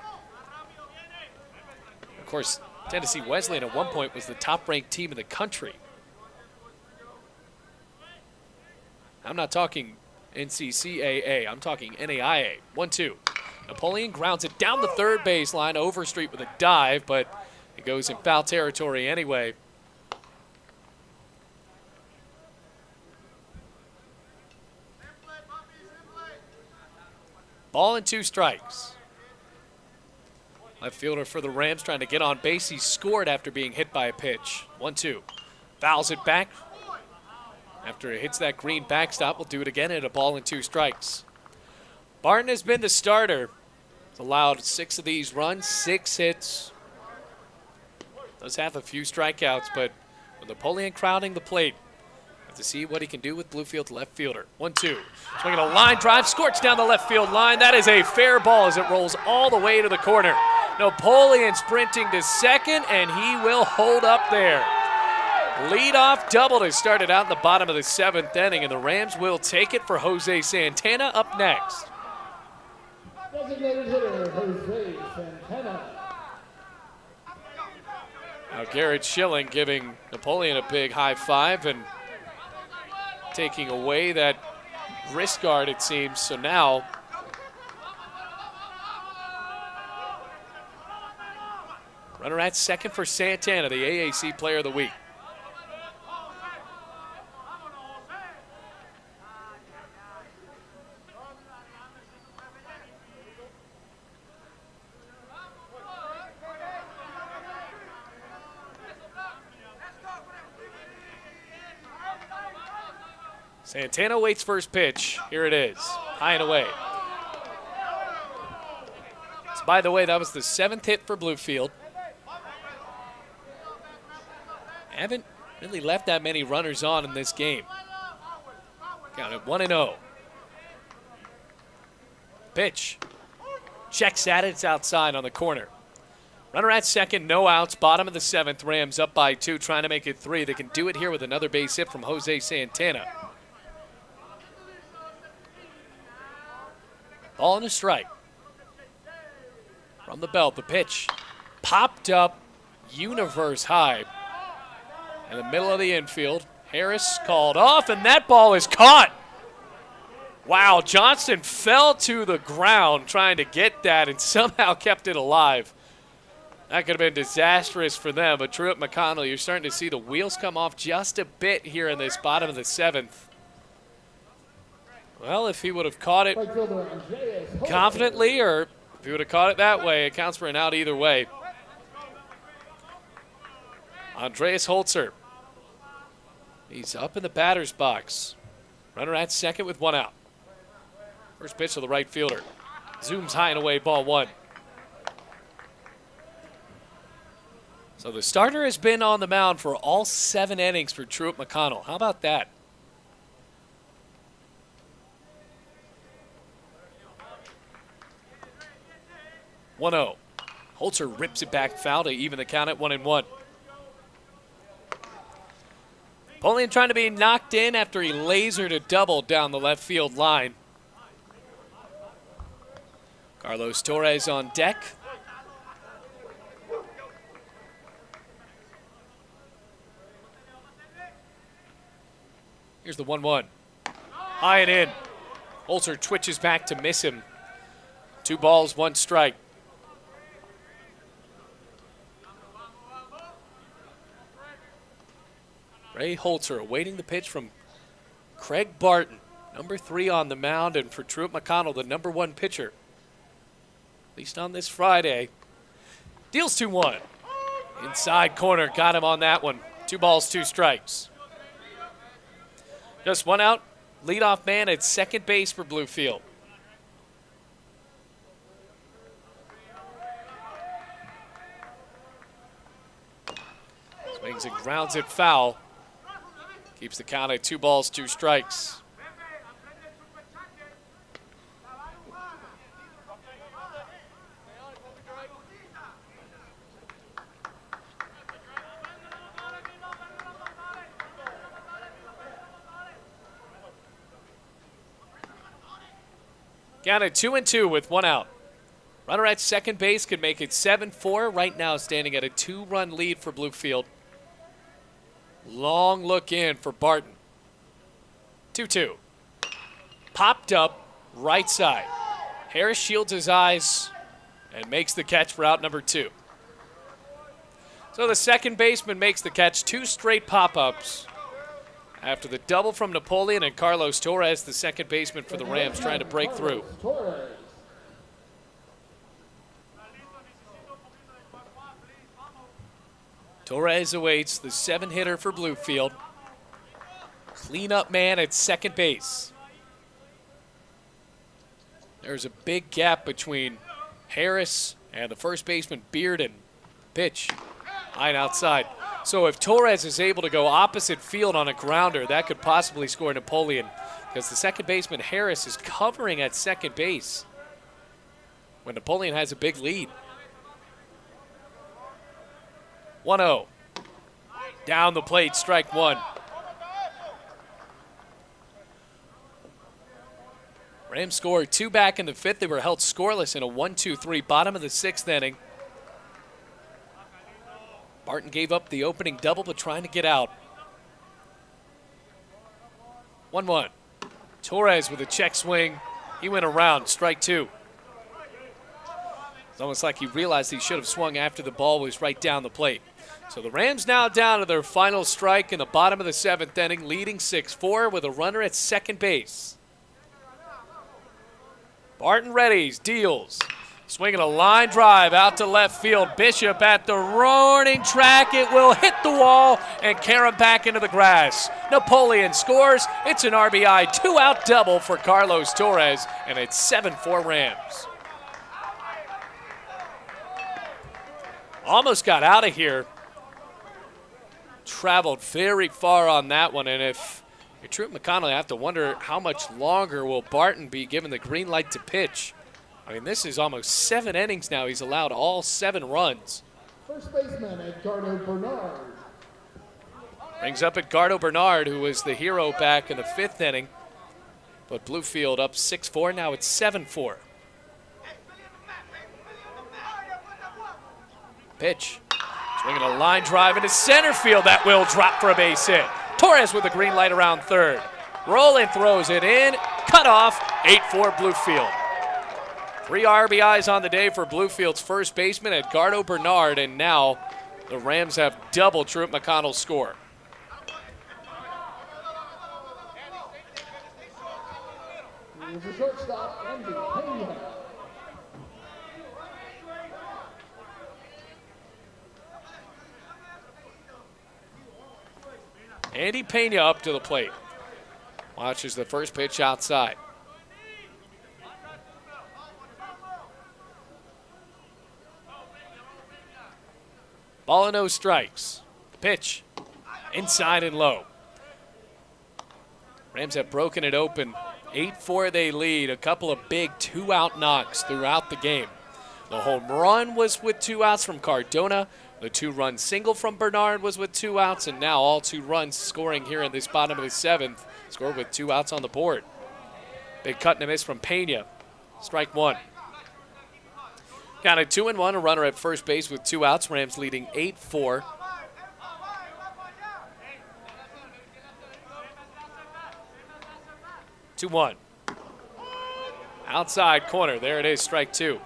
Of course, Tennessee Wesleyan at one point was the top-ranked team in the country. I'm not talking NCCAA, I'm talking NAIA. 1-2. Napoleon grounds it down the third baseline, Overstreet with a dive, but it goes in foul territory anyway. Ball and 2 strikes. Left fielder for the Rams trying to get on base. He scored after being hit by a pitch. 1-2. Fouls it back. After it hits that green backstop, we'll do it again at a ball and 2 strikes. Barton has been the starter. He's allowed 6 of these runs, 6 hits. Does have a few strikeouts, but with Napoleon crowding the plate, have to see what he can do with Bluefield left fielder. 1-2. Swinging a line drive, scorched down the left field line. That is a fair ball as it rolls all the way to the corner. Napoleon sprinting to second, and he will hold up there. Leadoff double to start it out in the bottom of the 7th inning, and the Rams will take it for Jose Santana up next. Designated hitter, Jose Santana. Now Garrett Schilling giving Napoleon a big high five and taking away that wrist guard, it seems. So now runner at second for Santana, the AAC Player of the Week. Santana waits first pitch. Here it is, high and away. So by the way, that was the 7th hit for Bluefield. Haven't really left that many runners on in this game. Counted 1-0. Pitch. Checks at it, it's outside on the corner. Runner at second, no outs, bottom of the 7th. Rams up by 2, trying to make it 3. They can do it here with another base hit from Jose Santana. Ball and a strike. From the belt, the pitch popped up universe high in the middle of the infield. Harris called off, and that ball is caught. Wow, Johnston fell to the ground trying to get that and somehow kept it alive. That could have been disastrous for them, but Truett McConnell, you're starting to see the wheels come off just a bit here in this bottom of the 7th. Well, if he would have caught it confidently, or if he would have caught it that way, it counts for an out either way. Andreas Holzer. He's up in the batter's box. Runner at second with 1 out. First pitch to the right fielder. Zooms high and away, ball 1. So the starter has been on the mound for all 7 innings for Truett McConnell. How about that? (1-0). Holzer rips it back foul to even the count at 1-1. Napoleon trying to be knocked in after he lasered a double down the left field line. Carlos Torres on deck. Here's the 1-1. High and in. Holzer twitches back to miss him. 2 balls, 1 strike. Ray Holzer awaiting the pitch from Craig Barton, number 3 on the mound, and for Truett McConnell, the number 1 pitcher. at least on this Friday. Deals 2-1. Inside corner, got him on that one. 2 balls, 2 strikes. Just 1 out. Leadoff man at second base for Bluefield. Swings and grounds it foul. Keeps the count at 2 balls, 2 strikes. Count at 2-2 with 1 out. Runner at second base could make it 7-4. Right now standing at a 2-run lead for Bluefield. Long look in for Barton. 2-2. Popped up right side. Harris shields his eyes and makes the catch for out number 2. So the second baseman makes the catch. 2 straight pop-ups. After the double from Napoleon and Carlos Torres, the second baseman for the Rams, trying to break through. Torres awaits, the 7-hitter for Bluefield. Cleanup man at second base. There's a big gap between Harris and the first baseman, Bearden. Pitch, line outside. So if Torres is able to go opposite field on a grounder, that could possibly score Napoleon, because the second baseman, Harris, is covering at second base when Napoleon has a big lead. 1-0. Down the plate, strike 1. Rams scored 2 back in the 5th. They were held scoreless in a 1-2-3 bottom of the 6th inning. Barton gave up the opening double, but trying to get out. 1-1. Torres with a check swing. He went around, strike 2. It's almost like he realized he should have swung after the ball was right down the plate. So the Rams now down to their final strike in the bottom of the 7th inning, leading 6-4 with a runner at second base. Barton readies, deals. Swinging a line drive out to left field. Bishop at the running track. It will hit the wall and carry him back into the grass. Napoleon scores. It's an RBI 2-out double for Carlos Torres, and it's 7-4 Rams. Almost got out of here. Traveled very far on that one, and if you're Truett McConnell, you have to wonder how much longer will Barton be given the green light to pitch. I mean, this is almost 7 innings now. He's allowed all 7 runs. First baseman, Edgardo Bernard. Brings up Edgardo Bernard, who was the hero back in the 5th inning. But Bluefield up 6-4. Now it's 7-4. Pitch. Swinging a line drive into center field. That will drop for a base hit. Torres with the green light around third. Roland throws it in. Cut off. 8-4 Bluefield. 3 RBIs on the day for Bluefield's first baseman, Edgardo Bernard, and now the Rams have double Truett McConnell's score. Here's the shortstop, Andy Pena. Andy Pena up to the plate. Watches the first pitch outside. Ball and no strikes. Pitch. Inside and low. Rams have broken it open. 8-4 they lead. A couple of big 2-out knocks throughout the game. The home run was with 2 outs from Cardona. The 2-run single from Bernard was with 2 outs. And now all 2 runs scoring here in this bottom of the 7th. Scored with 2 outs on the board. Big cut and a miss from Pena. Strike 1. Counted 2-1, a runner at first base with 2 outs. Rams leading 8-4. Two one. Outside corner. There it is, strike 2.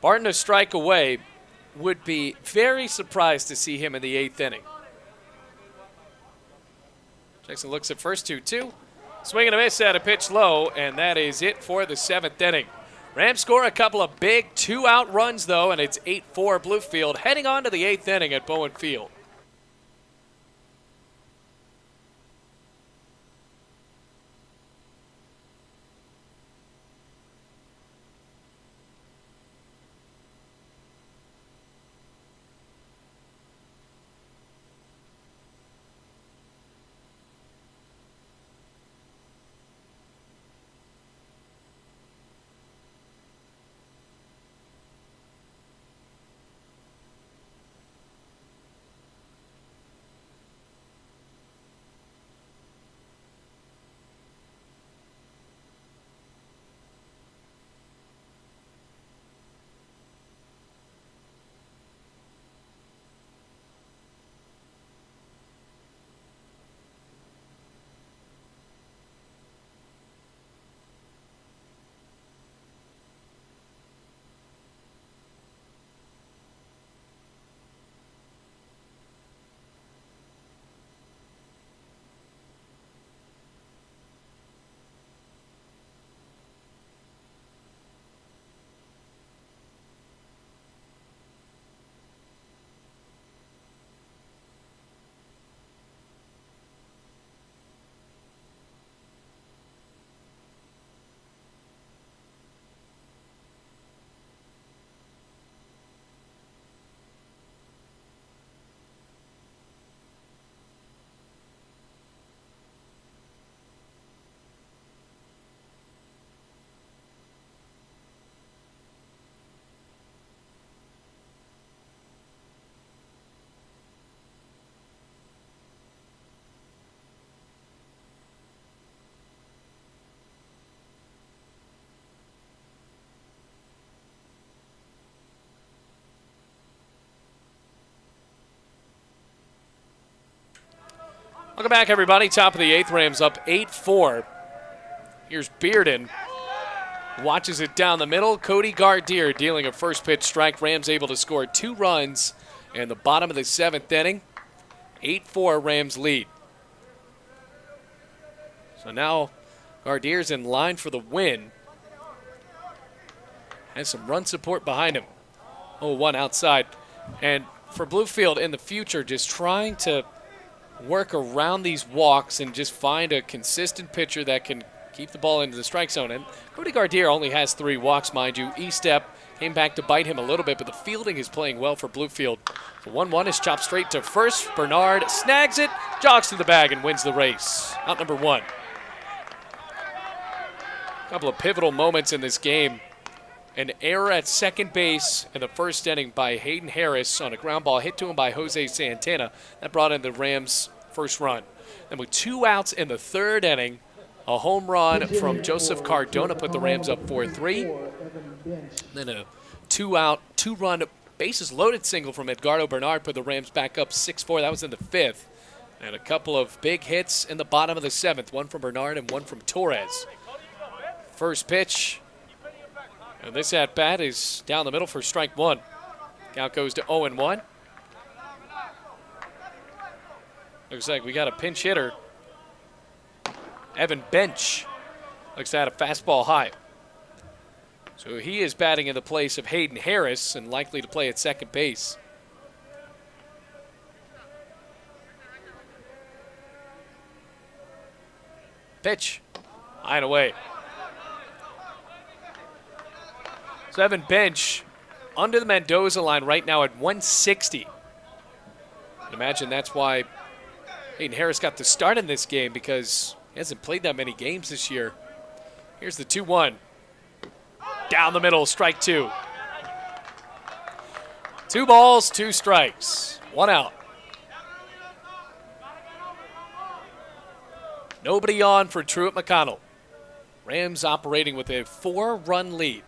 Barton a strike away. Would be very surprised to see him in the 8th inning. Jackson looks at first 2-2. Swing and a miss at a pitch low, and that is it for the 7th inning. Rams score a couple of big 2-out runs, though, and it's 8-4 Bluefield, heading on to the 8th inning at Bowen Field. Welcome back, everybody. Top of the 8th, Rams up 8-4. Here's Bearden. Watches it down the middle. Cody Gardier dealing a first pitch strike. Rams able to score 2 runs in the bottom of the 7th inning. 8-4 Rams lead. So now Gardier's in line for the win. Has some run support behind him. 0-1 outside. And for Bluefield in the future, just trying to work around these walks and just find a consistent pitcher that can keep the ball into the strike zone. And Cody Gardier only has 3 walks, mind you. E-step came back to bite him a little bit, but the fielding is playing well for Bluefield. The 1-1 is chopped straight to first. Bernard snags it, jogs to the bag, and wins the race. Out number 1. A couple of pivotal moments in this game. An error at second base in the first inning by Hayden Harris on a ground ball hit to him by Jose Santana. That brought in the Rams' first run. Then with 2 outs in the 3rd inning, a home run from Joseph Cardona put the Rams up 4-3. Then a 2-out, 2-run bases loaded single from Edgardo Bernard put the Rams back up 6-4. That was in the 5th. And a couple of big hits in the bottom of the 7th, one from Bernard and one from Torres. First pitch. And this at-bat is down the middle for strike 1. Count goes to 0-1. Looks like we got a pinch hitter. Evan Bench looks at a fastball high. So he is batting in the place of Hayden Harris and likely to play at second base. Pitch. High and away. So Evan Bench under the Mendoza line right now at 160. I imagine that's why Hayden Harris got the start in this game, because he hasn't played that many games this year. Here's the 2-1. Down the middle, strike 2. 2 balls, 2 strikes. 1 out. Nobody on for Truett McConnell. Rams operating with a 4-run lead.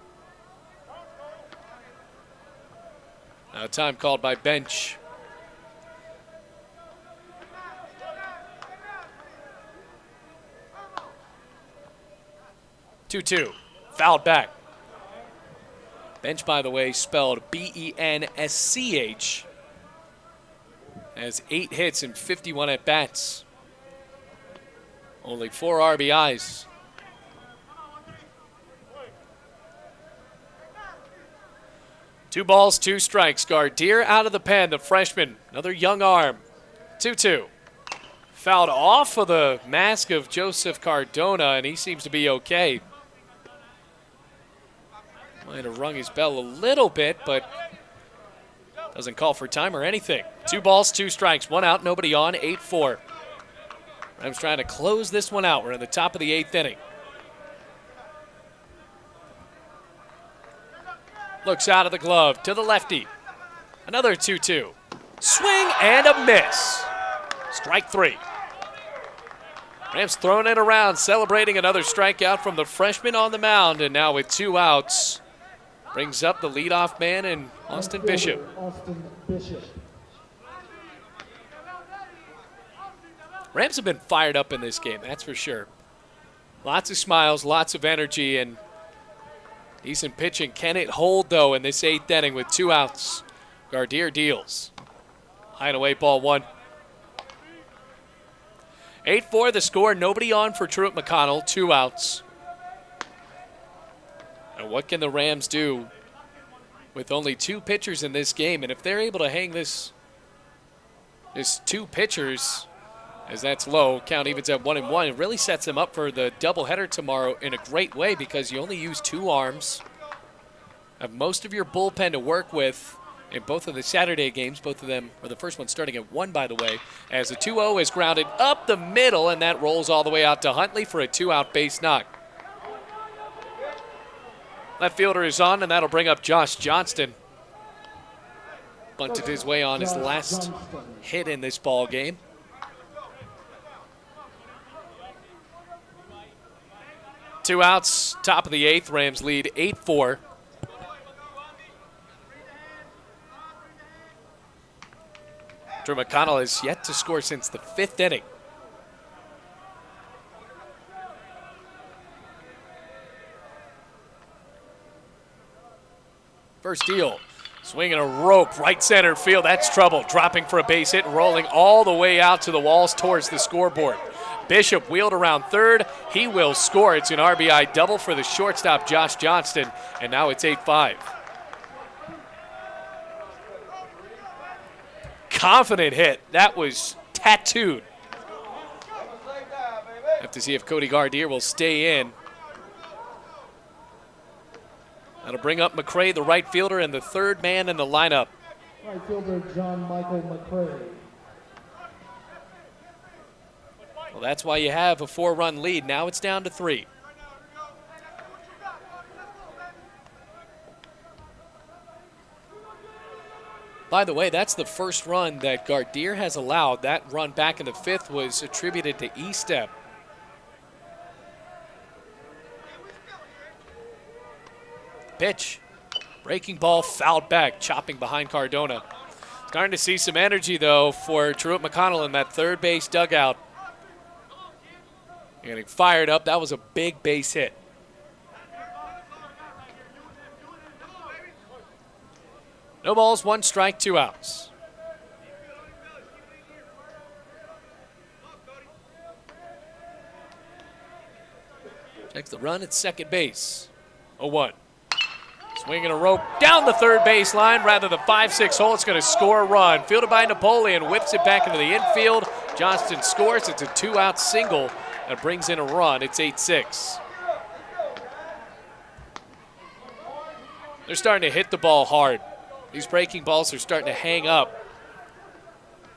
Now time called by Bench. Two. Fouled back. Bench, by the way, spelled B-E-N-S-C-H. Has 8 hits and 51 at-bats. Only 4 RBIs. Two balls, 2 strikes. Gardere out of the pen, the freshman. Another young arm. 2-2. Fouled off of the mask of Joseph Cardona, and he seems to be okay. Might have rung his bell a little bit, but doesn't call for time or anything. 2 balls, 2 strikes. 1 out, nobody on, 8-4. Rams trying to close this one out. We're in the top of the 8th inning. Looks out of the glove to the lefty. Another 2-2. Swing and a miss. Strike 3. Rams throwing it around, celebrating another strikeout from the freshman on the mound, and now with 2 outs, brings up the leadoff man in Austin Bishop. Rams have been fired up in this game, that's for sure. Lots of smiles, lots of energy, and decent pitching. Can it hold, though, in this 8th inning with 2 outs? Gardere deals. High and away, ball 1. 8-4 the score. Nobody on for Truett McConnell. 2 outs. And what can the Rams do with only 2 pitchers in this game? And if they're able to hang this 2 pitchers, as that's low, count evens at 1-1, it really sets them up for the doubleheader tomorrow in a great way because you only use 2 arms, have most of your bullpen to work with in both of the Saturday games, both of them, or the first one starting at 1, by the way, as the 2-0 is grounded up the middle, and that rolls all the way out to Huntley for a 2-out base knock. Left fielder is on, and that'll bring up Josh Johnston. Bunted his way on his last hit in this ball game. Two outs, top of the 8th. Rams lead 8-4. Drew McConnell has yet to score since the 5th inning. First deal, swinging a rope, right center field. That's trouble. Dropping for a base hit and rolling all the way out to the walls towards the scoreboard. Bishop wheeled around third. He will score. It's an RBI double for the shortstop, Josh Johnston, and now it's 8-5. Confident hit. That was tattooed. Have to see if Cody Gardere will stay in. That'll bring up McCray, the right fielder, and the 3rd man in the lineup. Right fielder John Michael McCray. Well, that's why you have a 4-run lead. Now it's down to 3. By the way, that's the first run that Gardere has allowed. That run back in the 5th was attributed to E-step. Pitch. Breaking ball, fouled back, chopping behind Cardona. Starting to see some energy, though, for Truett McConnell in that 3rd base dugout. Getting fired up. That was a big base hit. No balls, 1 strike, 2 outs. Takes the run at second base. 0-1. Swinging a rope down the 3rd baseline, rather the 5-6 hole. It's going to score a run. Fielded by Napoleon, whips it back into the infield. Johnston scores. It's a 2-out single that brings in a run. It's 8-6. They're starting to hit the ball hard. These breaking balls are starting to hang up.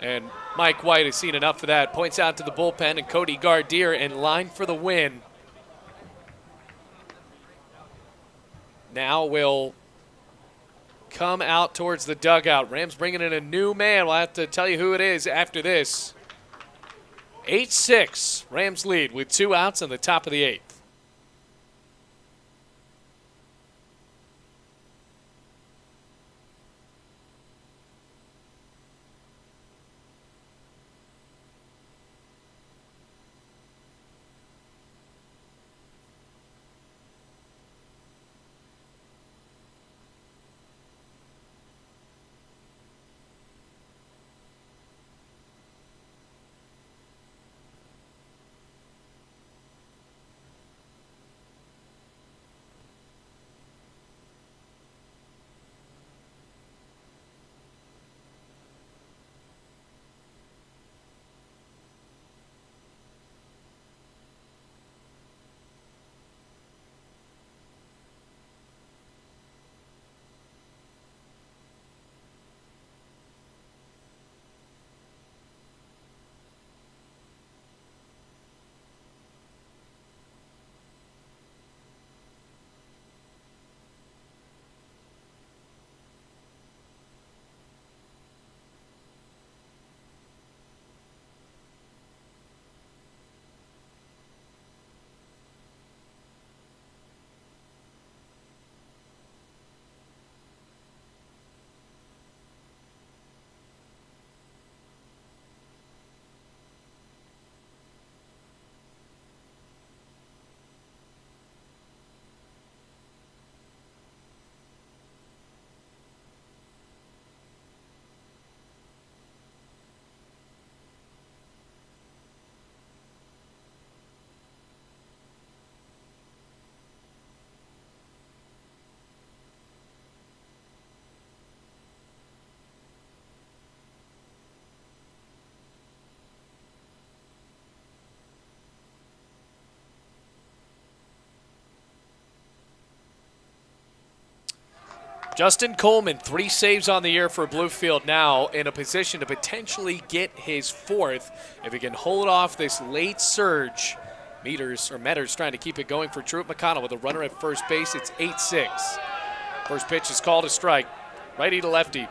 And Mike White has seen enough of that. Points out to the bullpen, and Cody Gardere in line for the win. Now will come out towards the dugout. Rams bringing in a new man. We'll have to tell you who it is after this. 8-6. Rams lead with 2 outs on the top of the 8th. Justin Coleman, 3 saves on the year for Bluefield, now in a position to potentially get his 4th if he can hold off this late surge. Metters trying to keep it going for Truett McConnell with a runner at first base. It's 8-6. First pitch is called a strike. Righty to lefty.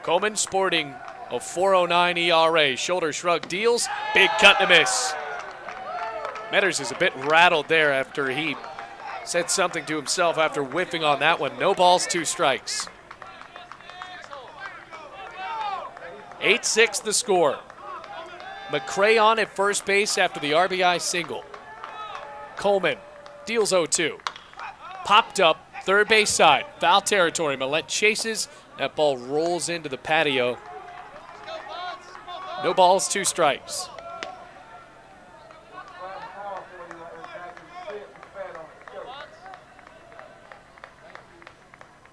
Coleman sporting a 4.09 ERA. Shoulder shrug deals. Big cut and a miss. Metters is a bit rattled there after he said something to himself after whiffing on that one. No balls, 2 strikes. 8-6 the score. McCray on at first base after the RBI single. Coleman deals 0-2. Popped up, third base side. Foul territory. Millette chases. That ball rolls into the patio. No balls, 2 strikes.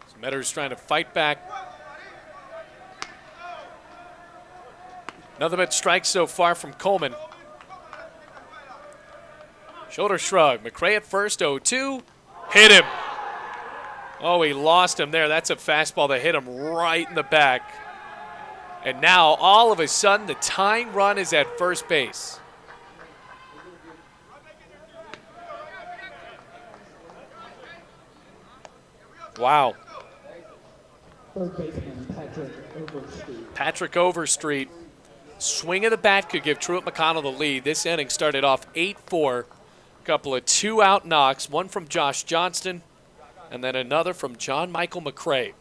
So Metters trying to fight back. Nothing but strikes so far from Coleman. Shoulder shrug. McCray at first, 0-2. Hit him. Oh, he lost him there. That's a fastball that hit him right in the back. And now, all of a sudden, the tying run is at first base. Wow. Third baseman Patrick Overstreet. Patrick Overstreet. Swing of the bat could give Truett McConnell the lead. This inning started off 8-4. A couple of 2-out knocks, one from Josh Johnston, and then another from John Michael McCray.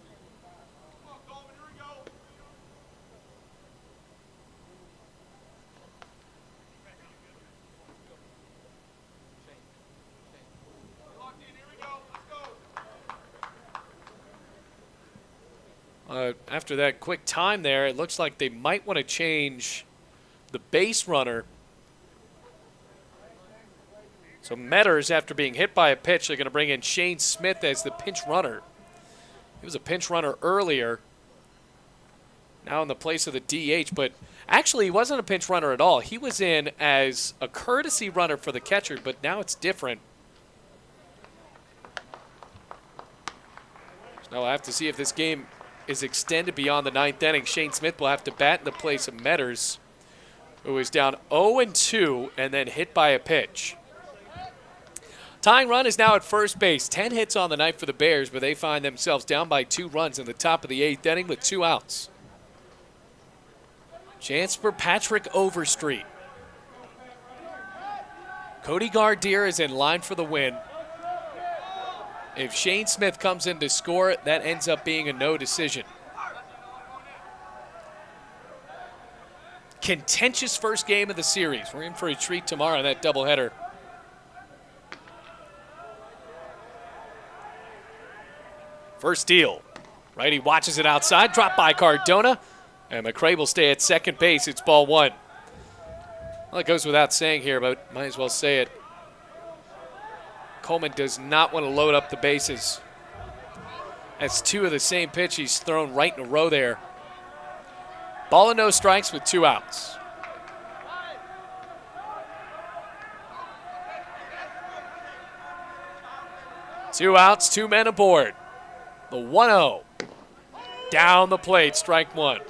After that quick time there, it looks like they might want to change the base runner. So Metters, after being hit by a pitch, they're going to bring in Shane Smith as the pinch runner. He was a pinch runner earlier, now in the place of the DH, but actually he wasn't a pinch runner at all. He was in as a courtesy runner for the catcher, but now it's different. So now we'll have to see if this game is extended beyond the 9th inning. Shane Smith will have to bat in the place of Metters, who is down 0-2 and then hit by a pitch. Tying run is now at first base. 10 hits on the night for the Bears, but they find themselves down by 2 runs in the top of the 8th inning with 2 outs. Chance for Patrick Overstreet. Cody Gardier is in line for the win. If Shane Smith comes in to score, that ends up being a no decision. Contentious first game of the series. We're in for a treat tomorrow in that doubleheader. First deal. Righty watches it outside. Drop by Cardona. And McCray will stay at second base. It's ball 1. Well, it goes without saying here, but might as well say it. Coleman does not want to load up the bases. That's 2 of the same pitch he's thrown right in a row there. Ball and no strikes with 2 outs. Two outs, 2 men aboard. The 1-0. Down the plate, strike 1.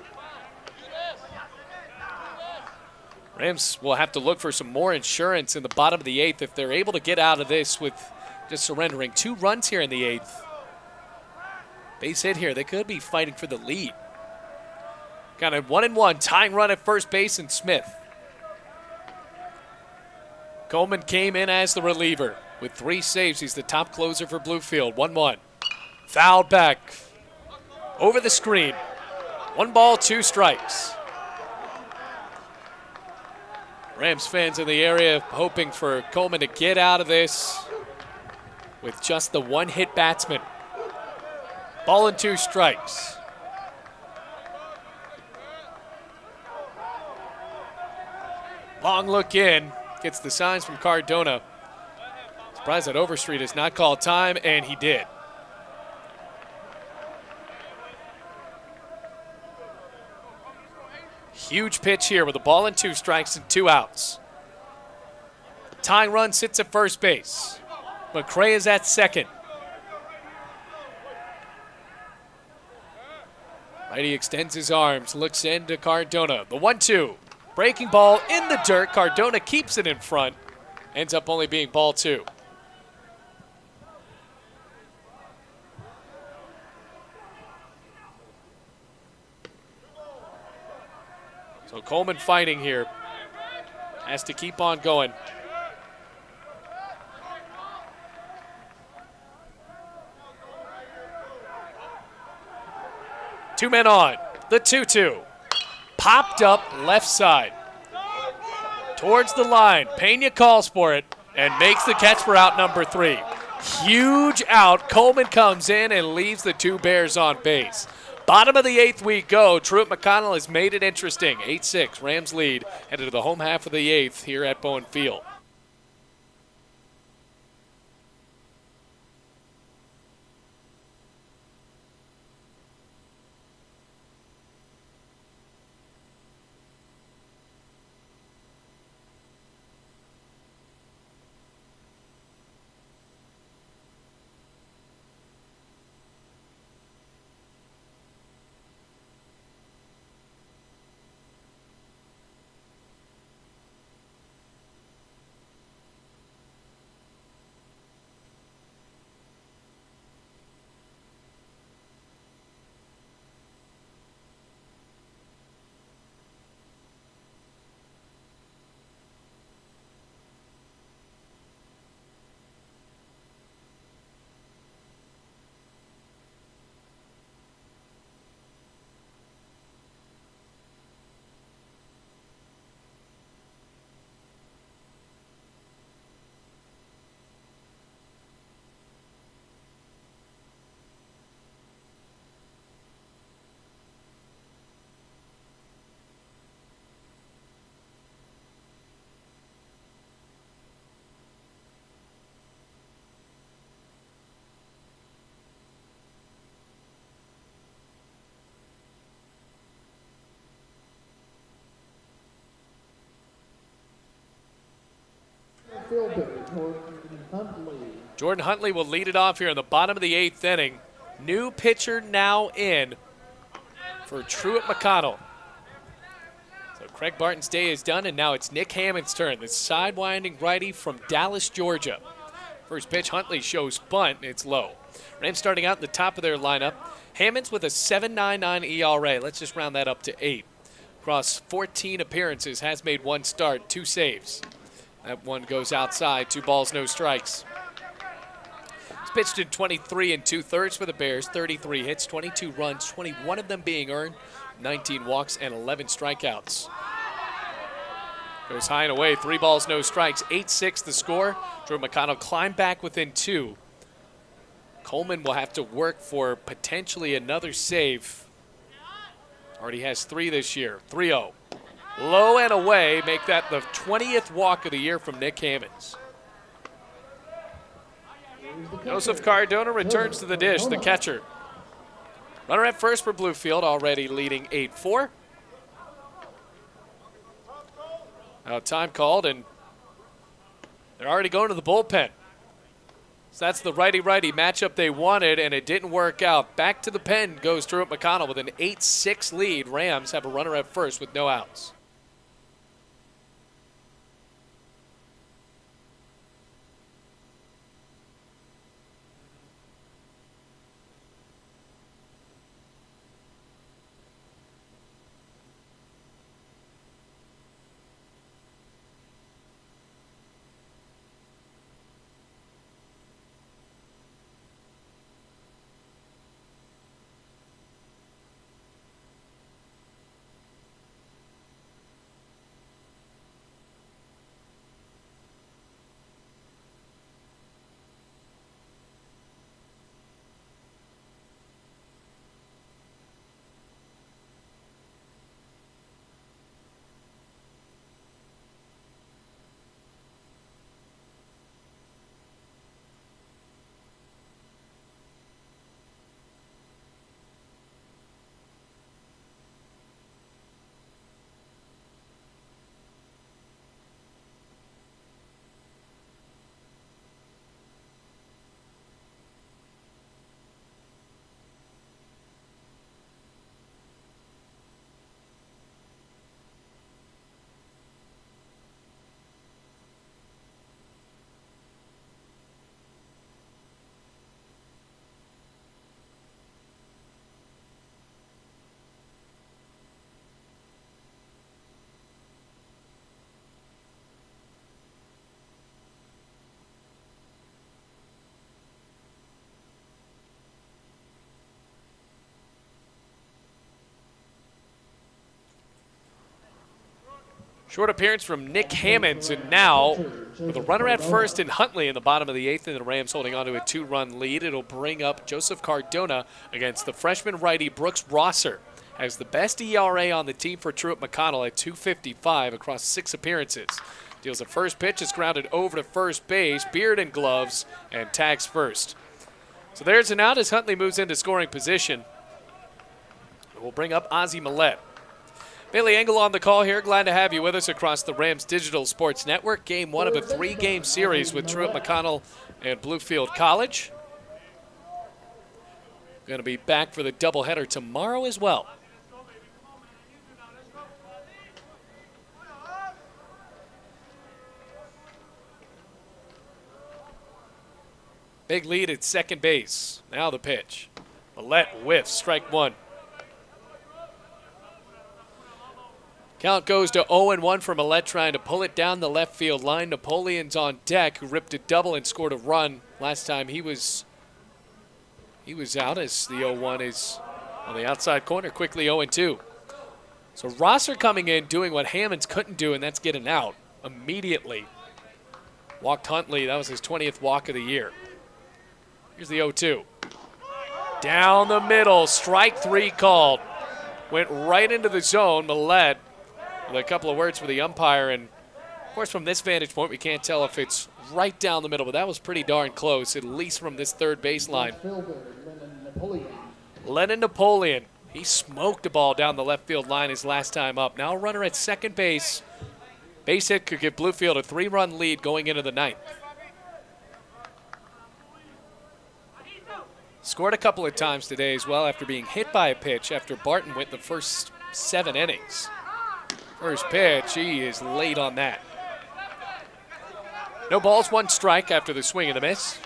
Rams will have to look for some more insurance in the bottom of the 8th if they're able to get out of this with just surrendering 2 runs here in the 8th. Base hit here. They could be fighting for the lead. Got a 1-1 tying run at first base and Smith. Coleman came in as the reliever. With 3 saves, he's the top closer for Bluefield. 1-1. Fouled back. Over the screen. 1 ball, 2 strikes. Rams fans in the area hoping for Coleman to get out of this with just the 1-hit batsman. Ball and 2 strikes. Long look in. Gets the signs from Cardona. Surprised that Overstreet has not called time, and he did. Huge pitch here with a ball and 2 strikes and 2 outs. Tying run sits at first base. McCray is at second. Righty extends his arms, looks into Cardona. The 1-2. Breaking ball in the dirt. Cardona keeps it in front. Ends up only being ball 2. So Coleman fighting here. Has to keep on going. Two men on. The 2-2. Popped up left side. Towards the line. Pena calls for it and makes the catch for out number 3. Huge out. Coleman comes in and leaves the 2 Bears on base. Bottom of the 8th we go. Truett McConnell has made it interesting. 8-6. Rams lead. Headed to the home half of the 8th here at Bowen Field. Fielder, Jordan Huntley. Jordan Huntley will lead it off here in the bottom of the 8th inning. New pitcher now in for Truett McConnell. So Craig Barton's day is done, and now it's Nick Hammond's turn. The sidewinding righty from Dallas, Georgia. First pitch, Huntley shows bunt. It's low. Rams starting out in the top of their lineup. Hammond's with a 7.99 ERA. Let's just round that up to 8. Across 14 appearances, has made 1 start, 2 saves. That one goes outside. 2 balls, no strikes. He's pitched in 23 2/3 for the Bears. 33 hits, 22 runs, 21 of them being earned, 19 walks, and 11 strikeouts. Goes high and away. 3 balls, no strikes. 8-6 the score. Drew McConnell climbed back within 2. Coleman will have to work for potentially another save. Already has 3 this year. 3-0. Low and away, make that the 20th walk of the year from Nick Hammonds. Joseph Cardona returns to the dish, the catcher. Runner at first for Bluefield, already leading 8-4. Now time called, and they're already going to the bullpen. So that's the righty-righty matchup they wanted, and it didn't work out. Back to the pen goes Truett McConnell with an 8-6 lead. Rams have a runner at first with no outs. Short appearance from Nick Hammonds, and now with a runner at first and Huntley in the bottom of the 8th, and the Rams holding on to a 2-run lead. It'll bring up Joseph Cardona against the freshman righty Brooks Rosser. Has the best ERA on the team for Truett McConnell at .255 across 6 appearances. Deals the first pitch, is grounded over to first base, beard and gloves, and tags first. So there's an out as Huntley moves into scoring position. We'll bring up Ozzie Millette. Bailey Engel on the call here. Glad to have you with us across the Rams Digital Sports Network. Game 1 of a 3-game series with Truett McConnell and Bluefield College. Going to be back for the doubleheader tomorrow as well. Big lead at second base. Now the pitch. Millette whiffs, strike 1. Count goes to 0-1 for Millette, trying to pull it down the left field line. Napoleon's on deck, who ripped a double and scored a run. Last time he was out, as the 0-1 is on the outside corner, quickly 0-2. So Rosser coming in, doing what Hammonds couldn't do, and that's getting out immediately. Walked Huntley. That was his 20th walk of the year. Here's the 0-2. Down the middle, strike 3 called. Went right into the zone. Millette with a couple of words for the umpire, and of course from this vantage point we can't tell if it's right down the middle, but that was pretty darn close, at least from this third baseline. Lennon Napoleon, he smoked a ball down the left field line his last time up. Now a runner at second base. Base hit could give Bluefield a 3-run lead going into the 9th. Scored a couple of times today as well after being hit by a pitch after Barton went the first 7 innings. First pitch, he is late on that. No balls, 1 strike after the swing and the miss.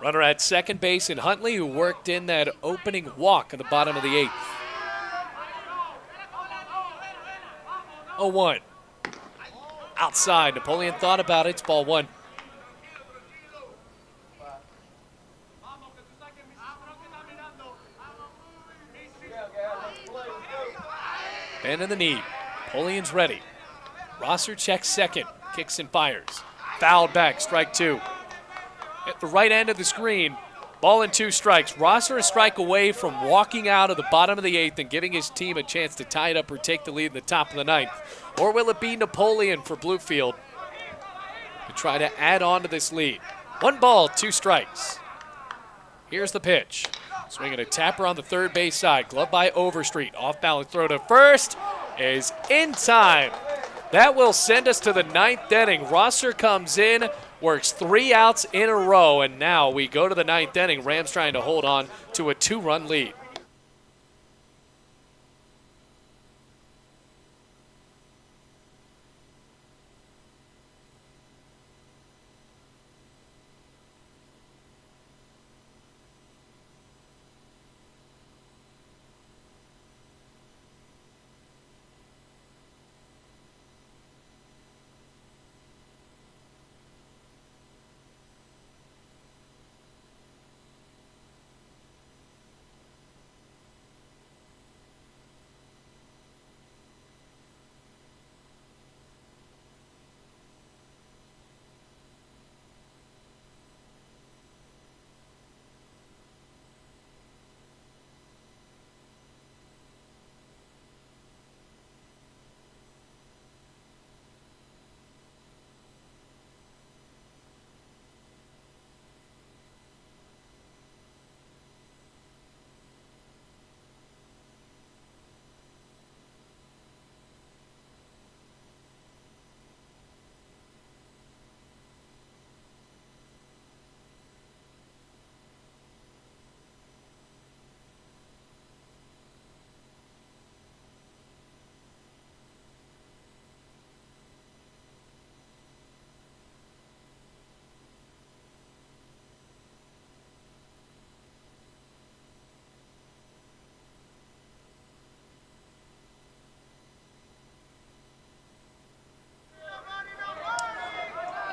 Runner at second base in Huntley, who worked in that opening walk in the bottom of the 8th. 0-1. Outside, Napoleon thought about it, it's ball 1. Bend in the knee. Napoleon's ready. Rosser checks second. Kicks and fires. Fouled back. Strike 2. At the right end of the screen. Ball and 2 strikes. Rosser a strike away from walking out of the bottom of the 8th and giving his team a chance to tie it up or take the lead in the top of the 9th. Or will it be Napoleon for Bluefield to try to add on to this lead? 1 ball, 2 strikes. Here's the pitch. Swinging a tapper on the third base side. Glove by Overstreet. Off balance throw to first is in time. That will send us to the 9th inning. Rosser comes in, works 3 outs in a row, and now we go to the 9th inning. Rams trying to hold on to a 2-run lead.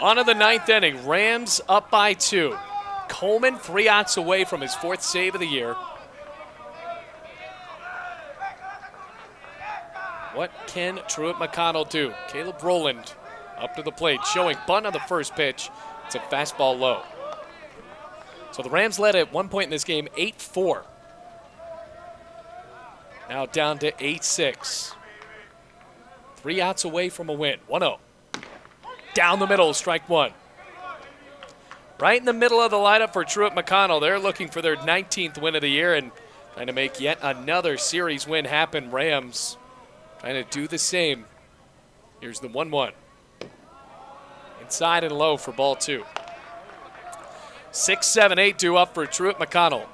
On to the 9th inning. Rams up by 2. Coleman 3 outs away from his 4th save of the year. What can Truett McConnell do? Caleb Rowland up to the plate, showing bunt on the first pitch. It's a fastball low. So the Rams led at one point in this game 8-4. Now down to 8-6. 3 outs away from a win. 1-0. Down the middle, strike one. Right in the middle of the lineup for Truett McConnell. They're looking for their 19th win of the year and trying to make yet another series win happen. Rams trying to do the same. Here's the 1-1. Inside and low for ball 2. 6, 7, 8 due up for Truett McConnell.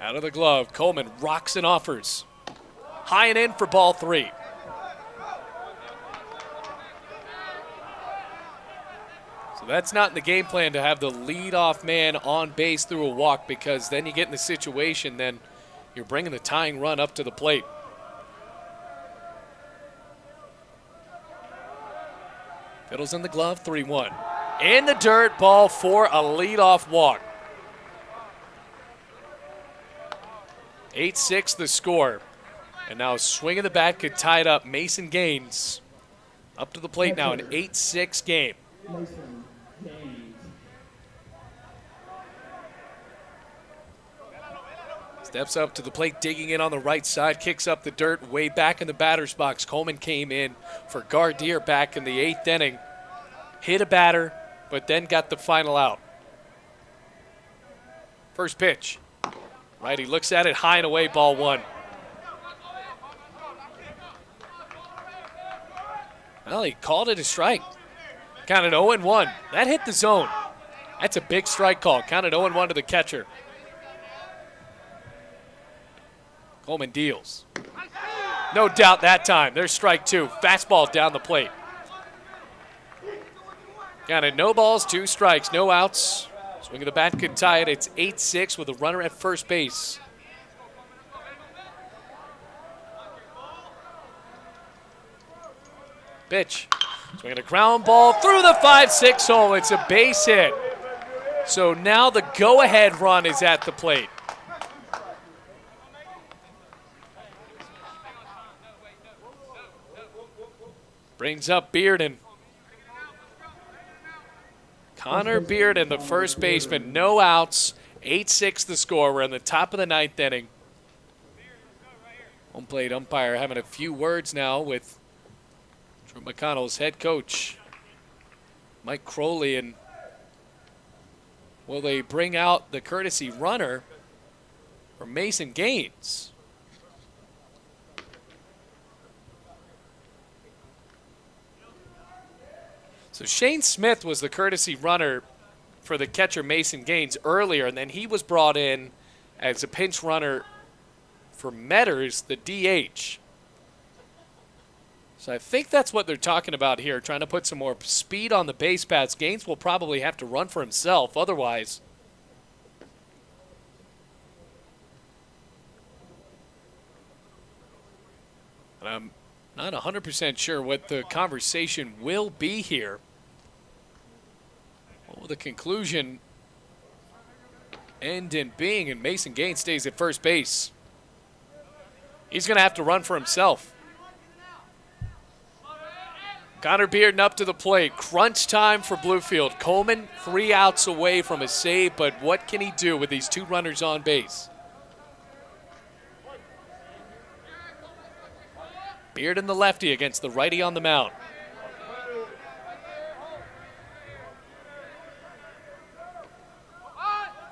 Out of the glove, Coleman rocks and offers. High and in for ball 3. So that's not in the game plan to have the leadoff man on base through a walk, because then you get in the situation, then you're bringing the tying run up to the plate. Fiddles in the glove, 3-1. In the dirt, ball 4, a leadoff walk. 8-6 the score. And now a swing of the bat could tie it up. Mason Gaines up to the plate now, an 8-6 game. Mason Gaines. Steps up to the plate, digging in on the right side, kicks up the dirt, way back in the batter's box. Coleman came in for Gardier back in the 8th inning. Hit a batter, but then got the final out. First pitch. Right, he looks at it, high and away, ball 1. Well, he called it a strike. Counted 0-1. That hit the zone. That's a big strike call. Counted 0-1 to the catcher. Coleman deals. No doubt that time. There's strike 2. Fastball down the plate. Counted no balls, 2 strikes, no outs. Swing of the bat could tie it. It's 8-6 with a runner at first base. Pitch. Swinging a ground ball through the 5-6 hole. It's a base hit. So now the go-ahead run is at the plate. Brings up Bearden. Connor Bearden, the first baseman, no outs, 8-6 the score. We're in the top of the 9th inning. Home plate umpire having a few words now with Truett McConnell's head coach, Mike Crowley, and will they bring out the courtesy runner for Mason Gaines? So Shane Smith was the courtesy runner for the catcher Mason Gaines earlier, and then he was brought in as a pinch runner for Metters, the DH. So I think that's what they're talking about here, trying to put some more speed on the base paths. Gaines will probably have to run for himself otherwise. And I'm not 100% sure what the conversation will be here. What will the conclusion end in being? And Mason Gaines stays at first base. He's going to have to run for himself. Connor Bearden up to the plate. Crunch time for Bluefield. Coleman 3 outs away from a save, but what can he do with these 2 runners on base? Bearden the lefty against the righty on the mound.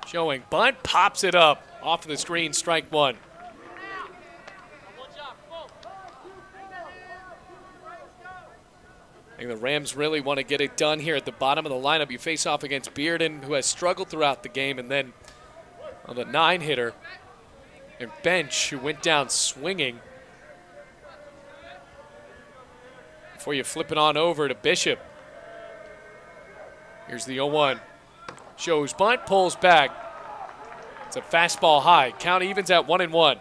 Showing bunt, pops it up off the screen, strike 1. I think the Rams really want to get it done here at the bottom of the lineup. You face off against Bearden, who has struggled throughout the game, and then on the 9-hitter, and Bench, who went down swinging. Before you flip it on over to Bishop. Here's the 0-1. Shows bunt, pulls back. It's a fastball high. Count evens at 1-1.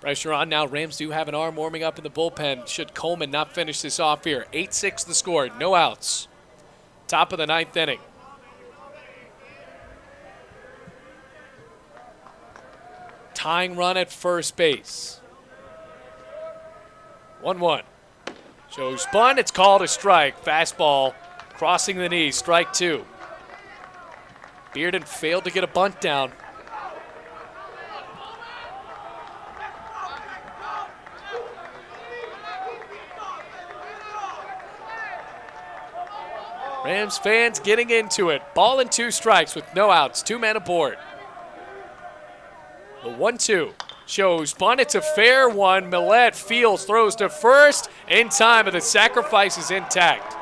Pressure on now. Rams do have an arm warming up in the bullpen. Should Coleman not finish this off here? 8-6 the score. No outs. Top of the 9th inning. tying run at first base. 1-1. Shows bunt. It's called a strike. Fastball crossing the knees. Strike 2. Bearden failed to get a bunt down. Rams fans getting into it. Ball and 2 strikes with no outs. 2 men aboard. The 1-2 shows bunt. It's a fair one. Millette fields, throws to first in time, but the sacrifice is intact.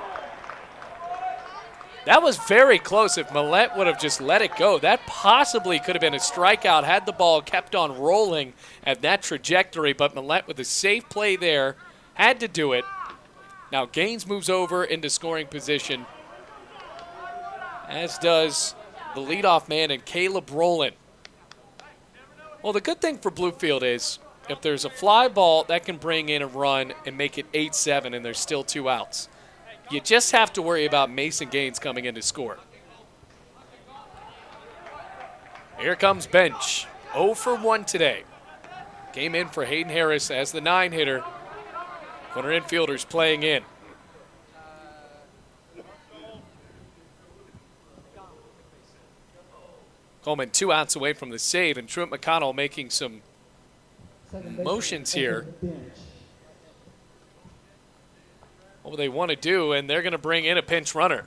That was very close. If Millette would have just let it go, that possibly could have been a strikeout had the ball kept on rolling at that trajectory, but Millette with a safe play there had to do it. Now Gaines moves over into scoring position, as does the leadoff man and Caleb Rowland. Well, the good thing for Bluefield is if there's a fly ball, that can bring in a run and make it 8-7 and there's still 2 outs. You just have to worry about Mason Gaines coming in to score. Here comes Bench. 0 for 1 today. Came in for Hayden Harris as the 9-hitter. Corner infielders playing in. Coleman 2 outs away from the save, and Truett McConnell making some motions here. What they want to do, and they're going to bring in a pinch runner.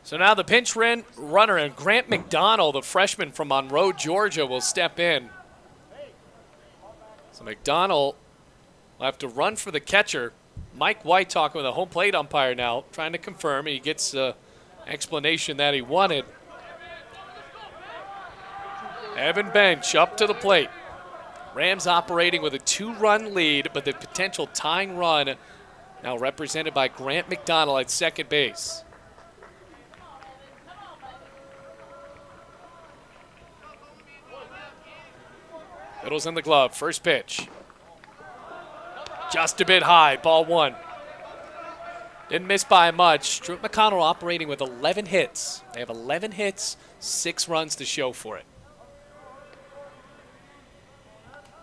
So now the pinch runner and Grant McDonald, the freshman from Monroe, Georgia, will step in. So McDonald will have to run for the catcher. Mike White talking with a home plate umpire now, trying to confirm. He gets explanation that he wanted. Evan Bench up to the plate. Rams operating with a 2-run lead, but the potential tying run now represented by Grant McDonald at second base. Middle's in the glove. First pitch. Just a bit high. Ball 1. Didn't miss by much. Truett McConnell operating with 11 hits. They have 11 hits, 6 runs to show for it.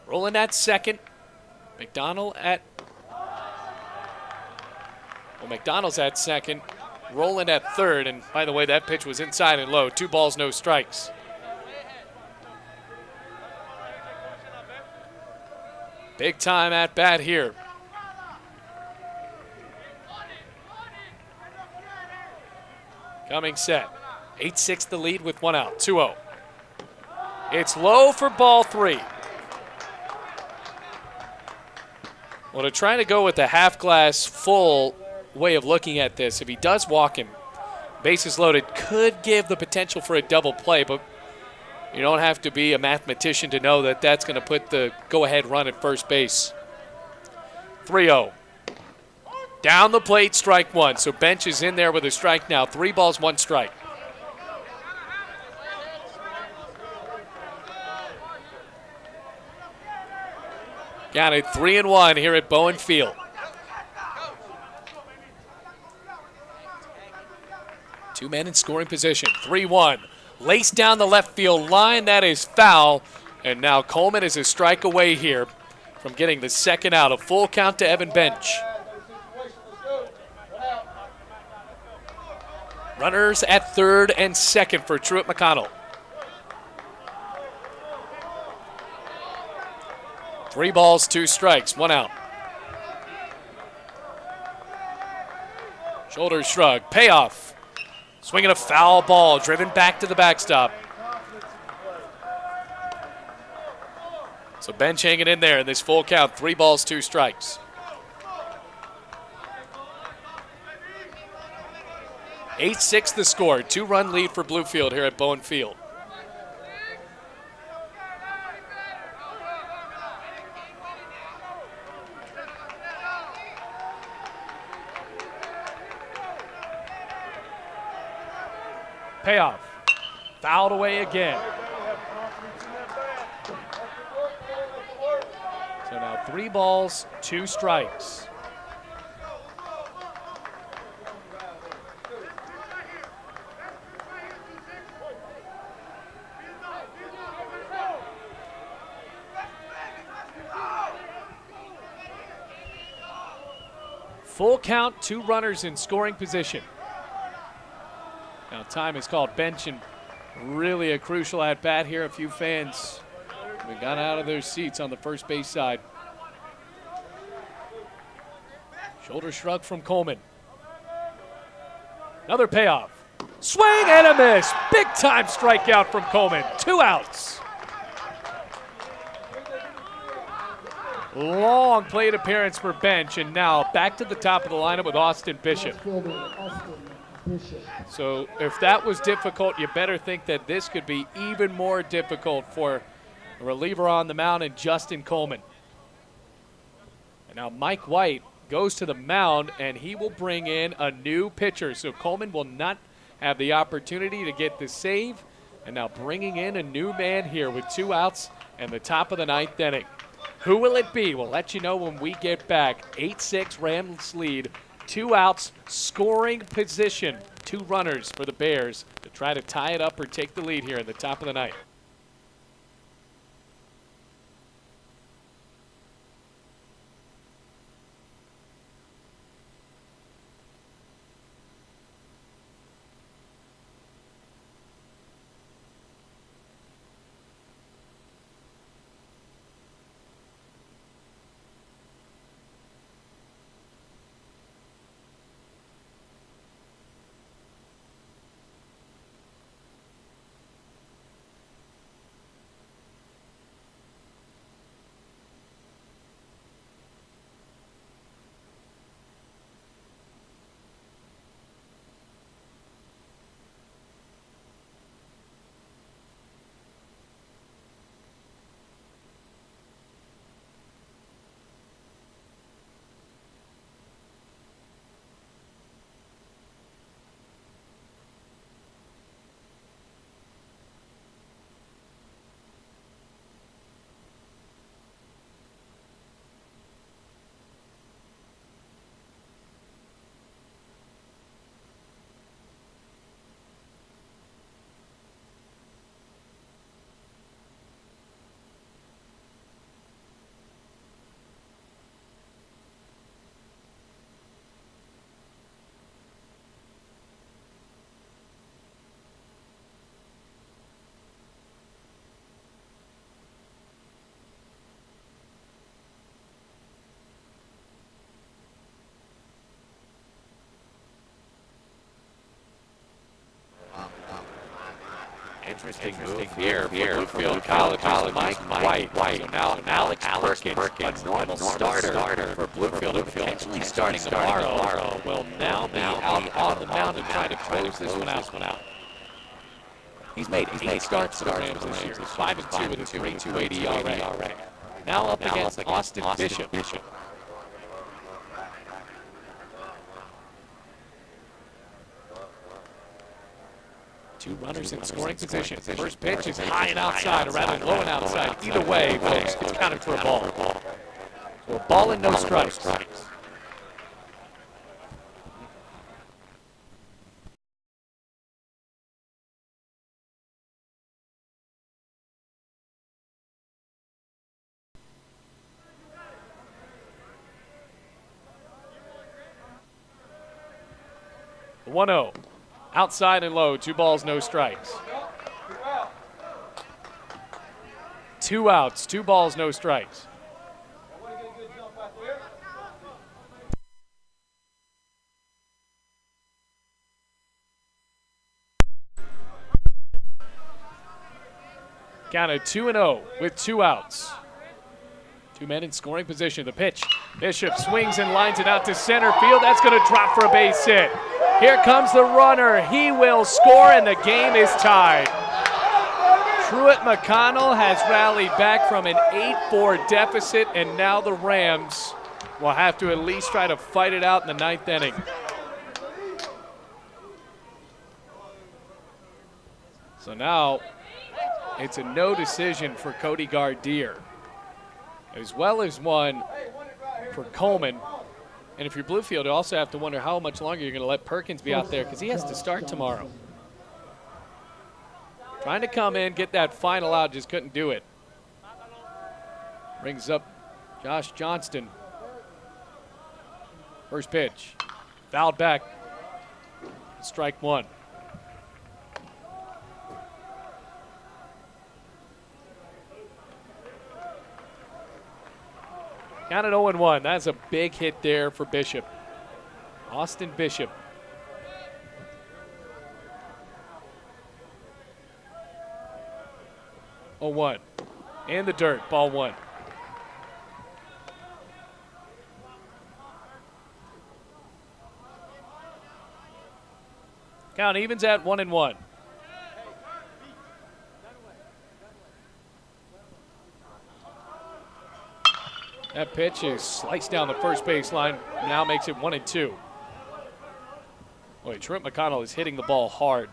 Rolling at second. McDonald's at second. Rolling at third. And by the way, that pitch was inside and low. 2 balls, no strikes. Big time at bat here. Coming set. 8-6 the lead with 1 out. 2-0. It's low for ball 3. Well, they're trying to go with the half glass full way of looking at this. If he does walk him, bases loaded, could give the potential for a double play, but you don't have to be a mathematician to know that that's going to put the go-ahead run at first base. 3-0. Down the plate, strike 1. So Bench is in there with a strike now. 3 balls, 1 strike. Got it, 3-1 here at Bowen Field. 2 men in scoring position. 3-1. Laced down the left field line. That is foul. And now Coleman is a strike away here from getting the second out. A full count to Evan Bench. Runners at third and second for Truett McConnell. 3 balls, 2 strikes, 1 out. Shoulder shrug, payoff. Swinging a foul ball, driven back to the backstop. So Bench hanging in there in this full count. 3 balls, 2 strikes. 8-6 the score. 2-run lead for Bluefield here at Bowen Field. Payoff. Fouled away again. So now 3 balls, 2 strikes. Full count, 2 runners in scoring position. Now time is called bench, and really a crucial at bat here. A few fans got out of their seats on the first base side. Shoulder shrug from Coleman. Another payoff. Swing and a miss. Big time strikeout from Coleman. 2 outs. Long plate appearance for bench, and now back to the top of the lineup with Austin Bishop. So if that was difficult, you better think that this could be even more difficult for a reliever on the mound and Justin Coleman. And now Mike White goes to the mound, and he will bring in a new pitcher. So Coleman will not have the opportunity to get the save. And now bringing in a new man here with 2 outs and the top of the 9th inning. Who will it be? We'll let you know when we get back. 8-6 Rams lead. 2 outs, scoring position. 2 runners for the Bears to try to tie it up or take the lead here in the top of the 9th. Interesting move here for Bluefield College. Mike White. So now Alex Perkins, a normal starter for Bluefield, potentially starting tomorrow, will now be out on the mound and try to close this one out. He's made 8 starts for the Rams this year. 5-2 with a 3.28 ERA. Now up against Austin Bishop. 2 runners in scoring position. First pitch is high and outside, or rather low and outside. Either way, folks, it's counted for a ball. So a ball and no strikes. The 1-0. Outside and low, 2 balls, no strikes. 2 outs, 2 balls, no strikes. Count of 2-0 with 2 outs. 2 men in scoring position. The pitch. Bishop swings and lines it out to center field. That's going to drop for a base hit. Here comes the runner. He will score, and the game is tied. Truett McConnell has rallied back from an 8-4 deficit, and now the Rams will have to at least try to fight it out in the 9th inning. So now it's a no decision for Cody Gardier, as well as one for Coleman. And if you're Bluefield, you also have to wonder how much longer you're going to let Perkins be out there, because he has to start tomorrow. Trying to come in, get that final out, just couldn't do it. Brings up Josh Johnston. First pitch. Fouled back. Strike one. Count it 0-1. That's a big hit there for Bishop. Austin Bishop. Oh, 1. In the dirt. Ball 1. Count evens at 1-1. That pitch is sliced down the first baseline. Now makes it 1-2. Boy, Truett McConnell is hitting the ball hard.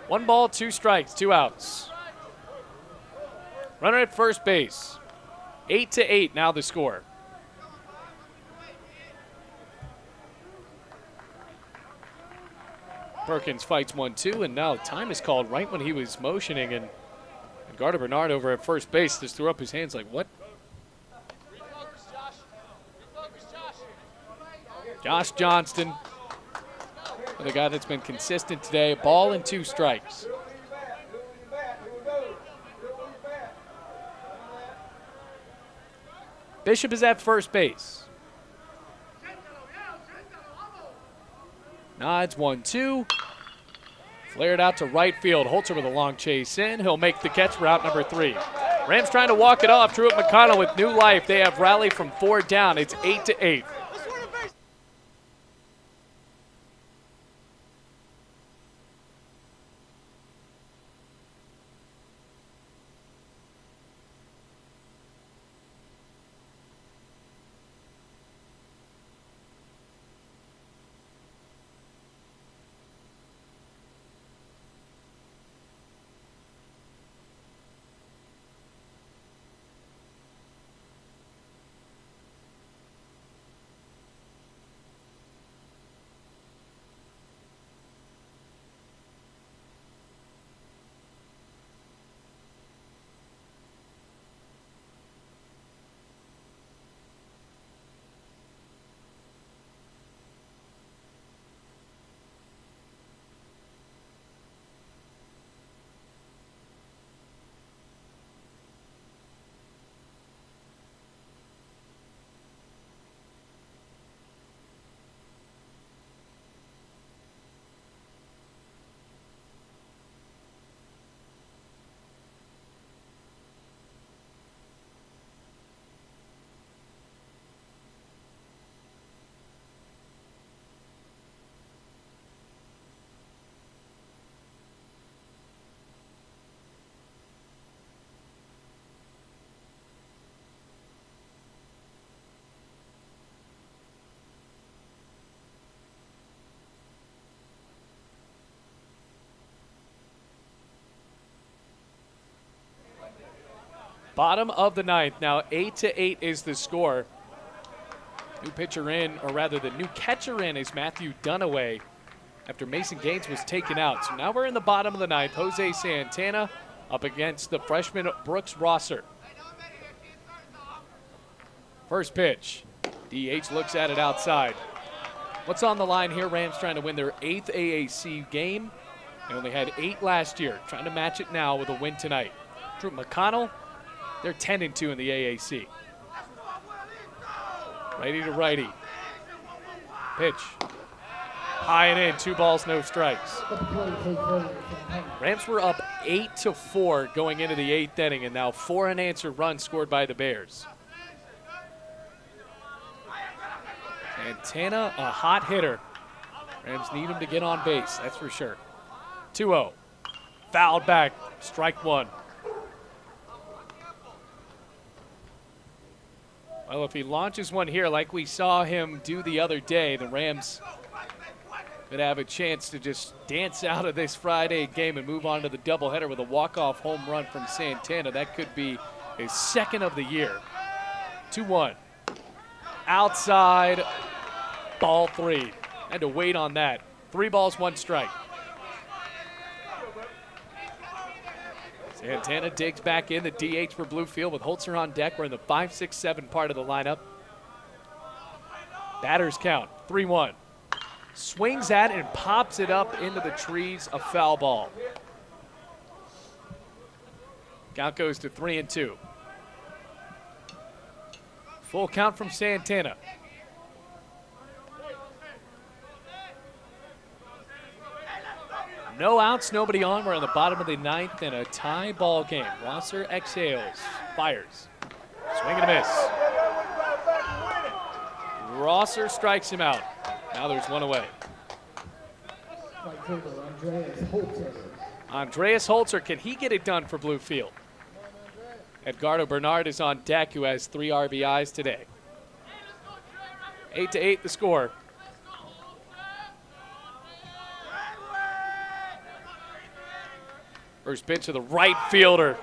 One ball, 2 strikes, 2 outs. Runner at first base. 8-8 now the score. Perkins fights 1-2, and now time is called right when he was motioning, and Garda Bernard over at first base just threw up his hands like, what? Josh Johnston, the guy that's been consistent today. Ball and 2 strikes. Bishop is at first base. Nods 1-2. Flared out to right field. Holzer with a long chase in. He'll make the catch, route number 3. Rams trying to walk it off. Truett McConnell with new life. They have rallied from 4 down. It's 8-8. Bottom of the 9th. Now 8-8 is the score. New pitcher in, or rather the new catcher in, is Matthew Dunaway after Mason Gaines was taken out. So now we're in the bottom of the 9th. Jose Santana up against the freshman Brooks Rosser. First pitch. DH looks at it outside. What's on the line here? Rams trying to win their 8th AAC game. They only had 8 last year. Trying to match it now with a win tonight. Truett McConnell, they're 10-2 in the AAC. Righty to righty. Pitch. High and in, 2 balls, no strikes. Rams were up 8-4 going into the 8th inning, and now 4 unanswered runs scored by the Bears. Santana, a hot hitter. Rams need him to get on base, that's for sure. 2-0. Fouled back, strike 1. Well, if he launches one here like we saw him do the other day, the Rams could have a chance to just dance out of this Friday game and move on to the doubleheader with a walk-off home run from Santana. That could be his 2nd of the year. 2-1. Outside, ball 3. Had to wait on that. 3 balls, 1 strike. Santana digs back in, the DH for Bluefield with Holzer on deck. We're in the 5, 6, 7 part of the lineup. Batters count, 3-1. Swings at it and pops it up into the trees, a foul ball. Count goes to 3-2. Full count from Santana. No outs, nobody on. We're in the bottom of the 9th in a tie ball game. Rosser exhales, fires. Swing and a miss. Rosser strikes him out. Now there's 1 away. Andreas Holzer, can he get it done for Bluefield? Edgardo Bernard is on deck, who has 3 RBIs today. 8-8 the score. First pitch to the right fielder.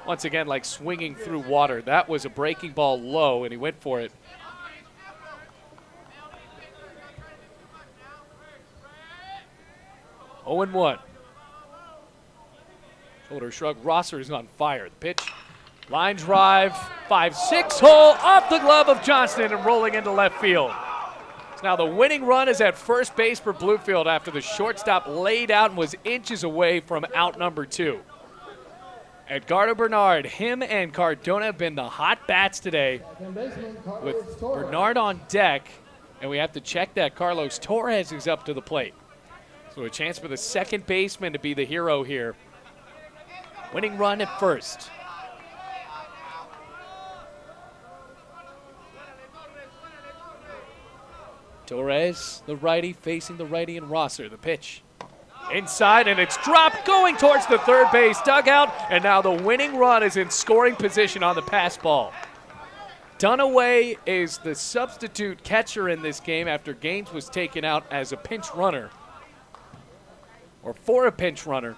Once again, like swinging through water. That was a breaking ball low, and he went for it. Oh and 1. Shoulder shrug. Rosser is on fire. The pitch. Line drive. 5-6 hole off the glove of Johnston and rolling into left field. So now the winning run is at first base for Bluefield after the shortstop laid out and was inches away from out number 2. Edgardo Bernard, him and Cardona have been the hot bats today with Bernard on deck, and we have to check that Carlos Torres is up to the plate. So a chance for the second baseman to be the hero here. Winning run at first. Torres, the righty, facing the righty and Rosser. The pitch. Inside, and it's dropped, going towards the third base dugout, and now the winning run is in scoring position on the pass ball. Dunaway is the substitute catcher in this game after Gaines was taken out as a pinch runner, or for a pinch runner.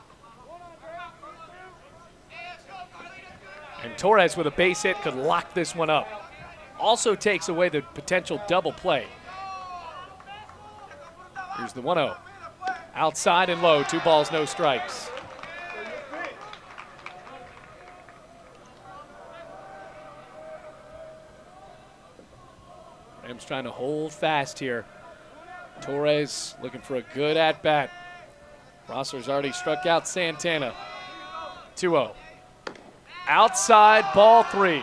And Torres with a base hit could lock this one up. Also takes away the potential double play. Here's the 1-0. Outside and low, 2 balls, no strikes. Rams trying to hold fast here. Torres looking for a good at-bat. Rosser's already struck out Santana. 2-0. Outside, ball 3.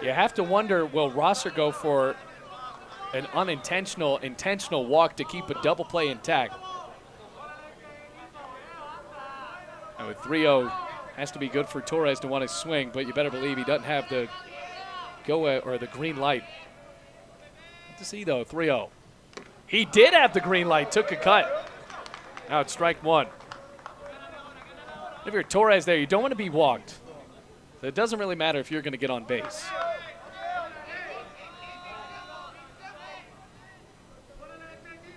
You have to wonder, will Rosser go for an intentional walk to keep a double play intact? And with 3-0, has to be good for Torres to want to swing, but you better believe he doesn't have the go or the green light. Good to see though, 3-0. He did have the green light, took a cut. Now it's strike 1. If you're Torres there, you don't want to be walked. So it doesn't really matter if you're going to get on base.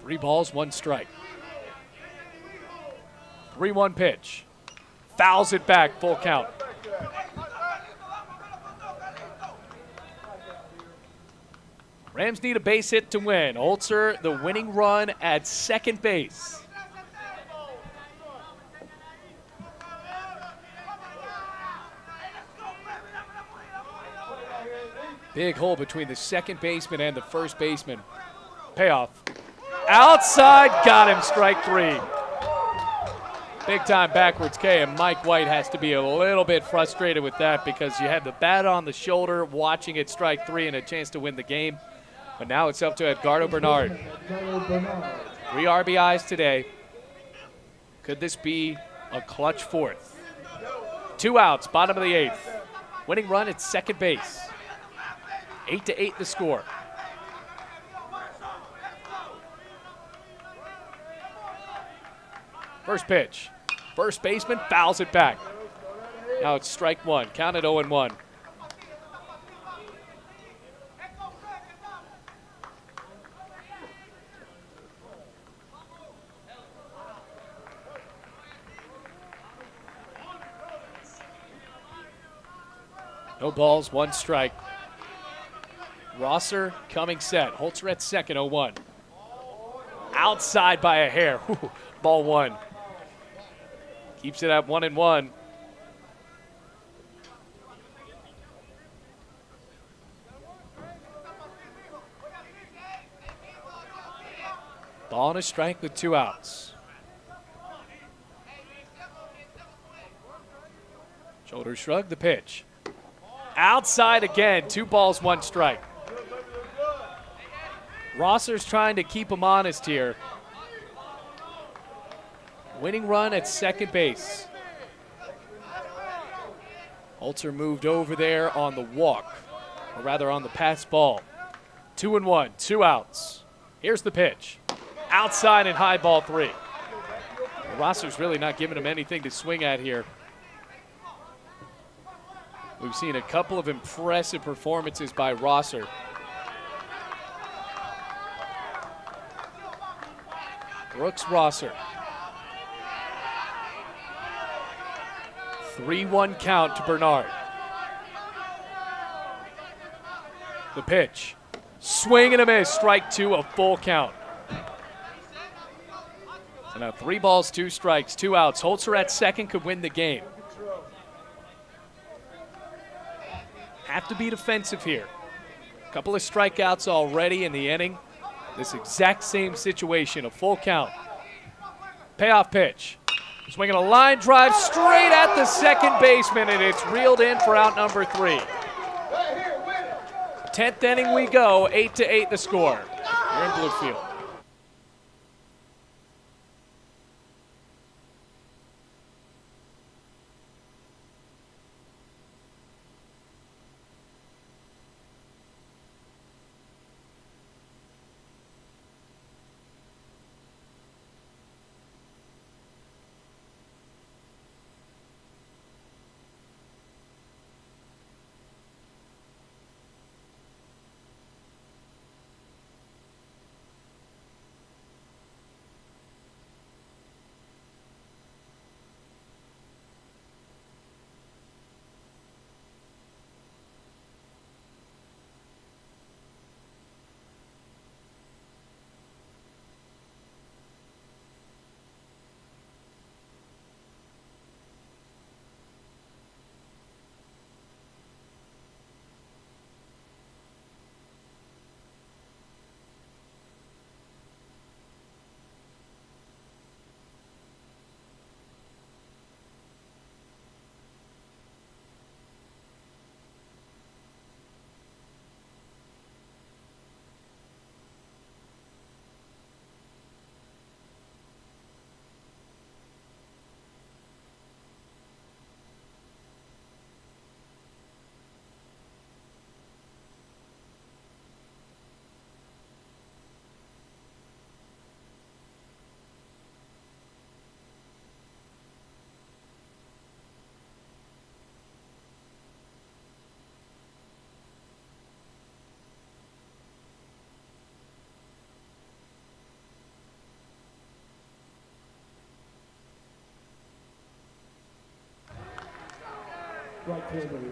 Three balls, 1 strike. 3-1 pitch. Fouls it back, full count. Rams need a base hit to win. Holzer, the winning run at second base. Big hole between the second baseman and the first baseman. Payoff. Outside, got him, strike 3. Big time backwards K, and Mike White has to be a little bit frustrated with that because you had the bat on the shoulder watching it strike 3 and a chance to win the game. But now it's up to Edgardo Bernard. 3 RBIs today. Could this be a clutch 4th? 2 outs, bottom of the 8th. Winning run at second base. 8-8 the score. First pitch. First baseman fouls it back. Now it's strike 1. Count it 0-1. No balls, 1 strike. Rosser coming set. Holzer at second, 0-1. outside by a hair. Whew, ball 1. Keeps it at 1-1. Ball and a strike with 2 outs. Shoulder shrug, the pitch. Outside again, 2 balls, 1 strike. Rosser's trying to keep him honest here. Winning run at second base. Holzer moved over there on the walk, or rather on the pass ball. 2-1, 2 outs. Here's the pitch. Outside and high, ball 3. Rosser's really not giving him anything to swing at here. We've seen a couple of impressive performances by Rosser. Brooks Rosser. 3-1 count to Bernard. The pitch. Swing and a miss. Strike 2, a full count. So now 3 balls, 2 strikes, 2 outs. Holzer at second could win the game. Have to be defensive here. A couple of strikeouts already in the inning. This exact same situation, a full count. Payoff pitch. Swinging a line drive straight at the second baseman, and it's reeled in for out number 3. 10th inning we go, 8-8 the score. Here in Bluefield.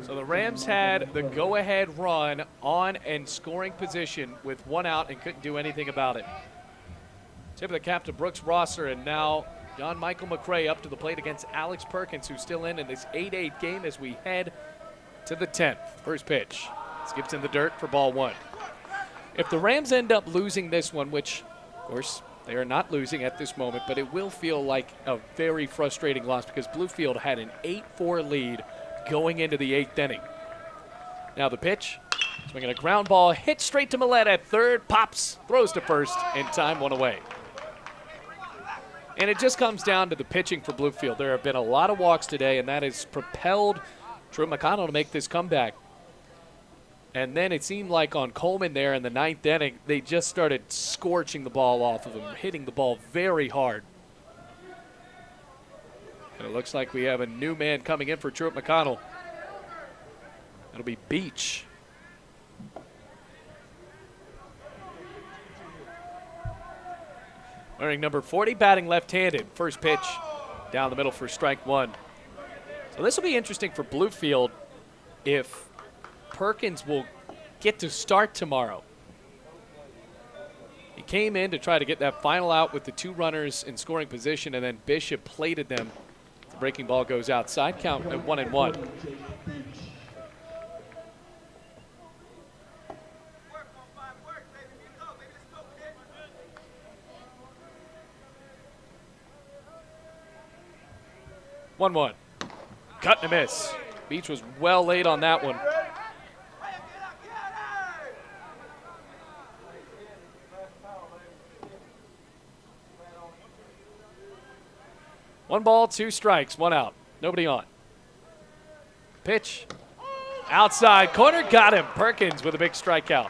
So the Rams had the go-ahead run on and scoring position with 1 out and couldn't do anything about it. Tip of the cap to Brooks Rosser, and now John Michael McRae up to the plate against Alex Perkins, who's still in this 8-8 game as we head to the 10th. First pitch. Skips in the dirt for ball 1. If the Rams end up losing this one, which, of course, they are not losing at this moment, but it will feel like a very frustrating loss because Bluefield had an 8-4 lead going into the 8th inning. Now the pitch, swinging a ground ball, hit straight to Millette at third, pops, throws to first, and time 1 away. And it just comes down to the pitching for Bluefield. There have been a lot of walks today, and that has propelled Truett McConnell to make this comeback. And then it seemed like on Coleman there in the 9th inning, they just started scorching the ball off of him, hitting the ball very hard. And it looks like we have a new man coming in for Truett McConnell. It'll be Beach. Wearing number 40, batting left-handed. First pitch down the middle for strike 1. So this will be interesting for Bluefield if Perkins will get to start tomorrow. He came in to try to get that final out with the 2 runners in scoring position, and then Bishop plated them. The breaking ball goes outside, count at 1-1. One. Cut and a miss. Beach was well late on that one. One ball, 2 strikes, 1 out. Nobody on. Pitch. Outside corner, got him. Perkins with a big strikeout.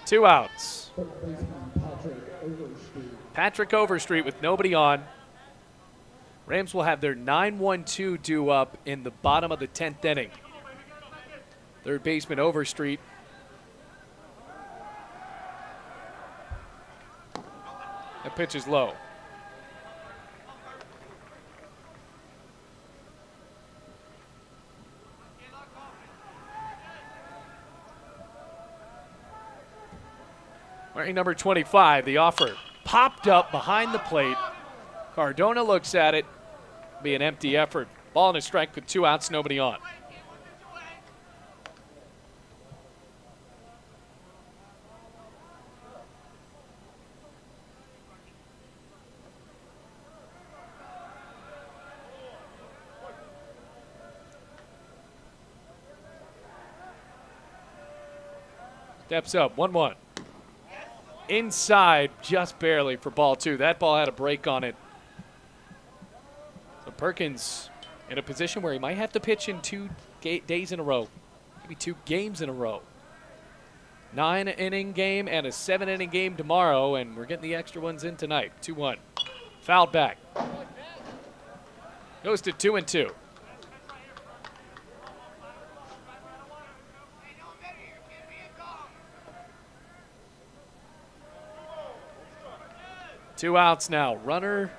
2 outs. Patrick Overstreet with nobody on. Rams will have their 9-1-2 due up in the bottom of the 10th inning. Third baseman Overstreet. That pitch is low. Wearing number 25, the offer popped up behind the plate. Cardona looks at it. Be an empty effort. Ball and a strike with 2 outs, nobody on. Steps up, 1-1. Inside, just barely for ball 2. That ball had a break on it. So Perkins in a position where he might have to pitch in 2 days in a row, maybe 2 games in a row. 9-inning game and a 7-inning game tomorrow, and we're getting the extra ones in tonight. 2-1. Fouled back. Goes to 2-2. Two outs now. Runner.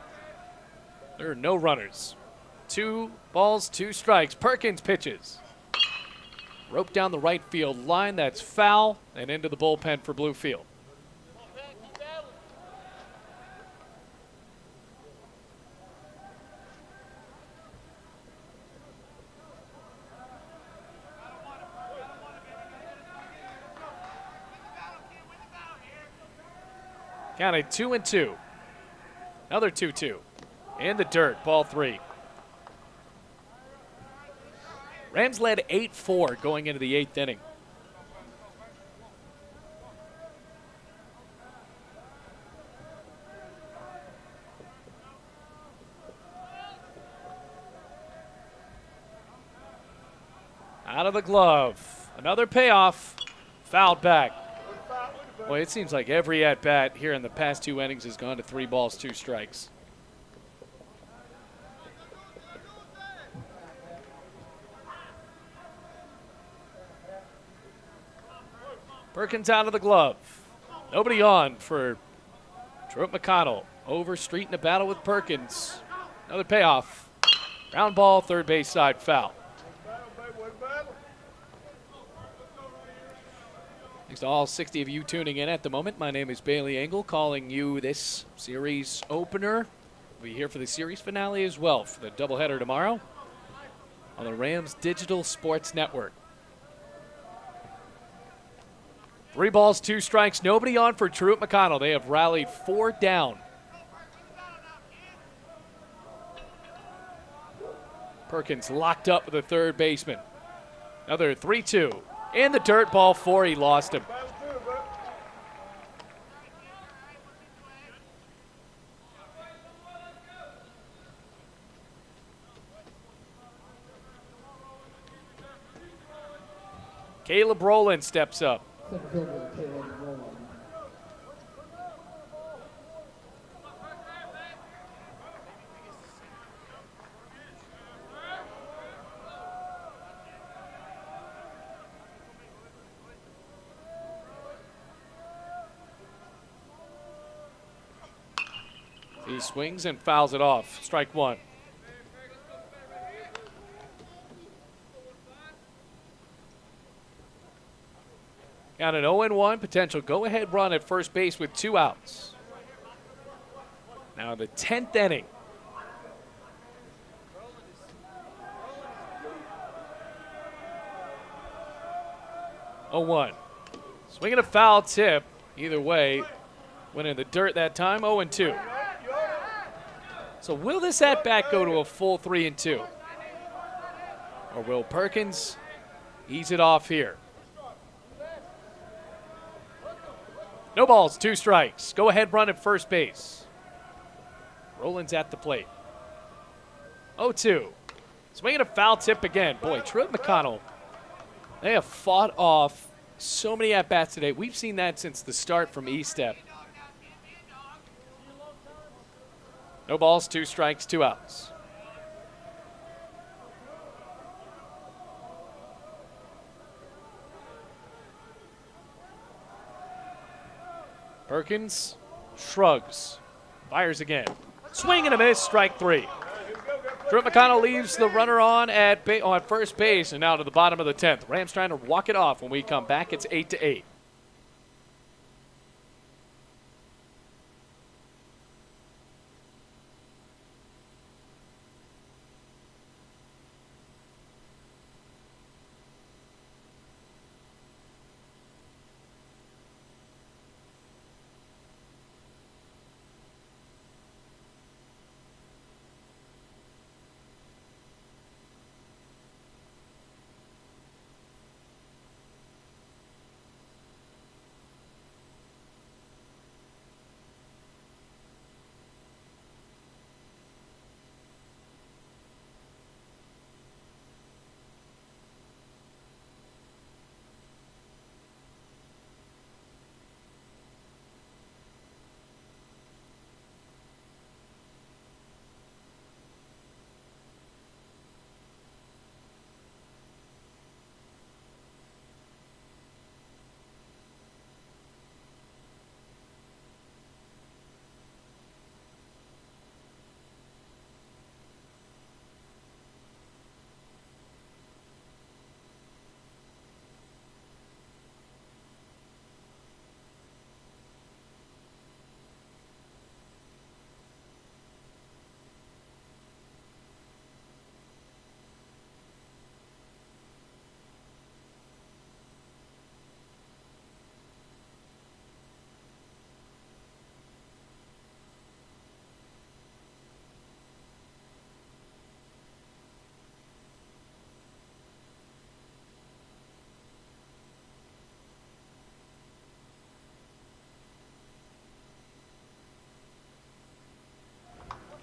There are no runners. 2 balls, 2 strikes. Perkins pitches. Rope down the right field line. That's foul and into the bullpen for Bluefield. Counted 2-2. Another 2-2. In the dirt, ball 3. Rams led 8-4 going into the 8th inning. Out of the glove. Another payoff. Fouled back. Boy, it seems like every at-bat here in the past 2 innings has gone to 3 balls, 2 strikes. Perkins out of the glove. Nobody on for Truett McConnell. Overstreet in a battle with Perkins. Another payoff. Ground ball, third base side, foul. Thanks to all 60 of you tuning in at the moment. My name is Bailey Engel, calling you this series opener. We'll be here for the series finale as well for the doubleheader tomorrow on the Rams Digital Sports Network. 3 balls, 2 strikes, nobody on for Truett McConnell. They have rallied 4 down. Perkins locked up with the third baseman. Another 3-2. In the dirt, ball 4, he lost him. Caleb Rowland steps up. He swings and fouls it off. Strike 1. Got an 0-1 potential go-ahead run at first base with 2 outs. Now the 10th inning. 0-1. Swinging a foul tip. Either way, went in the dirt that time. 0-2. So will this at-bat go to a full 3-2? Or will Perkins ease it off here? No balls, 2 strikes. Go ahead run at first base. Rollins at the plate. 0-2. Swinging a foul tip again. Boy, Truett McConnell, they have fought off so many at-bats today. We've seen that since the start from E-Step. No balls, 2 strikes, 2 outs. Perkins shrugs, fires again. Swing and a miss, strike 3. Truett McConnell leaves the runner on on first base and now to the bottom of the 10th. Rams trying to walk it off. When we come back, it's 8-8.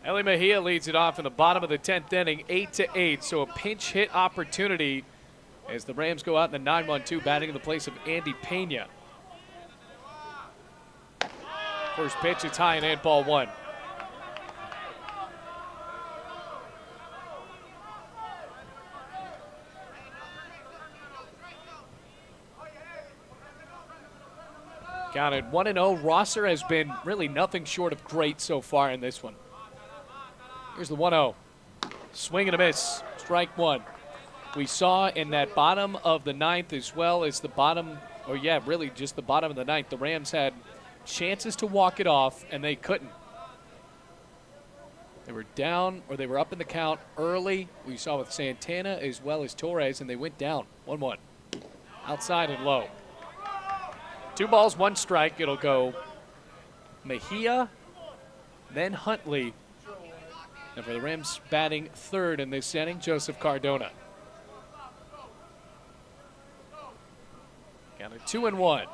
Ellie Mejia leads it off in the bottom of the 10th inning, 8-8. So a pinch hit opportunity as the Rams go out in the 9-1-2, batting in the place of Andy Pena. First pitch, it's high and in, ball 1. Counted 1-0. Rosser has been really nothing short of great so far in this one. Here's the 1-0. Swing and a miss. Strike 1. We saw in that bottom of the 9th as well as the bottom, or yeah, really just the bottom of the 9th, the Rams had chances to walk it off, and they couldn't. They were down, or they were up in the count early. We saw with Santana as well as Torres, and they went down. 1-1. Outside and low. 2 balls, 1 strike. It'll go Mejia, then Huntley. And for the Rams batting third in this inning, Joseph Cardona. Counted 2-1.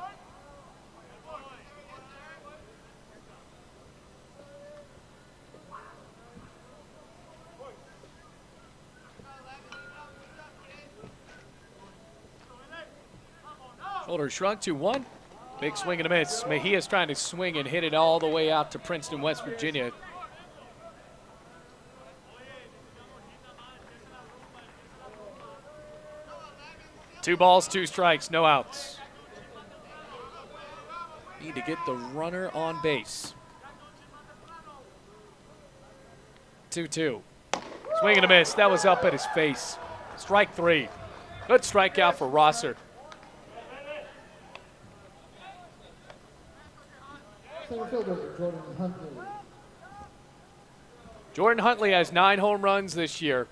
Shoulder shrunk, 2-1. Big swing and a miss. Mejia's trying to swing and hit it all the way out to Princeton, West Virginia. Two balls, 2 strikes, no outs. Need to get the runner on base. 2-2. Swing and a miss. That was up at his face. Strike 3. Good strikeout for Rosser. Center fielder, Jordan Huntley. Jordan Huntley has 9 home runs this year.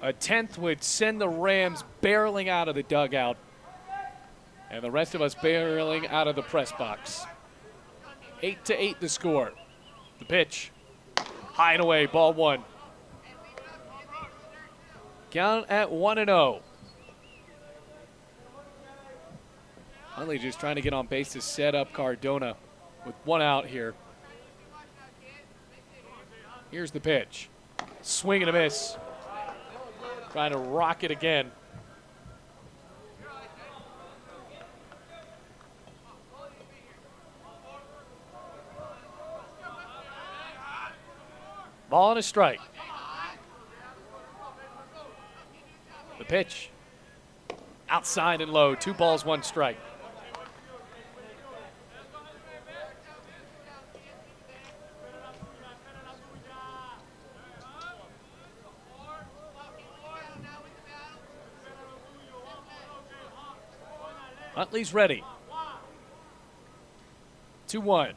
A 10th would send the Rams barreling out of the dugout, and the rest of us barreling out of the press box. 8-8 the score. The pitch. High and away, ball 1. Count at 1-0. Huntley just trying to get on base to set up Cardona with 1 out here. Here's the pitch. Swing and a miss. Trying to rock it again. Ball and a strike. The pitch. Outside and low. 2 balls, 1 strike. Huntley's ready. 2-1.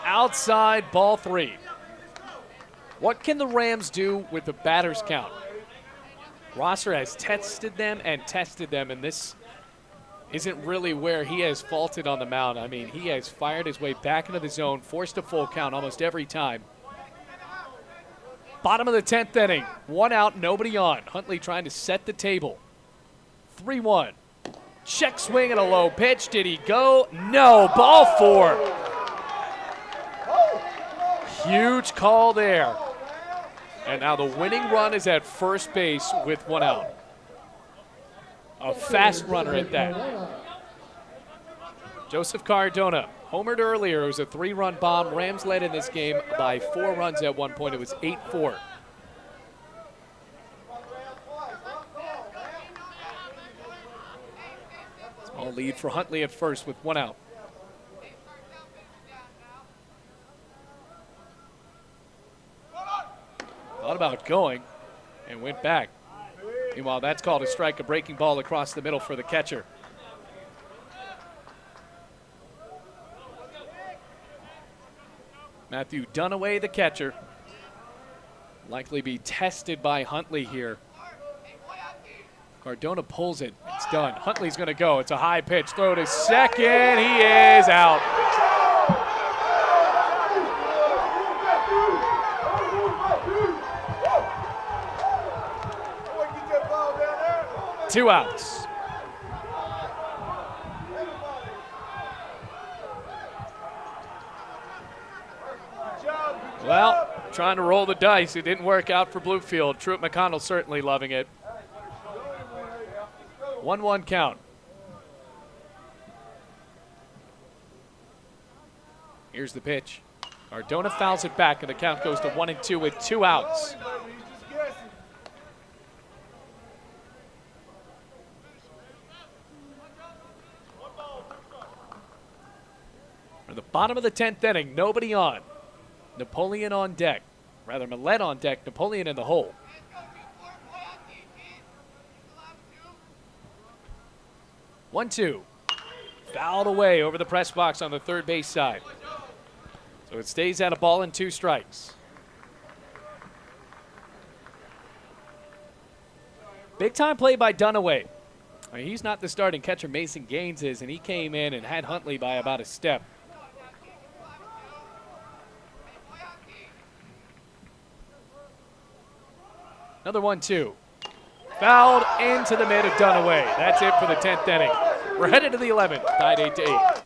Outside, ball 3. What can the Rams do with the batter's count? Rosser has tested them, and this isn't really where he has faltered on the mound. I mean, he has fired his way back into the zone, forced a full count almost every time. Bottom of the 10th inning. 1 out, nobody on. Huntley trying to set the table. 3-1. Check swing and a low pitch. Did he go? No. Ball 4. Huge call there. And now the winning run is at first base with 1 out. A fast runner at that. Joseph Cardona homered earlier. It was a 3-run bomb. Rams led in this game by 4 runs at one point. It was 8-4. Small lead for Huntley at first with 1 out. Thought about going and went back. Meanwhile, that's called a strike, a breaking ball across the middle for the catcher. Matthew Dunaway, the catcher, likely be tested by Huntley here. Cardona pulls it. It's done. Huntley's going to go. It's a high pitch. Throw to second. He is out. Two outs. Well, trying to roll the dice. It didn't work out for Bluefield. Truett McConnell certainly loving it. 1-1 count. Here's the pitch. Cardona fouls it back, and the count goes to 1-2 with 2 outs. At the bottom of the 10th inning, nobody on. Napoleon on deck. Rather, Millette on deck, Napoleon in the hole. One, two. Fouled away over the press box on the third base side. So it stays at a ball and 2 strikes. Big time play by Dunaway. I mean, he's not the starting catcher. Mason Gaines is, and he came in and had Huntley by about a step. Another 1-2. Fouled into the mid of Dunaway. That's it for the 10th inning. We're headed to the 11th, tied 8-8.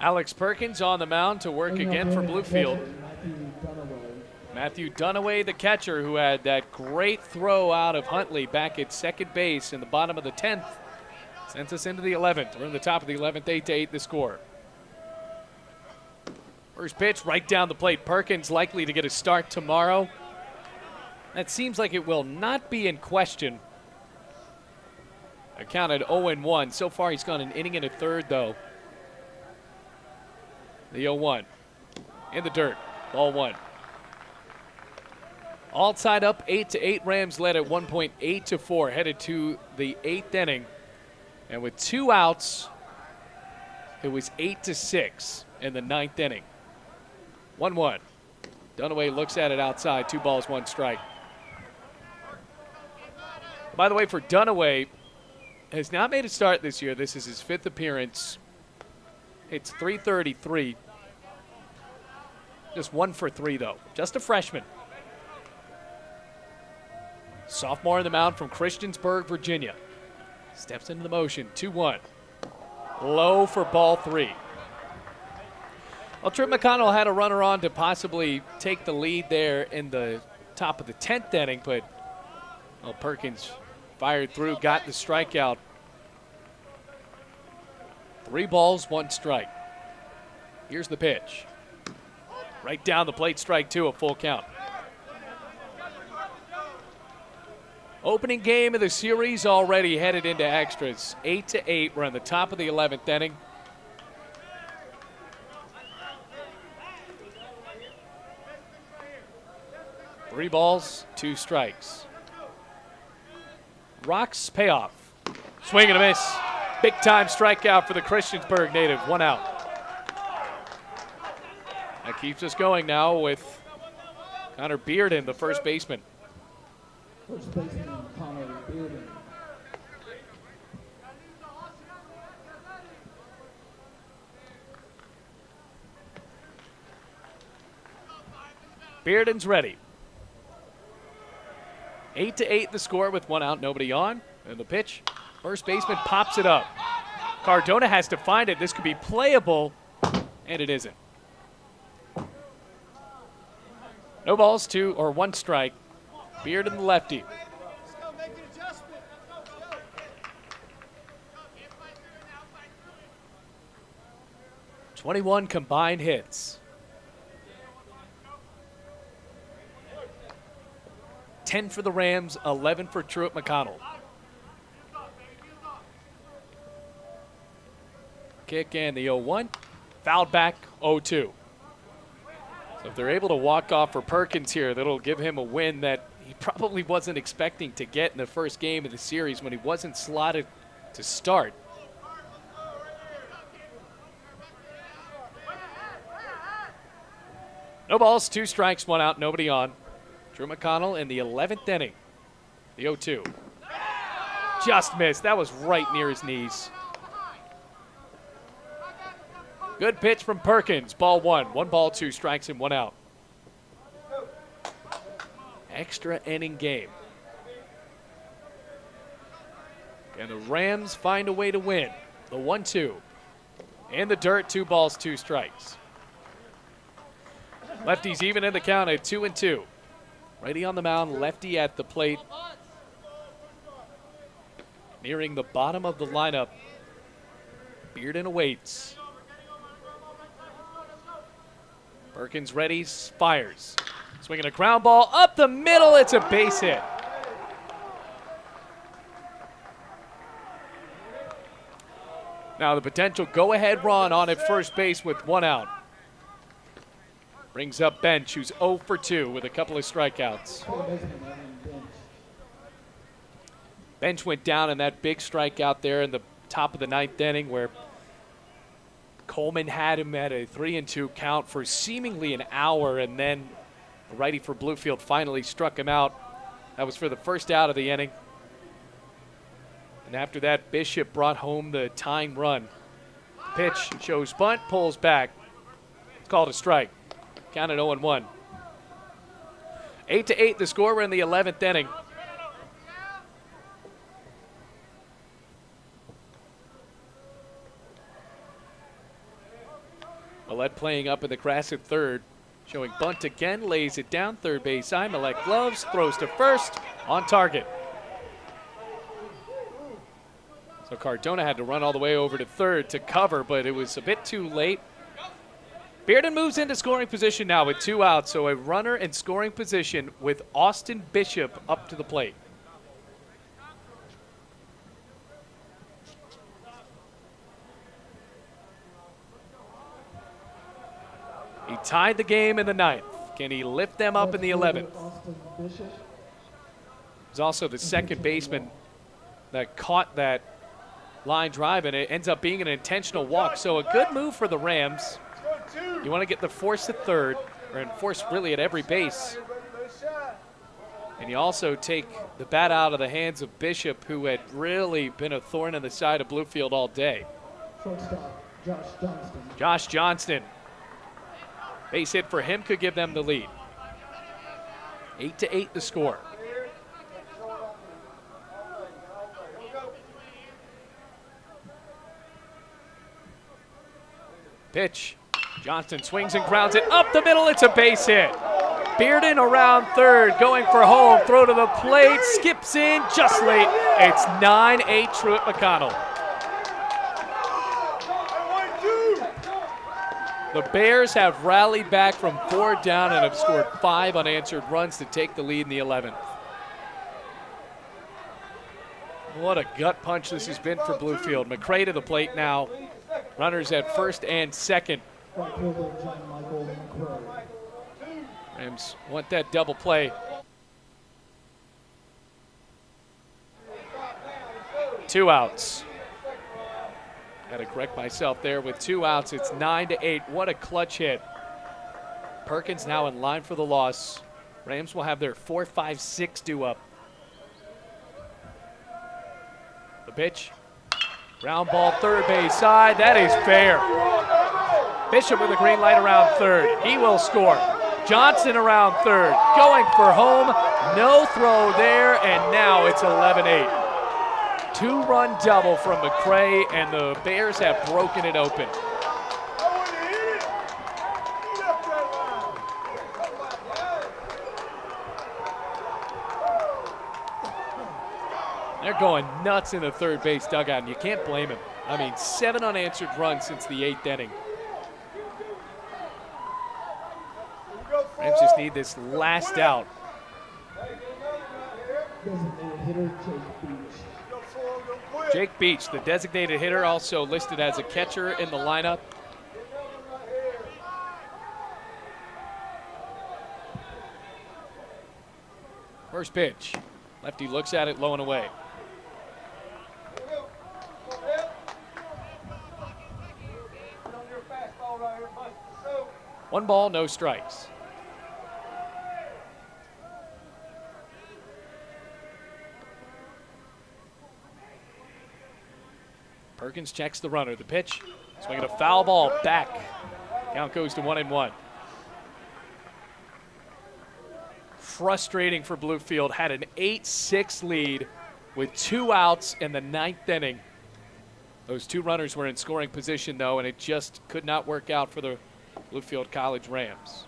Alex Perkins on the mound to work again for Bluefield. Matthew Dunaway, the catcher, who had that great throw out of Huntley back at second base in the bottom of the 10th, sends us into the 11th. We're in the top of the 11th, 8-8 the score. First pitch right down the plate. Perkins likely to get a start tomorrow. That seems like it will not be in question. I counted 0-1. So far he's gone an inning and a third, though. The 0-1 in the dirt. Ball one. All tied up 8-8. Rams led at one point 8-4. Headed to the 8th inning. And with 2 outs, it was 8-6 in the 9th inning. 1-1. Dunaway looks at it outside. 2 balls, 1 strike. By the way, for Dunaway, has not made a start this year. This is his 5th appearance. It's .333. Just 1 for 3, though. Just a freshman. Sophomore on the mound from Christiansburg, Virginia. Steps into the motion. 2-1. Low for ball 3. Well, Truett McConnell had a runner on to possibly take the lead there in the top of the 10th inning, but Perkins fired through, got the strikeout. 3 balls, 1 strike. Here's the pitch. Right down the plate, strike 2, a full count. Opening game of the series already headed into extras. 8-8. We're on the top of the 11th inning. Three balls, 2 strikes. Rocks payoff. Swing and a miss. Big time strikeout for the Christiansburg native. 1 out. That keeps us going now with Connor Bearden, the first baseman. First baseman Connor Bearden. Bearden's ready. 8-8 the score with 1 out, nobody on. And the pitch, first baseman pops it up. Cardona has to find it. This could be playable, and it isn't. No balls, 2 or 1 strike. Bearden the lefty. 21 combined hits. 10 for the Rams, 11 for Truett McConnell. Kick and the 0-1. Fouled back, 0-2. So if they're able to walk off for Perkins here, that'll give him a win that he probably wasn't expecting to get in the first game of the series when he wasn't slotted to start. No balls, 2 strikes, 1 out, nobody on. Truett McConnell in the 11th inning. The 0-2. Just missed. That was right near his knees. Good pitch from Perkins. Ball 1. 1 ball, 2 strikes, and 1 out. Extra inning game. And the Rams find a way to win. The 1-2. In the dirt, 2 balls, 2 strikes. Lefties even in the count at 2-2. Righty on the mound, lefty at the plate. Nearing the bottom of the lineup. Bearden awaits. Perkins ready, fires. Swinging a ground ball up the middle, it's a base hit. Now the potential go-ahead run on at first base with 1 out. Brings up Bench, who's 0 for 2 with a couple of strikeouts. Bench went down in that big strikeout there in the top of the 9th inning where Coleman had him at a 3-2 count for seemingly an hour, and then the righty for Bluefield finally struck him out. That was for the first out of the inning. And after that, Bishop brought home the tying run. Pitch shows bunt, pulls back. It's called a strike. Counted 0-1. 8-8 the score. We're in the 11th inning. Millette playing up in the grass at third. Showing bunt again, lays it down, third base side. Millette gloves, throws to first, on target. So Cardona had to run all the way over to third to cover, but it was a bit too late. Bearden moves into scoring position now with 2 outs, so a runner in scoring position with Austin Bishop up to the plate. He tied the game in the 9th. Can he lift them up in the 11th? He's also the second baseman that caught that line drive, and it ends up being an intentional walk. So a good move for the Rams. You want to get the force at third, or enforce really at every base. And you also take the bat out of the hands of Bishop, who had really been a thorn in the side of Bluefield all day. Shortstop, Josh Johnston. Josh Johnston. Base hit for him could give them the lead. 8-8 the score. Pitch. Johnston swings and grounds it up the middle. It's a base hit. Bearden around third, going for home. Throw to the plate, skips in just late. It's 9-8 Truett McConnell. The Bears have rallied back from 4 down and have scored 5 unanswered runs to take the lead in the 11th. What a gut punch this has been for Bluefield. McCray to the plate now. Runners at first and second. Rams want that double play. 2 outs. Got to correct myself there with 2 outs. It's 9-8. What a clutch hit. Perkins now in line for the loss. Rams will have their 4-5-6 due up. The pitch. Ground ball third base side. That is fair. Bishop with a green light around third. He will score. Johnson around third. Going for home. No throw there, and now it's 11-8. 2-run double from McCray, and the Bears have broken it open. They're going nuts in the third base dugout, and you can't blame him. I mean, 7 unanswered runs since the 8th inning. Rams just need this last out. Jake Beach, the designated hitter, also listed as a catcher in the lineup. First pitch. Lefty looks at it low and away. One ball, no strikes. Perkins checks the runner. The pitch, swinging a foul ball back. Count goes to 1-1. Frustrating for Bluefield. Had an 8-6 lead with 2 outs in the 9th inning. Those 2 runners were in scoring position, though, and it just could not work out for the Bluefield College Rams.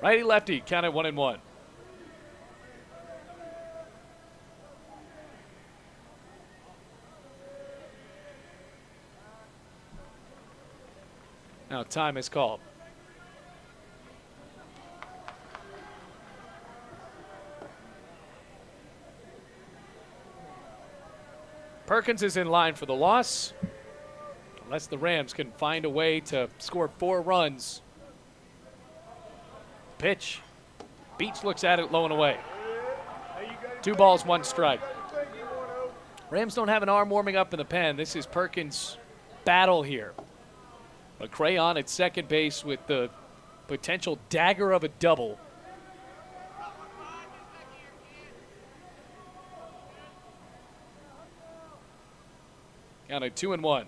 Righty-lefty, count at 1-1. Now time is called. Perkins is in line for the loss, unless the Rams can find a way to score 4 runs. Pitch. Beach looks at it low and away. 2 balls, 1 strike. Rams don't have an arm warming up in the pen. This is Perkins' battle here. McCray on at second base with the potential dagger of a double. Count at 2-1.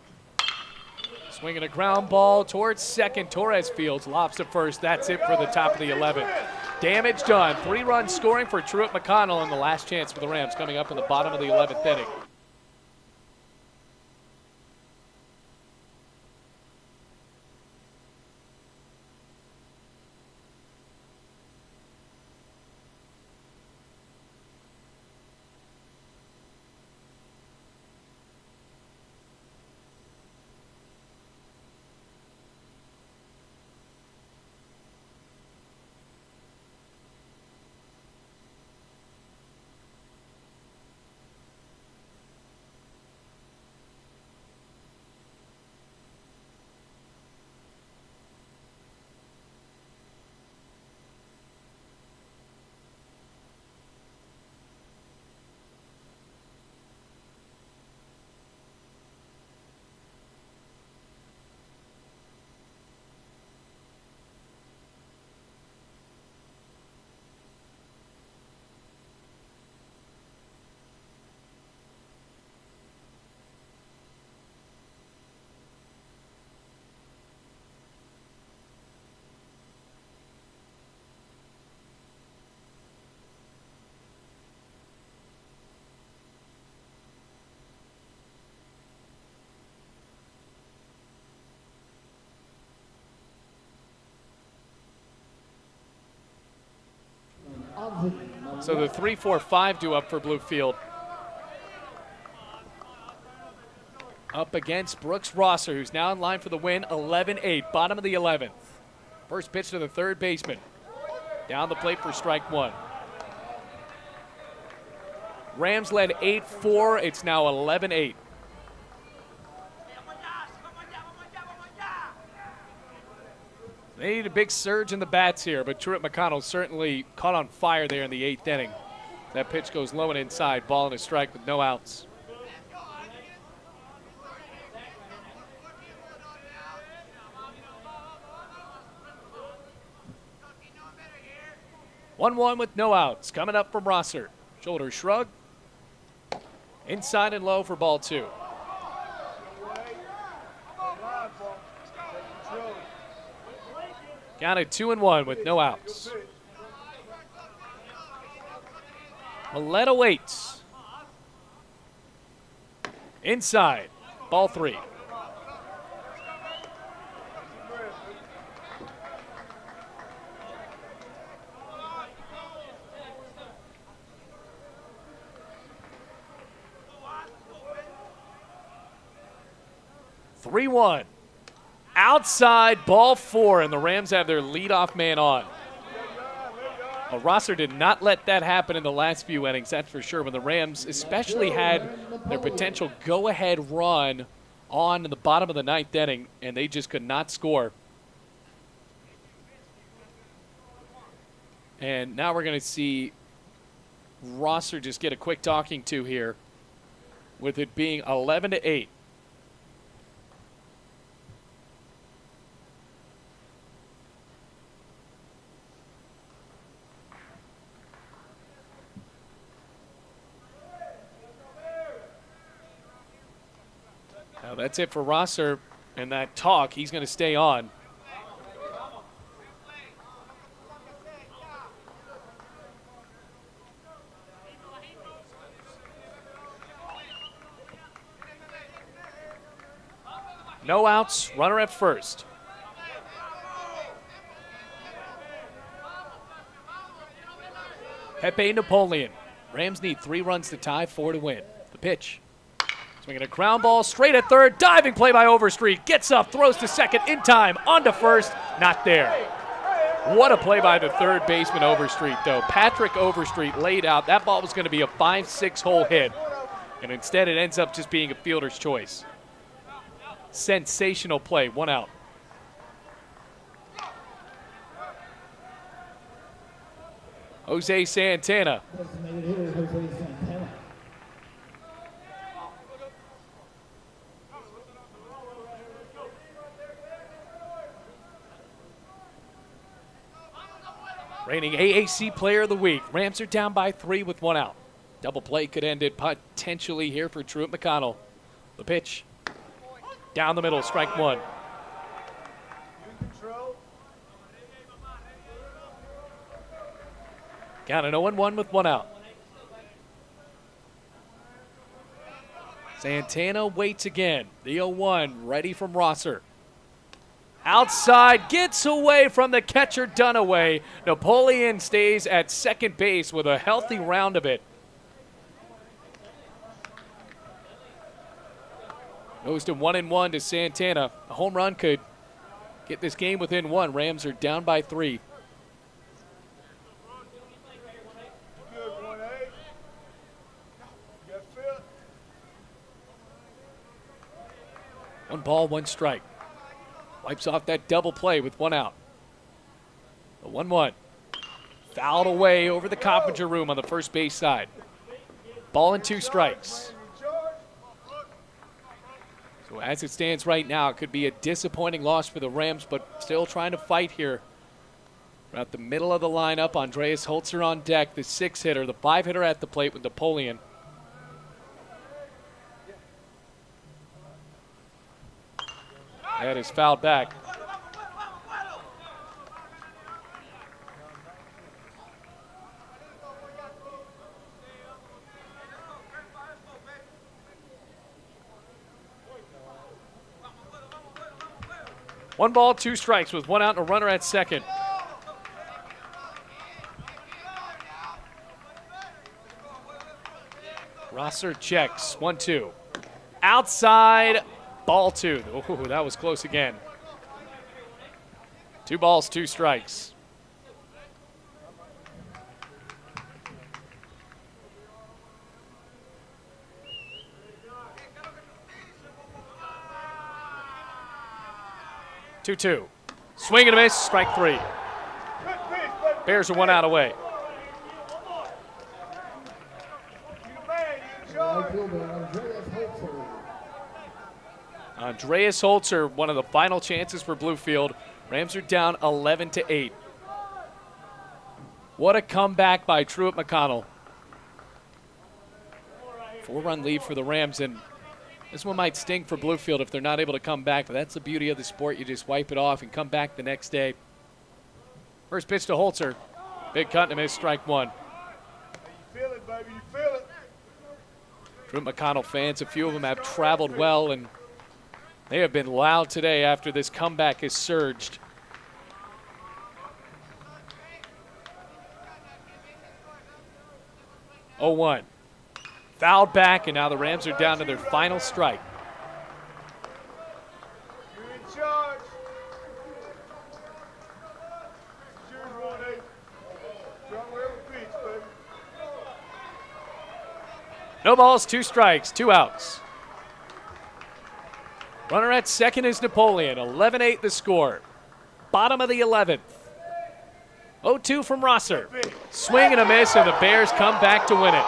Swinging a ground ball towards second. Torres fields, lobs to first. That's it for the top of the 11th. Damage done. 3-run scoring for Truett McConnell, and the last chance for the Rams coming up in the bottom of the 11th inning. So the 3-4-5 due up for Bluefield. Up against Brooks Rosser, who's now in line for the win, 11-8, bottom of the 11th. First pitch to the third baseman. Down the plate for strike one. Rams led 8-4. It's now 11-8. They need a big surge in the bats here, but Truett McConnell certainly caught on fire there in the 8th inning. That pitch goes low and inside, ball and a strike with no outs. One with no outs. Coming up from Rosser. Shoulder shrug. Inside and low for ball two. Counted 2-1 with no outs. Milletta waits. Inside. Ball three. Three-one. Outside, ball four, and the Rams have their leadoff man on. Well, Rosser did not let that happen in the last few innings, that's for sure, when the Rams especially had their potential go-ahead run on in the bottom of the 9th inning, and they just could not score. And now we're going to see Rosser just get a quick talking to here, with it being 11-8. Now that's it for Rosser and that talk. He's going to stay on. No outs, runner at first. Pepe Napoleon. Rams need 3 runs to tie, 4 to win. The pitch. Swinging a ground ball straight at third. Diving play by Overstreet. Gets up, throws to second in time. On to first. Not there. What a play by the third baseman Overstreet, though. Patrick Overstreet laid out. That ball was going to be a 5-6 hole hit. And instead it ends up just being a fielder's choice. Sensational play. 1 out. Jose Santana. Designated hitter Jose Santana. Reigning AAC Player of the Week. Rams are down by 3 with 1 out. Double play could end it potentially here for Truett McConnell. The pitch. Down the middle, strike one. Count an 0-1 with one out. Santana waits again. The 0-1 ready from Rosser. Outside, gets away from the catcher Dunaway. Napoleon stays at second base with a healthy round of it. Goes to 1-1 to Santana. A home run could get this game within one. Rams are down by 3. One ball, one strike. Wipes off that double play with one out. The 1-1. Fouled away over the Coppinger room on the first base side. Ball and 2 strikes. So as it stands right now, it could be a disappointing loss for the Rams, but still trying to fight here. Throughout the middle of the lineup, Andreas Holzer on deck, the 6-hitter, the 5-hitter at the plate with Napoleon. That is fouled back. One ball, 2 strikes with one out and a runner at second. Rosser checks. 1-2. Outside. Ball 2. Oh, that was close again. 2 balls, 2 strikes. Two. Swing and a miss, strike 3. Bears are 1 out away. Andreas Holzer, one of the final chances for Bluefield. Rams are down 11-8. What a comeback by Truett McConnell. 4-run lead for the Rams, and this one might sting for Bluefield if they're not able to come back, but that's the beauty of the sport. You just wipe it off and come back the next day. First pitch to Holzer. Big cut and a miss, strike 1. You feel it, baby, you feel it. Truett McConnell fans, a few of them have traveled well, and they have been loud today after this comeback has surged. Oh, 1. Fouled back, and now the Rams are down to their final strike. You're in charge. It's yours, 1-8. Drop wherever pitch, baby. No balls, 2 strikes, 2 outs. Runner at second is Napoleon. 11-8 the score. Bottom of the 11th. 0-2 from Rosser. Swing and a miss, and the Bears come back to win it.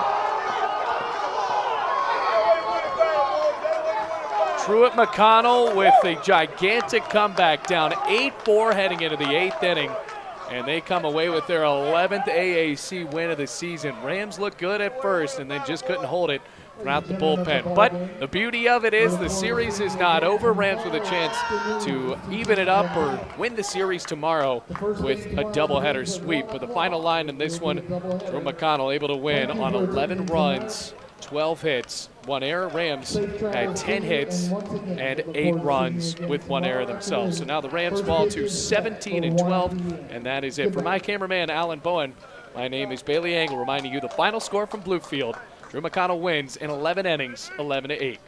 Truett McConnell with a gigantic comeback, down 8-4 heading into the 8th inning. And they come away with their 11th AAC win of the season. Rams looked good at first and then just couldn't hold it throughout the bullpen. But the beauty of it is the series is not over. Rams with a chance to even it up or win the series tomorrow with a doubleheader sweep. But the final line in this one, Truett McConnell able to win on 11 runs, 12 hits, 1 error. Rams had 10 hits and 8 runs with 1 error themselves. So now the Rams fall to 17-12, and that is it. For my cameraman, Alan Bowen, my name is Bailey Angle, reminding you the final score from Bluefield. Truett McConnell wins in 11 innings, 11-8.